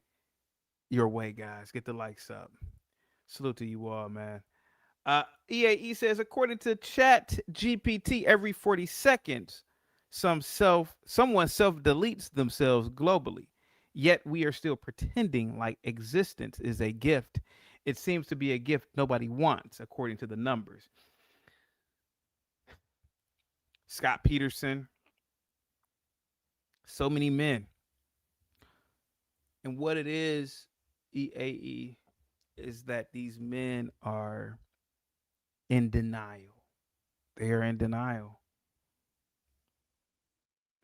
your way, guys. Get the likes up. Salute to you all, man. EAE says, according to Chat GPT, every 40 seconds, someone self-deletes themselves globally. Yet we are still pretending like existence is a gift. It seems to be a gift nobody wants, according to the numbers. Scott Peterson. So many men. And what it is, EAE, is that these men are in denial. They are in denial.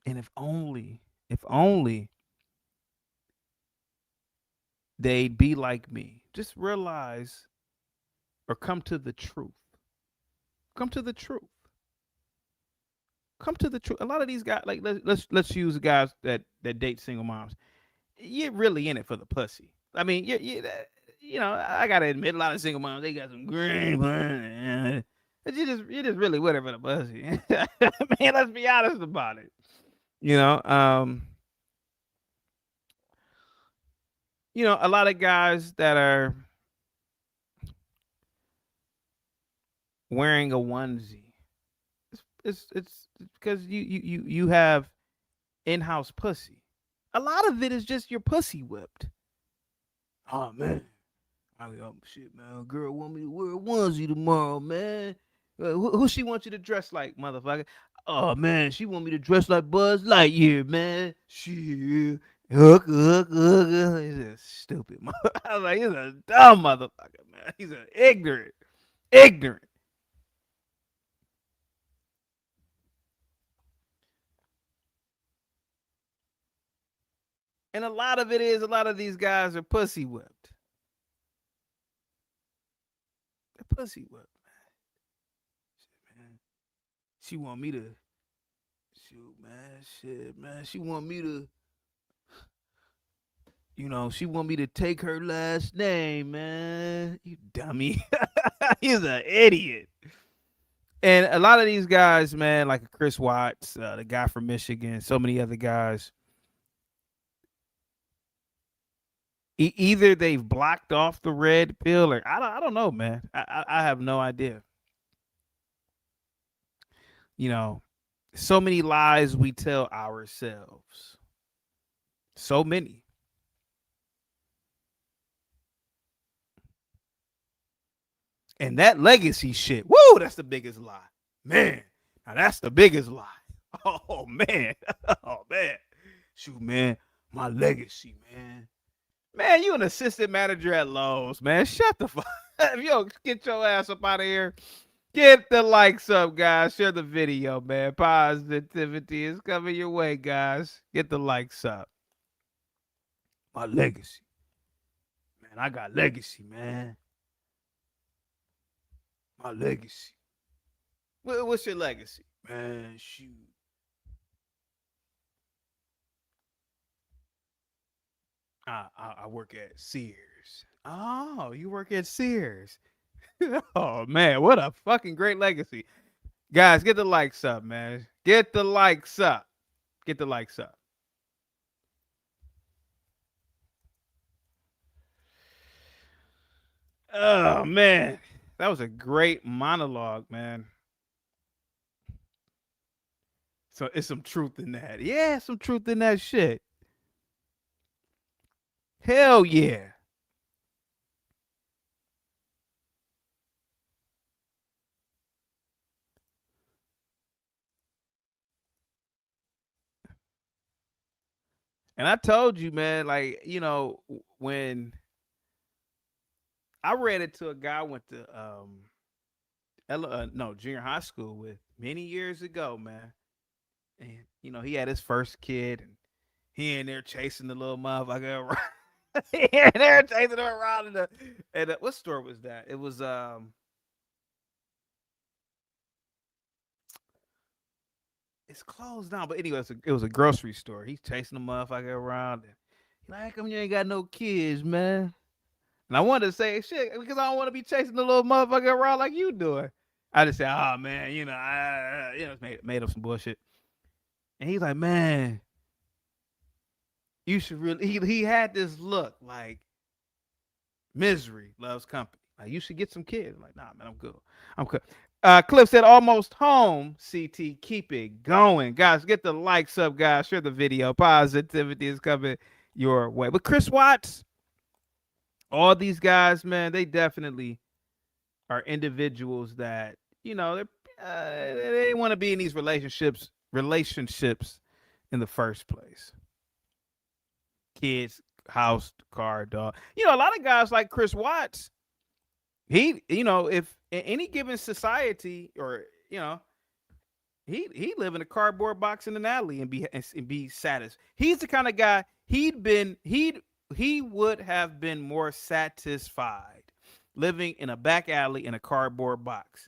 And if only they'd be like me. Just realize or come to the truth. Come to the truth. Come to the truth. A lot of these guys, like let's use guys that date single moms. You're really in it for the pussy. I mean, you know, I gotta admit, a lot of single moms, they got some green money. You're just really with it for the pussy. Man, let's be honest about it. You know, a lot of guys that are wearing a onesie. It's because you have in-house pussy. A lot of it is just your pussy whipped. Oh man, shit, man. Girl want me to wear a onesie tomorrow, man. Who she want you to dress like, motherfucker? Oh man, she want me to dress like Buzz Lightyear, man. Shit. Hook. He's a stupid motherfucker. I was like, he's a dumb motherfucker, man. He's an ignorant. And a lot of these guys are pussy whipped. They're pussy whipped, man. She want me to shoot, man. Shit, man. She want me to, she want me to take her last name, man. You dummy. He's an idiot. And a lot of these guys, man, like Chris Watts, the guy from Michigan, so many other guys, either they've blocked off the red pill or I don't know, man. I have no idea. So many lies we tell ourselves. So many. And that legacy shit, woo, that's the biggest lie. Man, now that's the biggest lie. Oh, man. Oh, man. Shoot, man, my legacy, man. Man, you an assistant manager at Lowe's, man. Shut the fuck up. Yo, get your ass up out of here. Get the likes up, guys. Share the video, man. Positivity is coming your way, guys. Get the likes up. My legacy. Man, I got legacy, man. My legacy. What's your legacy? Man, shoot. I work at Sears. Oh, you work at Sears. Oh, man, what a fucking great legacy. Guys, get the likes up, man. Get the likes up. Get the likes up. Oh, man. That was a great monologue, man. So it's some truth in that. Yeah, some truth in that shit. Hell yeah. And I told you, man, like, when I read it to a guy I went to junior high school with many years ago, man. And he had his first kid and he in there chasing the little motherfucker around. Yeah, they're chasing him around in the what store was that? It was it's closed down, but anyway, it was a grocery store. He's chasing the motherfucker around. And he's like, how come you ain't got no kids, man? And I wanted to say shit because I don't want to be chasing the little motherfucker around like you doing. I just say, oh man, I made up some bullshit. And he's like, man, you should really. He had this look like misery loves company. Like you should get some kids. I'm like, nah, man, I'm good. I'm good. Cliff said, almost home. CT, keep it going, guys. Get the likes up, guys. Share the video. Positivity is coming your way. But Chris Watts, all these guys, man, they definitely are individuals that they want to be in these relationships in the first place. Kids, house, car, dog. A lot of guys like Chris Watts. He, if in any given society, or he live in a cardboard box in an alley and be satisfied. He's the kind of guy he would have been more satisfied living in a back alley in a cardboard box.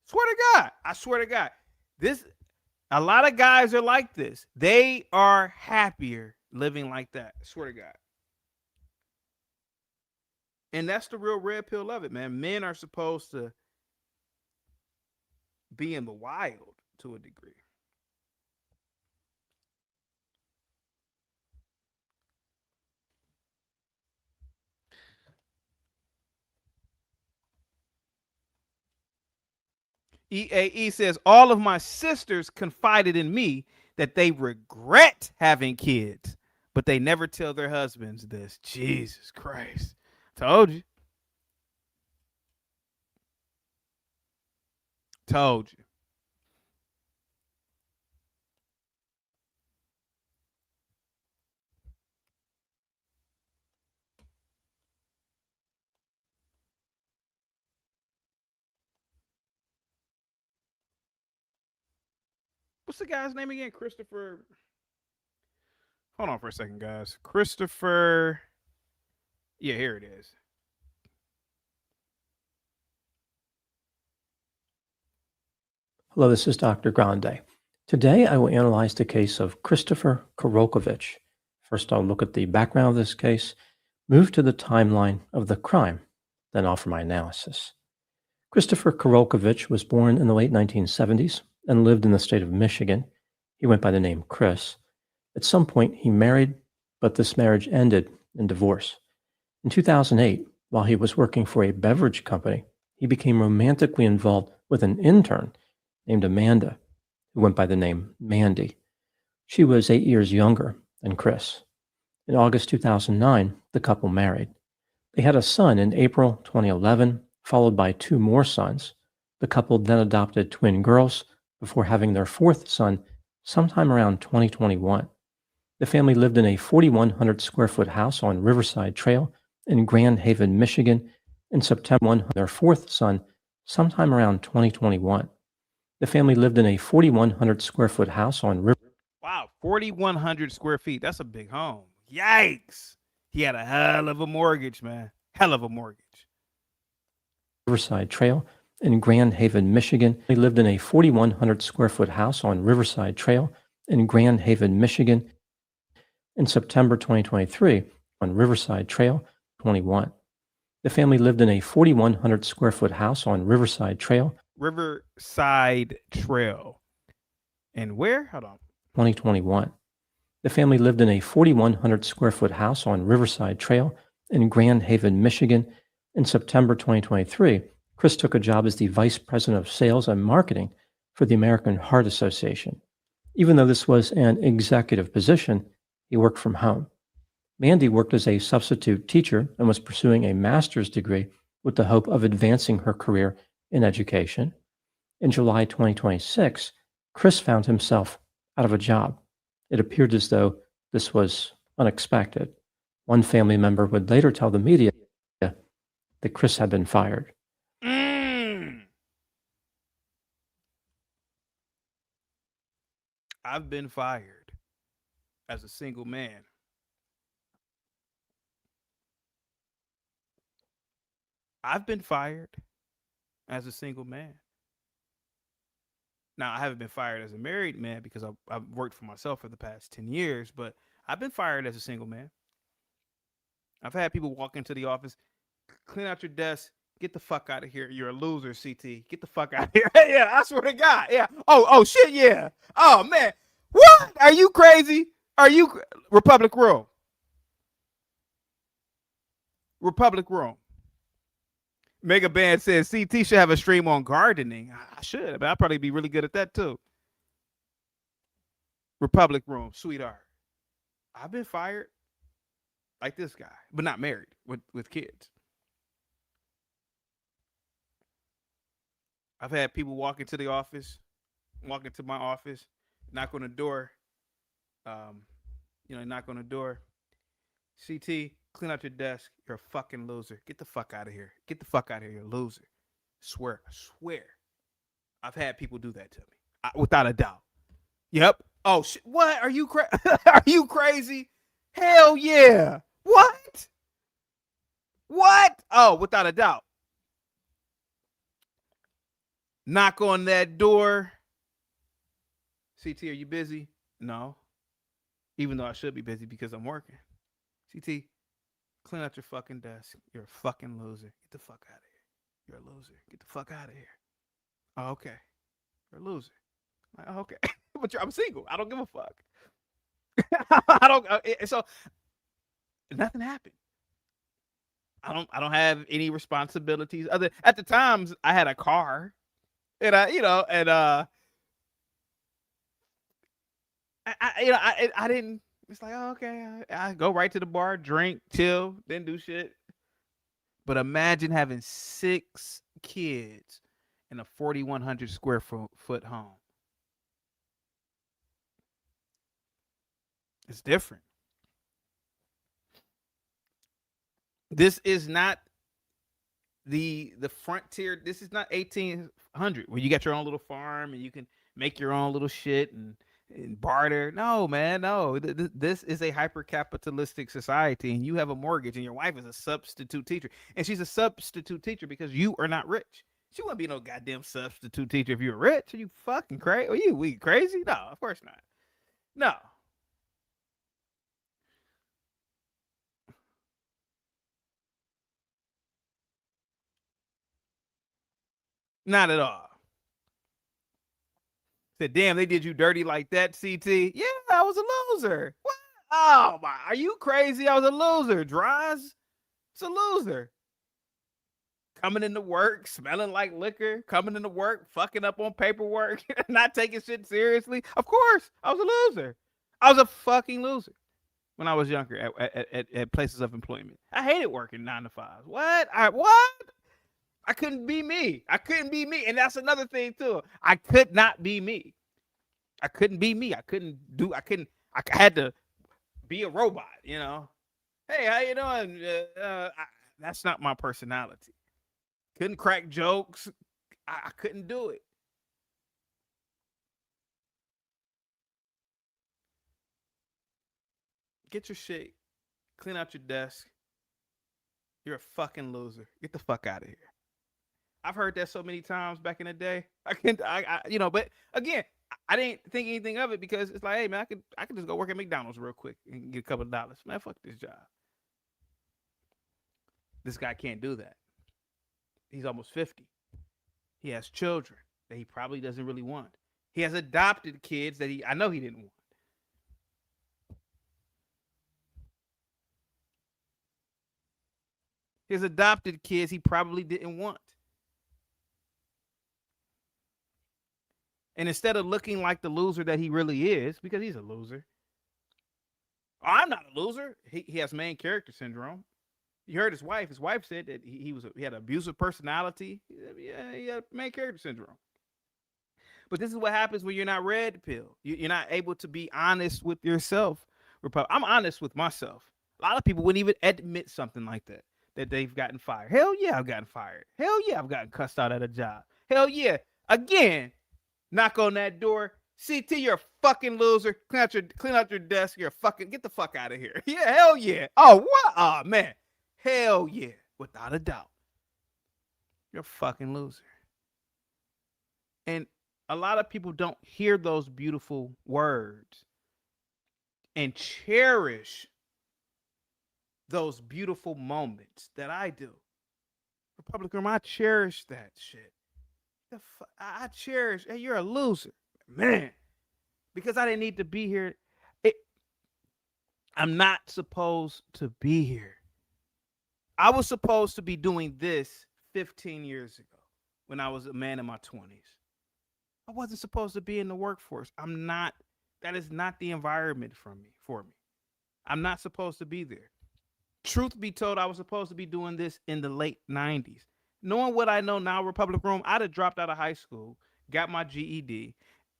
Swear to God. I swear to God. A lot of guys are like this. They are happier living like that. I swear to God. And that's the real red pill of it, man. Men are supposed to be in the wild to a degree. EAE says, all of my sisters confided in me that they regret having kids, but they never tell their husbands this. Jesus Christ. Told you. Told you. What's the guy's name again? Christopher. Hold on for a second, guys. Christopher. Yeah, here it is. Hello, this is Dr. Grande. Today I will analyze the case of Christopher Korokovich. First, I'll look at the background of this case, move to the timeline of the crime, then offer my analysis. Christopher Korokovich was born in the late 1970s and lived in the state of Michigan. He went by the name Chris. At some point, he married, but this marriage ended in divorce. In 2008, while he was working for a beverage company, he became romantically involved with an intern named Amanda, who went by the name Mandy. She was 8 years younger than Chris. In August 2009, the couple married. They had a son in April 2011, followed by 2 more sons. The couple then adopted twin girls before having their 4th son sometime around 2021. The family lived in a 4,100 square foot house on Riverside Trail in Grand Haven, Michigan. In September, their 4th son sometime around 2021. The family lived in a 4,100 square foot house on River. Wow, 4,100 square feet. That's a big home. Yikes. He had a hell of a mortgage, man. Hell of a mortgage. Riverside Trail in Grand Haven, Michigan. They lived in a 4,100 square foot house on Riverside Trail in Grand Haven, Michigan. In September 2023, on Riverside Trail 21. The family lived in a 4,100 square foot house on Riverside Trail. Riverside Trail. And where? Hold on. 2021. The family lived in a 4,100 square foot house on Riverside Trail in Grand Haven, Michigan. In September 2023, Chris took a job as the vice president of sales and marketing for the American Heart Association. Even though this was an executive position, he worked from home. Mandy worked as a substitute teacher and was pursuing a master's degree with the hope of advancing her career in education. In July 2026, Chris found himself out of a job. It appeared as though this was unexpected. One family member would later tell the media that Chris had been fired. I've been fired as a single man. I've been fired as a single man. Now, I haven't been fired as a married man because I've worked for myself for the past 10 years, but I've been fired as a single man. I've had people walk into the office, clean out your desk, get the fuck out of here. You're a loser, CT. Get the fuck out of here. Yeah, I swear to God. Yeah. Oh, shit, yeah. Oh, man. What? Are you crazy? Are you Republic Room? Republic Room. Mega Band says CT should have a stream on gardening. I should, but I'll probably be really good at that too. Republic Room, sweetheart. I've been fired like this guy, but not married with kids. I've had people walk into my office, knock on the door. Knock on the door. CT, clean out your desk. You're a fucking loser. Get the fuck out of here. Get the fuck out of here. You're a loser. I swear. I've had people do that to me, without a doubt. Yep. Oh shit. What? Are you Are you crazy? Hell yeah. What? Oh, without a doubt. Knock on that door. CT, are you busy? No. Even though I should be busy because I'm working. CT, clean out your fucking desk. You're a fucking loser. Get the fuck out of here. You're a loser. Get the fuck out of here. Oh, okay. You're a loser. Like, oh, okay. But I'm single. I don't give a fuck. So nothing happened. I don't have any responsibilities other. At the times I had a car, and I didn't. It's like, oh, okay, I go right to the bar, drink, chill, then do shit. But imagine having 6 kids in a 4,100 square foot home. It's different. This is not the frontier. This is not 1800 where you got your own little farm and you can make your own little shit and barter. No, man, no. This is a hyper-capitalistic society, and you have a mortgage, and your wife is a substitute teacher, and she's a substitute teacher because you are not rich. She wouldn't be no goddamn substitute teacher if you're rich. Are you fucking crazy? Are you crazy? No, of course not. No. Not at all. Said, damn, they did you dirty like that, CT? Yeah, I was a loser. What? Oh, my. Are you crazy? I was a loser. Draws? It's a loser. Coming into work, smelling like liquor, coming into work, fucking up on paperwork, not taking shit seriously. Of course, I was a loser. I was a fucking loser when I was younger at places of employment. I hated working 9 to 5. What? I couldn't be me. And that's another thing too. I could not be me. I couldn't be me. I had to be a robot, you know. Hey, how you doing? That's not my personality. Couldn't crack jokes. I couldn't do it. Get your shit. Clean out your desk. You're a fucking loser. Get the fuck out of here. I've heard that so many times back in the day. But again, I didn't think anything of it because it's like, hey man, I could just go work at McDonald's real quick and get a couple of dollars. Man, fuck this job. This guy can't do that. He's almost 50. He has children that he probably doesn't really want. He has adopted kids that I know he didn't want. His adopted kids he probably didn't want. And instead of looking like the loser that he really is, because he's a loser. Oh, I'm not a loser. He has main character syndrome. You heard his wife. His wife said that he had an abusive personality. Yeah, he had main character syndrome. But this is what happens when you're not red pill. You're not able to be honest with yourself. I'm honest with myself. A lot of people wouldn't even admit something like that they've gotten fired. Hell yeah, I've gotten fired. Hell yeah, I've gotten cussed out at a job. Hell yeah. Again, knock on that door. CT, you're a fucking loser. Clean out your desk. You're a fucking, get the fuck out of here. Yeah, hell yeah. Oh, what? Oh, man. Hell yeah. Without a doubt. You're a fucking loser. And a lot of people don't hear those beautiful words and cherish those beautiful moments that I do. Republic Room, I cherish that shit. I cherish, hey, you're a loser. Man, because I didn't need to be here. I'm not supposed to be here. I was supposed to be doing this 15 years ago when I was a man in my 20s. I wasn't supposed to be in the workforce. I'm not. That is not the environment for me. I'm not supposed to be there. Truth be told, I was supposed to be doing this in the late 90s. Knowing what I know now, Republic Room, I'd have dropped out of high school, got my GED,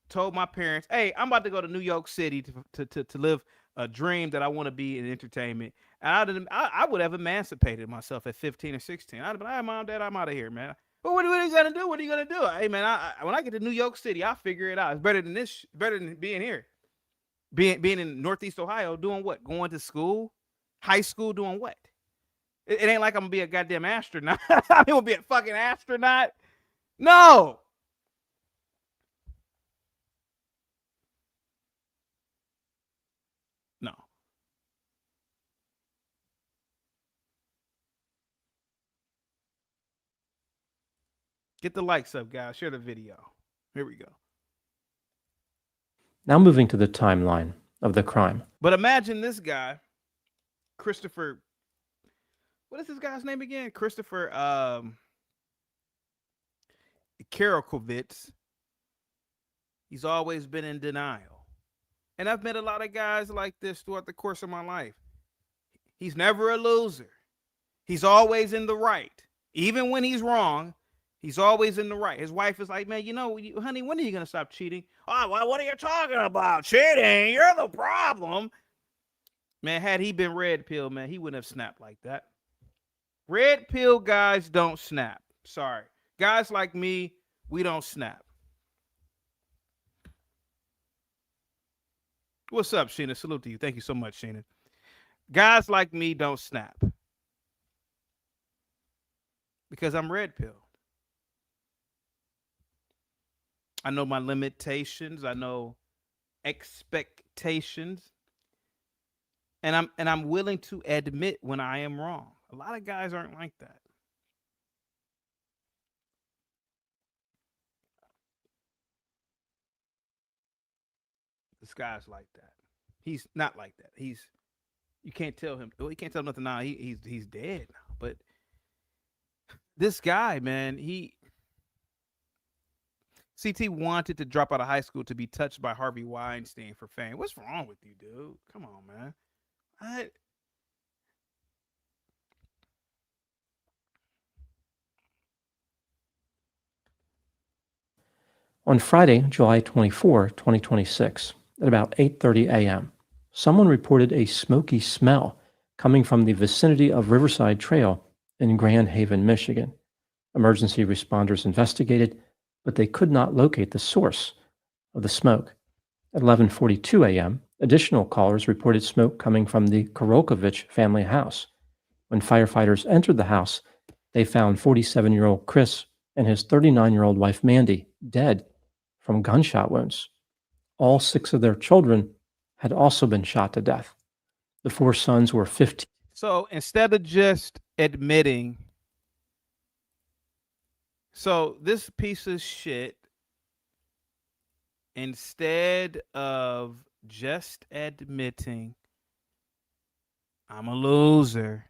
told my parents, hey, I'm about to go to New York City to live a dream that I want to be in entertainment. And I would have emancipated myself at 15 or 16. I'd have been, hey, Mom, Dad, I'm out of here, man. But what are you going to do? What are you going to do? Hey, man, when I get to New York City, I'll figure it out. It's better than this, better than being here. Being in Northeast Ohio, doing what? Going to school? High school, doing what? It ain't like I'm going to be a goddamn astronaut. I'm going to be a fucking astronaut. No. No. Get the likes up, guys. Share the video. Here we go. Now moving to the timeline of the crime. But imagine this guy, Christopher. What is this guy's name again? Christopher Karakovitz. He's always been in denial. And I've met a lot of guys like this throughout the course of my life. He's never a loser. He's always in the right. Even when he's wrong, he's always in the right. His wife is like, man, you know, honey, when are you going to stop cheating? Oh, well, what are you talking about? Cheating? You're the problem. Man, had he been red pill, man, he wouldn't have snapped like that. Red pill guys don't snap. Sorry. Guys like me, we don't snap. What's up, Sheena? Salute to you. Thank you so much, Sheena. Guys like me don't snap. Because I'm red pill. I know my limitations. I know expectations. And I'm willing to admit when I am wrong. A lot of guys aren't like that. This guy's like that. He's not like that. You can't tell him. Well, you can't tell him nothing now. He's dead now. But this guy, man, CT wanted to drop out of high school to be touched by Harvey Weinstein for fame. What's wrong with you, dude? Come on, man. On Friday, July 24, 2026, at about 8:30 a.m., someone reported a smoky smell coming from the vicinity of Riverside Trail in Grand Haven, Michigan. Emergency responders investigated, but they could not locate the source of the smoke. At 11:42 a.m., additional callers reported smoke coming from the Korokovich family house. When firefighters entered the house, they found 47-year-old Chris and his 39-year-old wife, Mandy, dead from gunshot wounds. All 6 of their children had also been shot to death. The 4 sons were 15. So instead of just admitting, so this piece of shit, instead of just admitting, I'm a loser,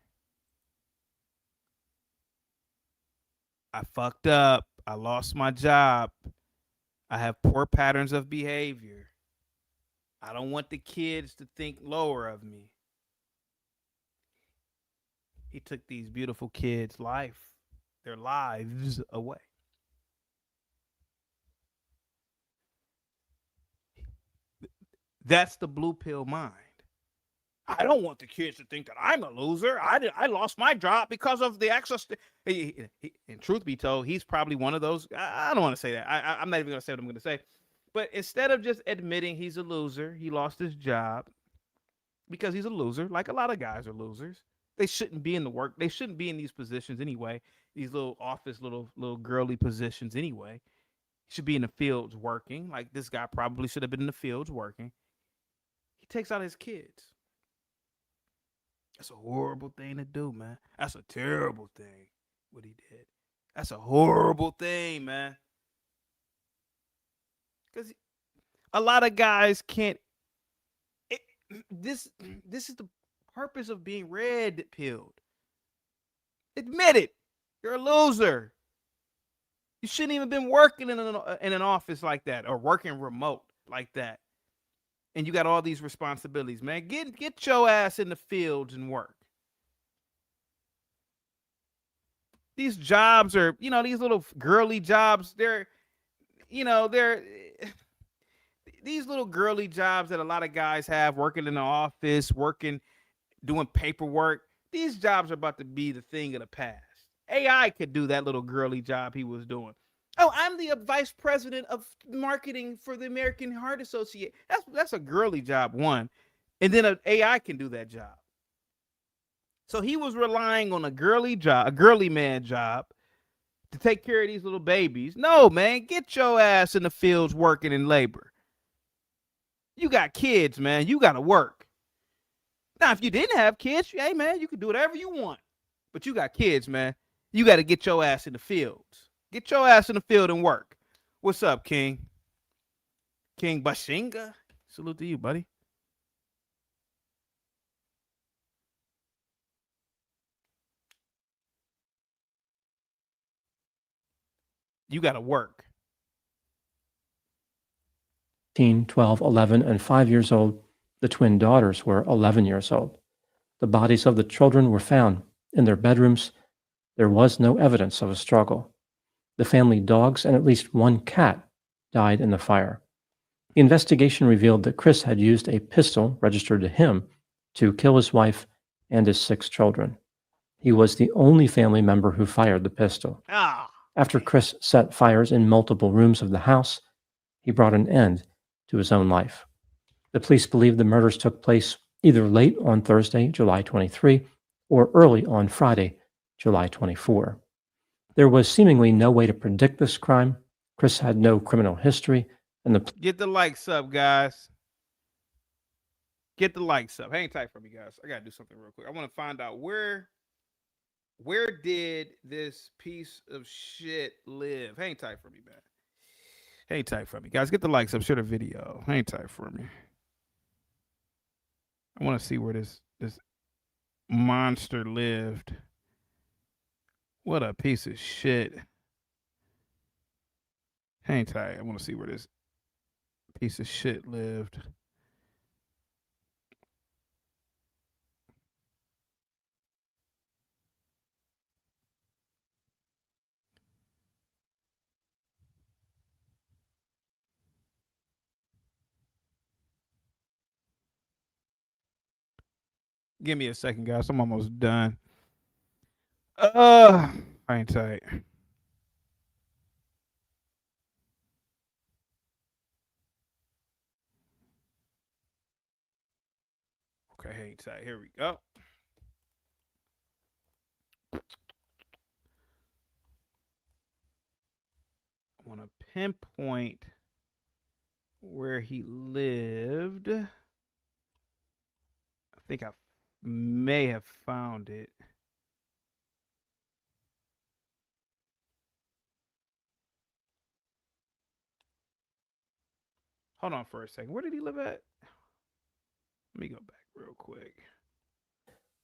I fucked up, I lost my job, I have poor patterns of behavior, I don't want the kids to think lower of me. He took these beautiful kids' their lives away. That's the blue pill mind. I don't want the kids to think that I'm a loser. I lost my job because of the access to, and truth be told, he's probably one of those. I don't want to say that. I'm not even going to say what I'm going to say. But instead of just admitting he's a loser, he lost his job because he's a loser. Like a lot of guys are losers. They shouldn't be in the work. They shouldn't be in these positions anyway. these little office, little girly positions anyway. He should be in the fields working. Like this guy probably should have been in the fields working. He takes out his kids. That's a horrible thing to do, man. That's a terrible thing, what he did. That's a horrible thing, man. Because a lot of guys can't. This is the purpose of being red pilled. Admit it. You're a loser. You shouldn't even been working in an office like that or working remote like that. And you got all these responsibilities, man. Get your ass in the fields and work. These jobs are, these little girly jobs. They're these little girly jobs that a lot of guys have, working in the office, doing paperwork. These jobs are about to be the thing of the past. AI could do that little girly job he was doing. Oh, I'm the vice president of marketing for the American Heart Association. That's a girly job, one. And then an AI can do that job. So he was relying on a girly man job to take care of these little babies. No, man, get your ass in the fields working in labor. You got kids, man. You got to work. Now, if you didn't have kids, hey, man, you can do whatever you want. But you got kids, man. You got to get your ass in the fields. Get your ass in the field and work. What's up, King? King Bashinga? Salute to you, buddy. You got to work. 12, 11, and 5 years old. The twin daughters were 11 years old. The bodies of the children were found in their bedrooms. There was no evidence of a struggle. The family dogs and at least one cat died in the fire. The investigation revealed that Chris had used a pistol registered to him to kill his wife and his 6 children. He was the only family member who fired the pistol. After Chris set fires in multiple rooms of the house, he brought an end to his own life. The police believe the murders took place either late on Thursday, July 23, or early on Friday, July 24. There was seemingly no way to predict this crime. Chris had no criminal history, and Get the likes up, guys. Get the likes up. Hang tight for me, guys. I gotta do something real quick. I want to find out where did this piece of shit live? Hang tight for me, man. Hang tight for me, guys. Get the likes up. Share the video. Hang tight for me. I want to see where this monster lived. What a piece of shit. Hang tight. I want to see where this piece of shit lived. Give me a second, guys. I'm almost done. Hang tight. Okay, hang tight. Here we go. I want to pinpoint where he lived. I think I may have found it. Hold on for a second. Where did he live at? Let me go back real quick.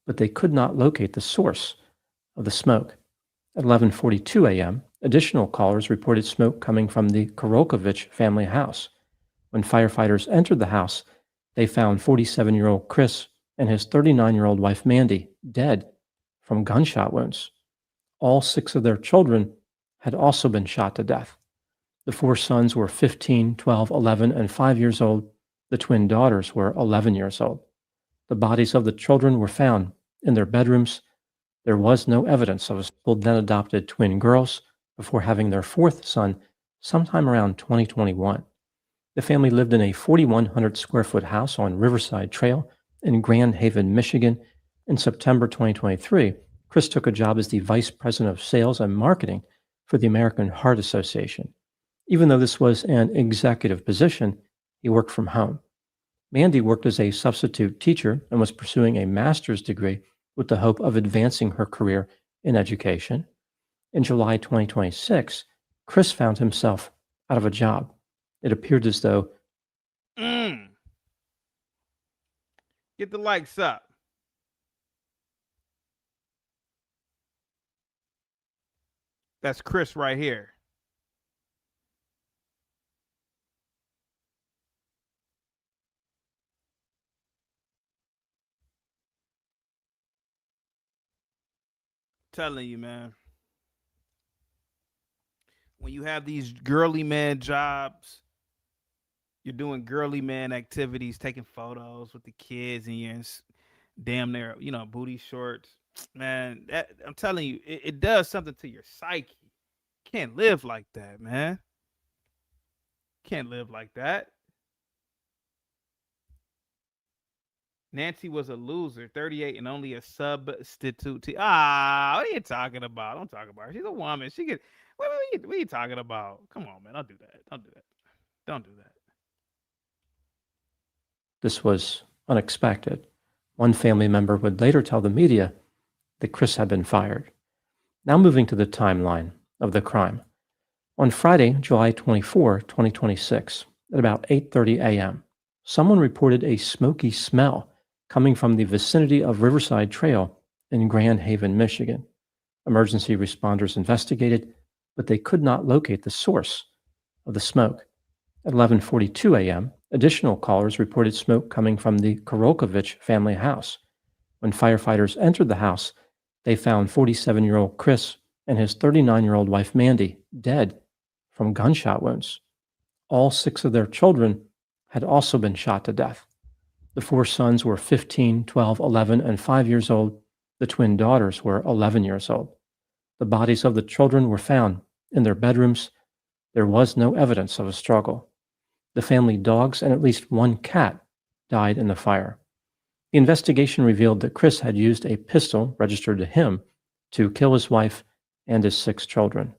But they could not locate the source of the smoke. At 11:42 a.m., additional callers reported smoke coming from the Korokovich family house. When firefighters entered the house, they found 47-year-old Chris and his 39-year-old wife Mandy dead from gunshot wounds. All 6 of their children had also been shot to death. The 4 sons were 15, 12, 11, and 5 years old. The twin daughters were 11 years old. The bodies of the children were found in their bedrooms. There was no evidence of a couple then adopted twin girls before having their 4th son sometime around 2021. The family lived in a 4,100 square foot house on Riverside Trail in Grand Haven, Michigan. In September 2023, Chris took a job as the vice president of sales and marketing for the American Heart Association. Even though this was an executive position, he worked from home. Mandy worked as a substitute teacher and was pursuing a master's degree with the hope of advancing her career in education. In July 2026, Chris found himself out of a job. It appeared as though Get the likes up. That's Chris right here. Telling you, man. When you have these girly man jobs, you're doing girly man activities, taking photos with the kids, and you're in damn near, booty shorts. Man, I'm telling you, it does something to your psyche. Can't live like that, man. Can't live like that. Nancy was a loser, 38 and only a substitute. What are you talking about? Don't talk about her. She's a woman. She could. What are you talking about? Come on, man. Don't do that. Don't do that. Don't do that. this was unexpected. One family member would later tell the media that Chris had been fired. Now moving to the timeline of the crime. On Friday, July 24, 2026, at about 8:30 a.m., someone reported a smoky smell coming from the vicinity of Riverside Trail in Grand Haven, Michigan. Emergency responders investigated, but they could not locate the source of the smoke. At 11:42 a.m., additional callers reported smoke coming from the Korokovich family house. When firefighters entered the house, they found 47-year-old Chris and his 39-year-old wife Mandy dead from gunshot wounds. All 6 of their children had also been shot to death. The 4 sons were 15, 12, 11, and 5 years old. The twin daughters were 11 years old. The bodies of the children were found in their bedrooms. There was no evidence of a struggle. The family dogs and at least 1 cat died in the fire. The investigation revealed that Chris had used a pistol registered to him to kill his wife and his 6 children.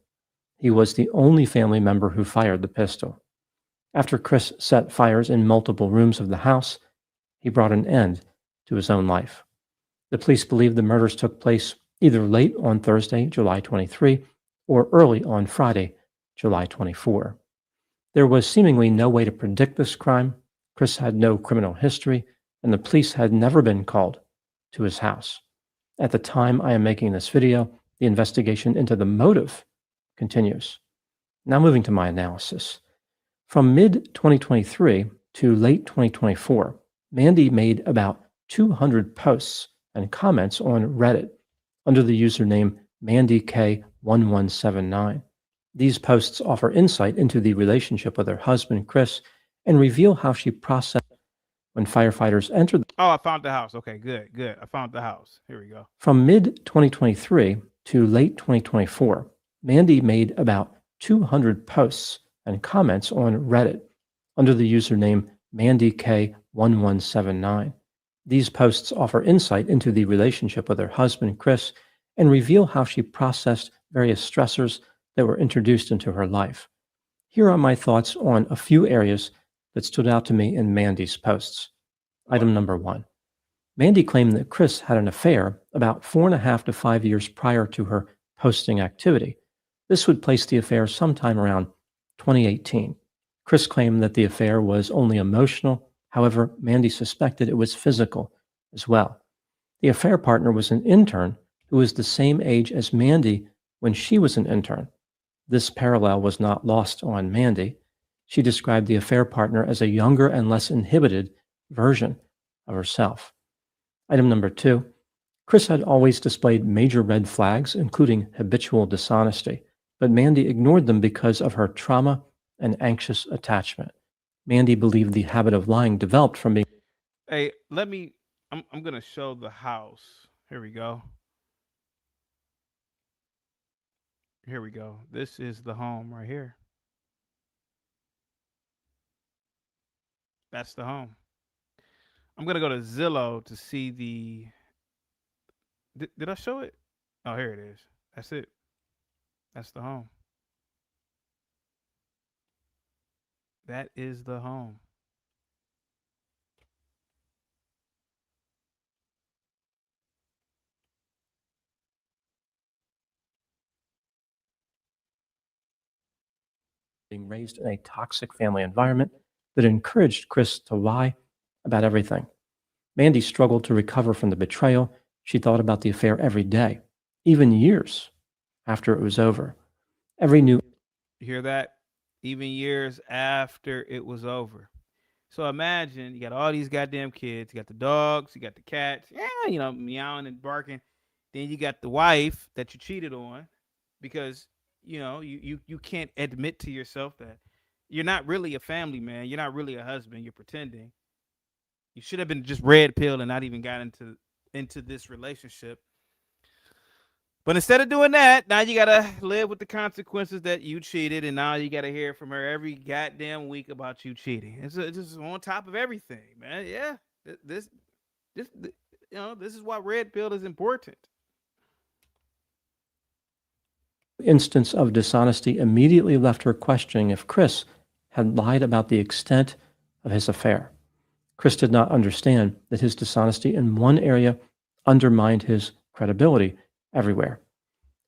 He was the only family member who fired the pistol. After Chris set fires in multiple rooms of the house, he brought an end to his own life. The police believe the murders took place either late on Thursday, July 23, or early on Friday, July 24. There was seemingly no way to predict this crime. Chris had no criminal history, and the police had never been called to his house. At the time I am making this video, the investigation into the motive continues. Now moving to my analysis. From mid-2023 to late 2024, Mandy made about 200 posts and comments on Reddit under the username MandyK1179. These posts offer insight into the relationship with her husband, Chris, and reveal how she processed when firefighters entered. I found the house. Okay, good. I found the house. Here we go. From mid-2023 to late 2024, Mandy made about 200 posts and comments on Reddit under the username MandyK1179. These posts offer insight into the relationship with her husband, Chris, and reveal how she processed various stressors that were introduced into her life. Here are my thoughts on a few areas that stood out to me in Mandy's posts. Item number 1. Mandy claimed that Chris had an affair about 4.5 to 5 years prior to her posting activity. This would place the affair sometime around 2018. Chris claimed that the affair was only emotional. However, Mandy suspected it was physical as well. The affair partner was an intern who was the same age as Mandy when she was an intern. This parallel was not lost on Mandy. She described the affair partner as a younger and less inhibited version of herself. Item number 2. Chris had always displayed major red flags, including habitual dishonesty, but Mandy ignored them because of her trauma and anxious attachment. Mandy believed the habit of lying developed from being... Hey, I'm going to show the house. Here we go. Here we go. This is the home right here. That's the home. I'm going to go to Zillow to see the... Did I show it? Oh, here it is. That's it. That's the home. That is the home. Being raised in a toxic family environment that encouraged Chris to lie about everything. Mandy struggled to recover from the betrayal. She thought about the affair every day, even years after it was over. Every new You hear that? Even years after it was over. So imagine you got all these goddamn kids. You got the dogs. You got the cats. Yeah, meowing and barking. Then you got the wife that you cheated on, because you can't admit to yourself that you're not really a family man. You're not really a husband. You're pretending. You should have been just red pill and not even got into this relationship. But instead of doing that, now you gotta live with the consequences that you cheated, and now you gotta hear from her every goddamn week about you cheating. It's just on top of everything, man. Yeah, this this is why red pill is important. instance of dishonesty immediately left her questioning if Chris had lied about the extent of his affair. Chris did not understand that his dishonesty in one area undermined his credibility everywhere.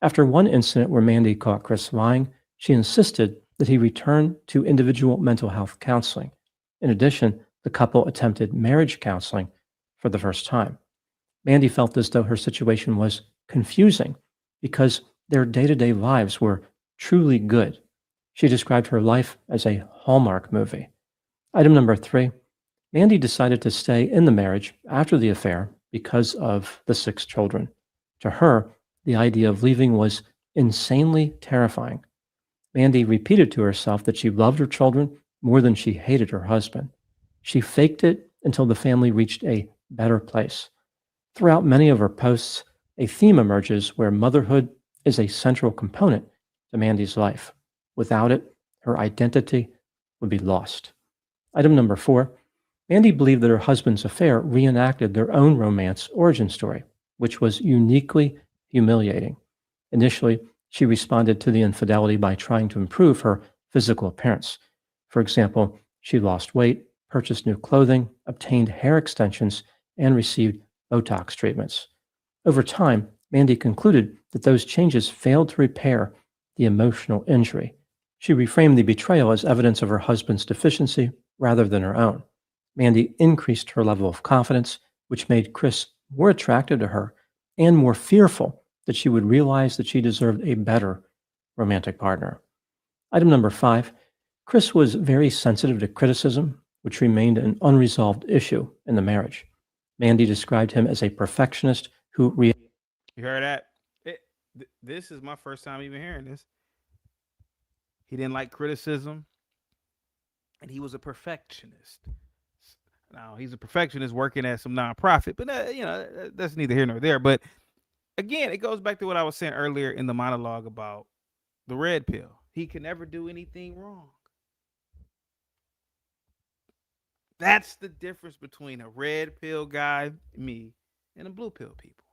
After one incident where Mandy caught Chris lying, she insisted that he return to individual mental health counseling. In addition, the couple attempted marriage counseling for the first time. Mandy felt as though her situation was confusing because their day-to-day lives were truly good. She described her life as a Hallmark movie. Item number 3, Mandy decided to stay in the marriage after the affair because of the 6 children. To her, the idea of leaving was insanely terrifying. Mandy repeated to herself that she loved her children more than she hated her husband. She faked it until the family reached a better place. Throughout many of her posts, a theme emerges where motherhood is a central component to Mandy's life. Without it, her identity would be lost. Item number 4, Mandy believed that her husband's affair reenacted their own romance origin story, which was uniquely humiliating. Initially, she responded to the infidelity by trying to improve her physical appearance. For example, she lost weight, purchased new clothing, obtained hair extensions, and received Botox treatments. Over time, Mandy concluded that those changes failed to repair the emotional injury. She reframed the betrayal as evidence of her husband's deficiency rather than her own. Mandy increased her level of confidence, which made Chris more attracted to her and more fearful that she would realize that she deserved a better romantic partner. Item number 5, Chris was very sensitive to criticism, which remained an unresolved issue in the marriage. Mandy described him as a perfectionist who You heard that? This is my first time even hearing this. He didn't like criticism, and he was a perfectionist. Now, he's a perfectionist working at some nonprofit, but that's neither here nor there. But again, it goes back to what I was saying earlier in the monologue about the red pill. He can never do anything wrong. That's the difference between a red pill guy, me, and a blue pill people.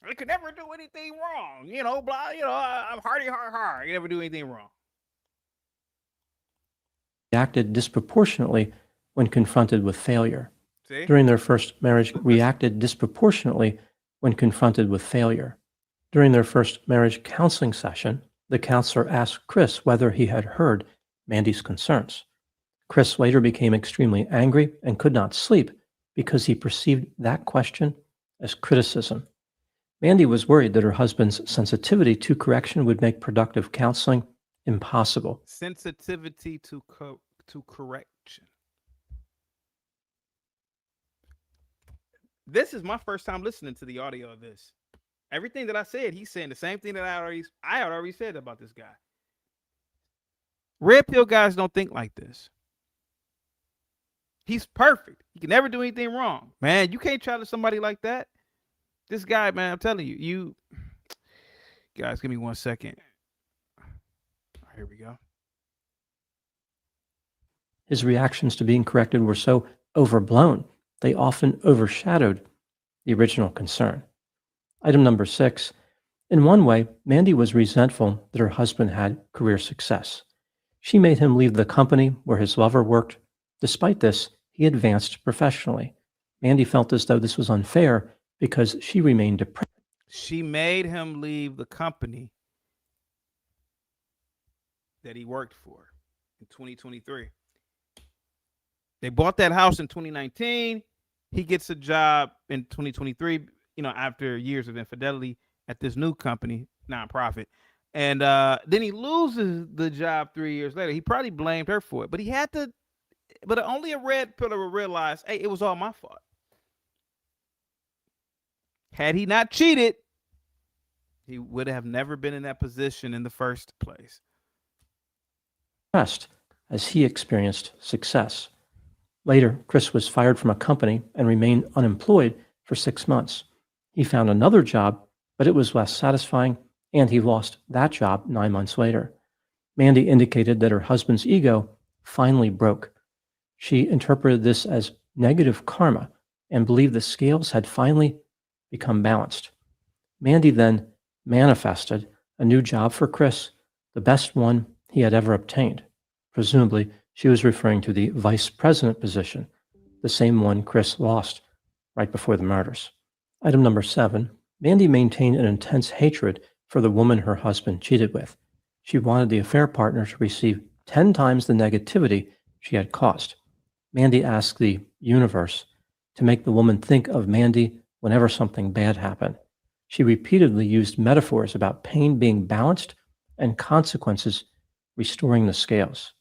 I could never do anything wrong. I'm hardy, I can never do anything wrong. reacted disproportionately when confronted with failure. See? During their first marriage, reacted disproportionately when confronted with failure. During their first marriage counseling session, the counselor asked Chris whether he had heard Mandy's concerns. Chris later became extremely angry and could not sleep because he perceived that question as criticism. Mandy was worried that her husband's sensitivity to correction would make productive counseling impossible. Sensitivity to correction. This is my first time listening to the audio of this. Everything that I said, he's saying the same thing that I had already said about this guy. Red pill guys don't think like this. He's perfect. He can never do anything wrong. Man, you can't try to somebody like that. This guy, man, I'm telling you, guys, give me 1 second. Here we go. His reactions to being corrected were so overblown, they often overshadowed the original concern. Item number 6, In one way, Mandy was resentful that her husband had career success. She made him leave the company where his lover worked. Despite this, he advanced professionally. Mandy felt as though this was unfair because she remained depressed. She made him leave the company that he worked for in 2023. They bought that house in 2019. He gets a job in 2023, after years of infidelity at this new company, nonprofit. And then he loses the job 3 years later. He probably blamed her for it, but only a red pillar will realize, hey, it was all my fault. Had he not cheated, he would have never been in that position in the first place. As he experienced success. Later, Chris was fired from a company and remained unemployed for 6 months. He found another job, but it was less satisfying, and he lost that job 9 months later. Mandy indicated that her husband's ego finally broke. She interpreted this as negative karma and believed the scales had finally become balanced. Mandy then manifested a new job for Chris, the best one he had ever obtained. Presumably, she was referring to the vice president position, the same one Chris lost right before the murders. Item number 7, Mandy maintained an intense hatred for the woman her husband cheated with. She wanted the affair partner to receive 10 times the negativity she had caused. Mandy asked the universe to make the woman think of Mandy whenever something bad happened. She repeatedly used metaphors about pain being balanced and consequences restoring the scales.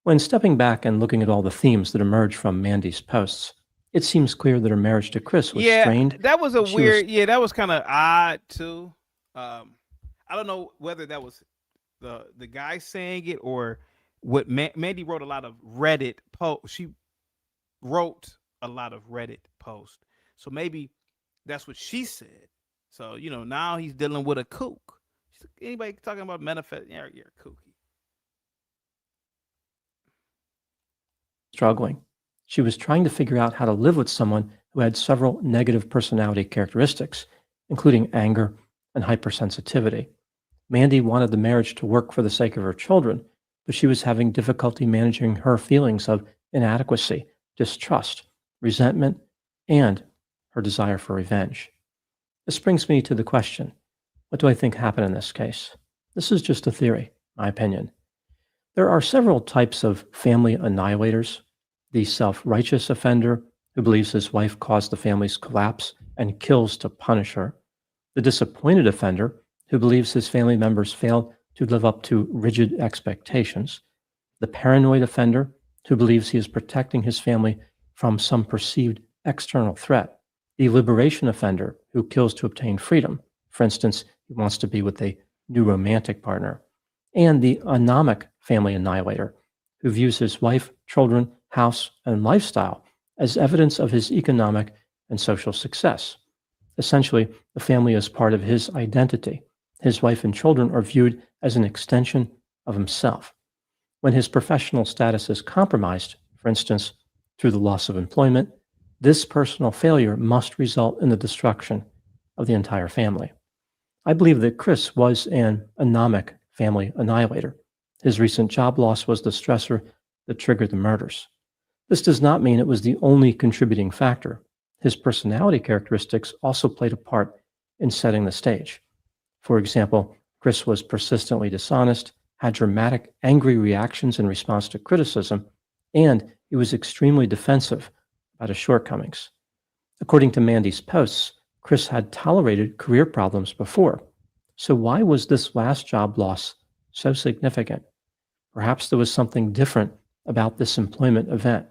When stepping back and looking at all the themes that emerge from Mandy's posts, it seems clear that her marriage to Chris was strained. That was that was kind of odd too. I don't know whether that was the guy saying it or what. Mandy wrote a lot of Reddit posts. She wrote a lot of Reddit posts. So maybe that's what she said. So, now he's dealing with a kook. Anybody talking about manifest? Yeah, you're kooky. Struggling. She was trying to figure out how to live with someone who had several negative personality characteristics, including anger and hypersensitivity. Mandy wanted the marriage to work for the sake of her children, but she was having difficulty managing her feelings of inadequacy, distrust, resentment, and her desire for revenge. This brings me to the question, what do I think happened in this case? This is just a theory, my opinion. There are several types of family annihilators. The self-righteous offender who believes his wife caused the family's collapse and kills to punish her. The disappointed offender who believes his family members failed to live up to rigid expectations. The paranoid offender who believes he is protecting his family from some perceived external threat. The liberation offender who kills to obtain freedom. For instance, he wants to be with a new romantic partner. And the anomic family annihilator who views his wife, children, house, and lifestyle as evidence of his economic and social success. Essentially, the family is part of his identity. His wife and children are viewed as an extension of himself. When his professional status is compromised, for instance, through the loss of employment, this personal failure must result in the destruction of the entire family. I believe that Chris was an anomic family annihilator. His recent job loss was the stressor that triggered the murders. This does not mean it was the only contributing factor. His personality characteristics also played a part in setting the stage. For example, Chris was persistently dishonest, had dramatic, angry reactions in response to criticism, and he was extremely defensive about his shortcomings. According to Mandy's posts, Chris had tolerated career problems before. So why was this last job loss so significant? Perhaps there was something different about this employment event.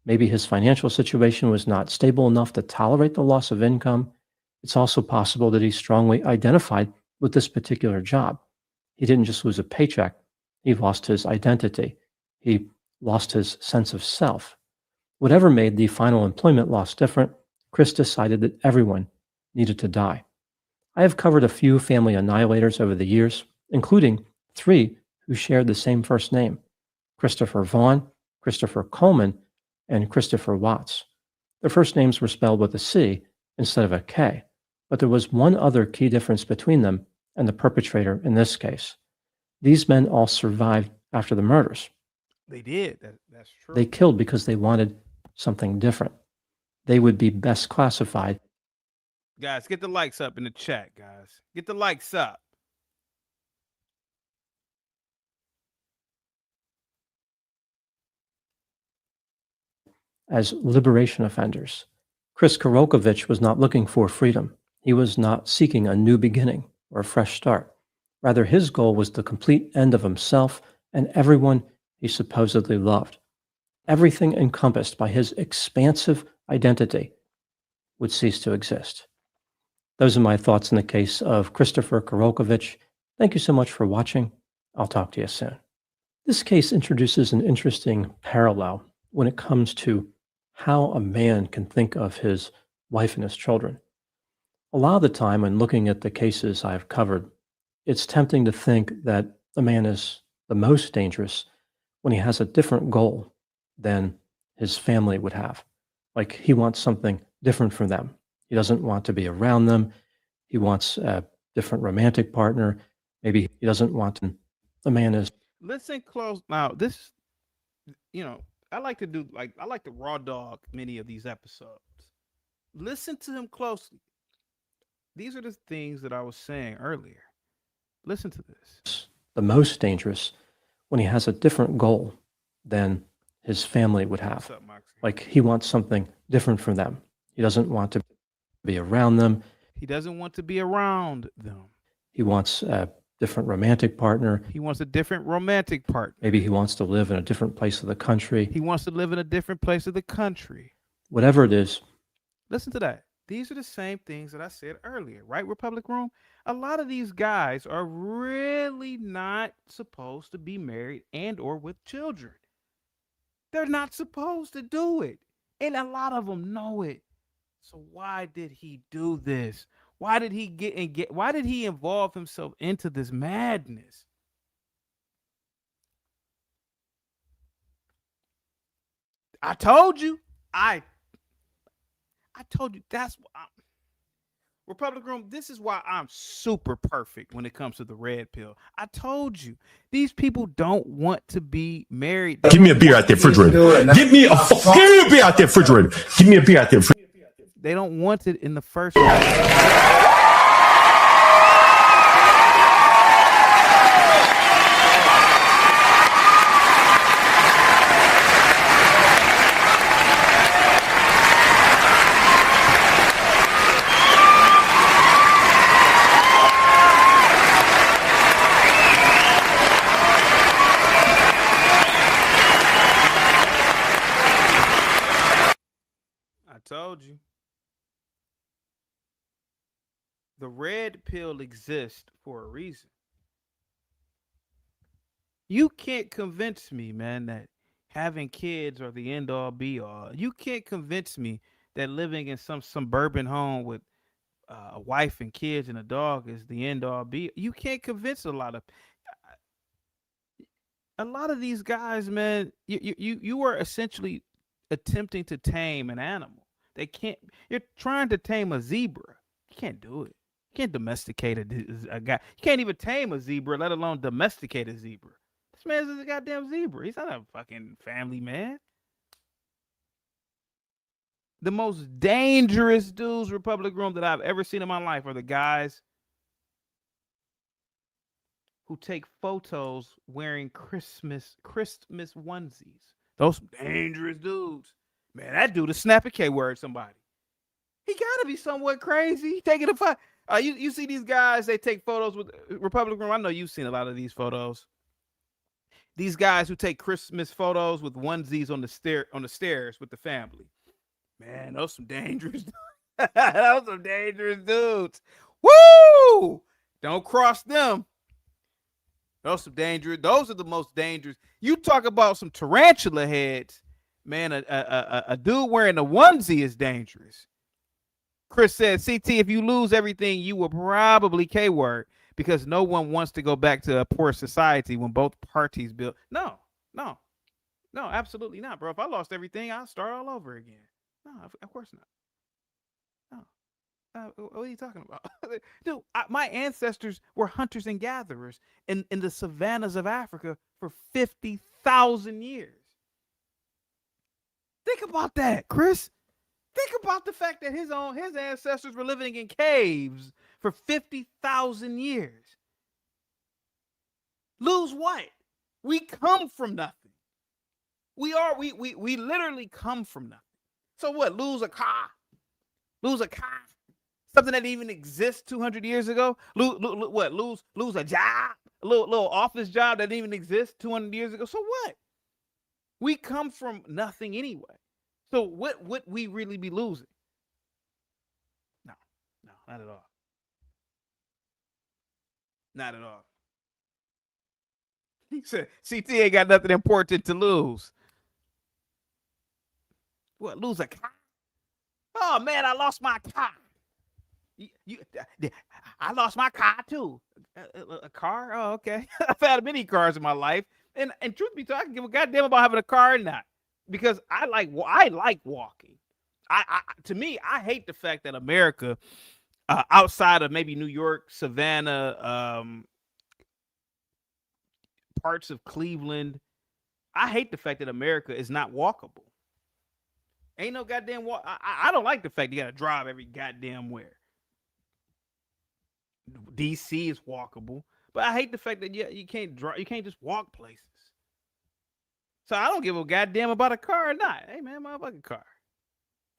Maybe his financial situation was not stable enough to tolerate the loss of income. It's also possible that he strongly identified with this particular job. He didn't just lose a paycheck, he lost his identity. He lost his sense of self. Whatever made the final employment loss different, Chris decided that everyone needed to die. I have covered a few family annihilators over the years, including 3 who shared the same first name: Christopher Vaughn, Christopher Coleman, and Christopher Watts. Their first names were spelled with a C instead of a K. But there was one other key difference between them and the perpetrator in this case. These men all survived after the murders. They did. That's true. They killed because they wanted something different. They would be best classified. Guys, get the likes up in the chat, guys. Get the likes up. As liberation offenders. Chris Karokovich was not looking for freedom. He was not seeking a new beginning or a fresh start. Rather, his goal was the complete end of himself and everyone he supposedly loved. Everything encompassed by his expansive identity would cease to exist. Those are my thoughts in the case of Christopher Karokovich. Thank you so much for watching. I'll talk to you soon. This case introduces an interesting parallel when it comes to how a man can think of his wife and his children. A lot of the time when looking at the cases I've covered, it's tempting to think that a man is the most dangerous when he has a different goal than his family would have. Like he wants something different from them. He doesn't want to be around them. He wants a different romantic partner. Maybe he doesn't want to. The man is. Listen close. Now, this, I like to raw dog many of these episodes. Listen to them closely. These are the things that I was saying earlier. Listen to this. The most dangerous when he has a different goal than his family would have. Like he wants something different from them. He doesn't want to be around them. He doesn't want to be around them. He wants a different romantic partner. He wants a different romantic partner. Maybe he wants to live in a different place of the country. He wants to live in a different place of the country. Whatever it is. Listen to that. These are the same things that I said earlier, right, Republic Room? A lot of these guys are really not supposed to be married and or with children. They're not supposed to do it. And a lot of them know it. So why did he do this? Why did he why did he involve himself into this madness? I told you. I told you that's what Republic Room, this is why I'm super perfect when it comes to the red pill. I told you, these people don't want to be married. Give me a beer out there, refrigerator. Give me a beer out there, refrigerator. Give me a beer out there. They don't want it in the first place. Told you. The red pill exists for a reason. You can't convince me, man, that having kids are the end all be all. You can't convince me that living in some suburban home with a wife and kids and a dog is the end all be. You can't convince a lot of these guys, man. You are essentially attempting to tame an animal. They can't. You're trying to tame a zebra. You can't do it. You can't domesticate a guy. You can't even tame a zebra, let alone domesticate a zebra. This man's a goddamn zebra. He's not a fucking family man. The most dangerous dudes, Republic Room, that I've ever seen in my life are the guys who take photos wearing Christmas onesies. Those dangerous dudes. Man, that dude is snapping K-word somebody. He gotta be somewhat crazy. Taking a photo. You see these guys, they take photos with Republic Room. I know you've seen a lot of these photos. These guys who take Christmas photos with onesies on the stairs with the family. Man, those some dangerous those some dangerous dudes. Woo! Don't cross them. Those are the most dangerous. You talk about some tarantula heads. Man, a dude wearing a onesie is dangerous. Chris said, CT, if you lose everything, you will probably K-word because no one wants to go back to a poor society when both parties build. No, absolutely not, bro. If I lost everything, I'll start all over again. No, of course not. No, What are you talking about? Dude, my ancestors were hunters and gatherers in the savannas of Africa for 50,000 years. Think about that, Chris. Think about the fact that his ancestors were living in caves for 50,000 years. Lose what? We come from nothing. We literally come from nothing. So what? Lose a car? Lose a car? Something that didn't even exist 200 years ago? What? Lose a job? A little office job that didn't even exist 200 years ago? So what? We come from nothing anyway. So what would we really be losing? No, not at all. Not at all. He said, CT ain't got nothing important to lose. What, lose a car? Oh, man, I lost my car. I lost my car, too. A car? Oh, okay. I've had many cars in my life. And truth be told, I can give a goddamn about having a car or not. Because I like walking. To me, I hate the fact that America, outside of maybe New York, Savannah, parts of Cleveland, I hate the fact that America is not walkable. Ain't no goddamn walk. I don't like the fact you gotta drive every goddamn where. DC is walkable, but I hate the fact that you can't drive. You can't just walk places. So I don't give a goddamn about a car or not. Hey man, motherfucking car.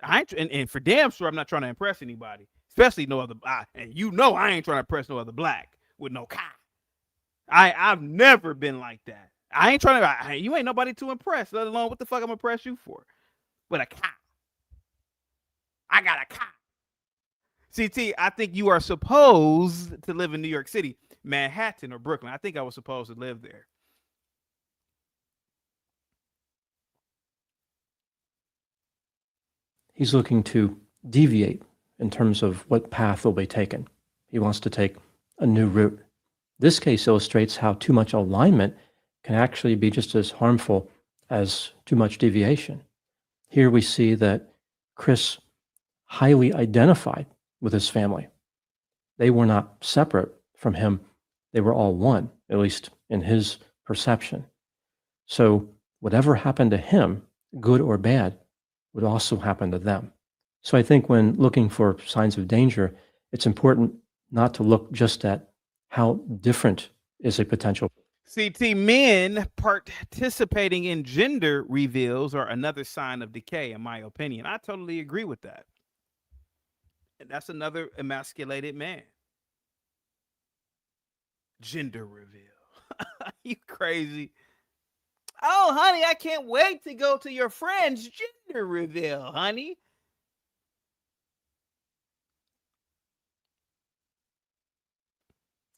I ain't and for damn sure I'm not trying to impress anybody, especially no other. And you know I ain't trying to impress no other black with no car. I've never been like that. I ain't trying to. You ain't nobody to impress. Let alone what the fuck I'm impress you for. With a car. I got a car. CT, I think you are supposed to live in New York City, Manhattan, or Brooklyn. I think I was supposed to live there. He's looking to deviate in terms of what path will be taken. He wants to take a new route. This case illustrates how too much alignment can actually be just as harmful as too much deviation. Here we see that Chris highly identified with his family. They were not separate from him. They were all one, at least in his perception. So whatever happened to him, good or bad, would also happen to them. So I think when looking for signs of danger, it's important not to look just at how different is a potential. CT, men participating in gender reveals are another sign of decay, in my opinion. I totally agree with that. And that's another emasculated man. Gender reveal. You crazy. Oh, honey, I can't wait to go to your friend's gender reveal, honey.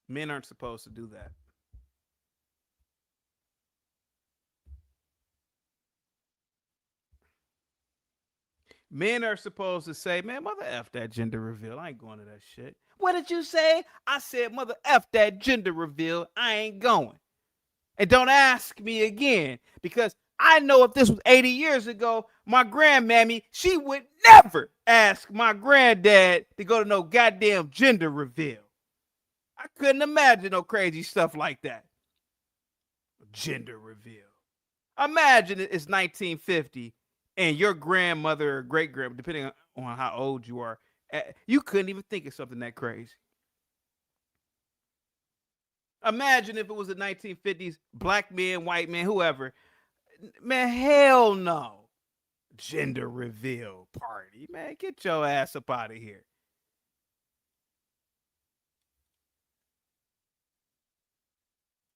Men aren't supposed to do that. Men are supposed to say, man, mother F that gender reveal. I ain't going to that shit. What did you say? I said, mother F that gender reveal. I ain't going. And don't ask me again, because I know if this was 80 years ago, my grandmammy, she would never ask my granddad to go to no goddamn gender reveal. I couldn't imagine no crazy stuff like that. Gender reveal. Imagine it's 1950 and your grandmother or great-grandmother, depending on how old you are, you couldn't even think of something that crazy. Imagine if it was the 1950s, black men, white men, whoever. Man, hell no. Gender reveal party. Man, get your ass up out of here.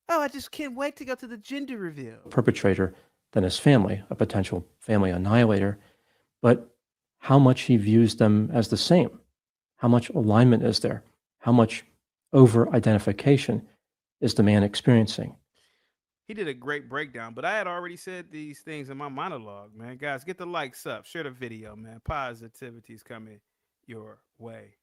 Oh, I just can't wait to go to the gender reveal. Perpetrator than his family, a potential family annihilator, but how much he views them as the same. How much alignment is there? How much over-identification is the man experiencing? He did a great breakdown, but I had already said these things in my monologue, man. Guys, get the likes up. Share the video, man. Positivity is coming your way.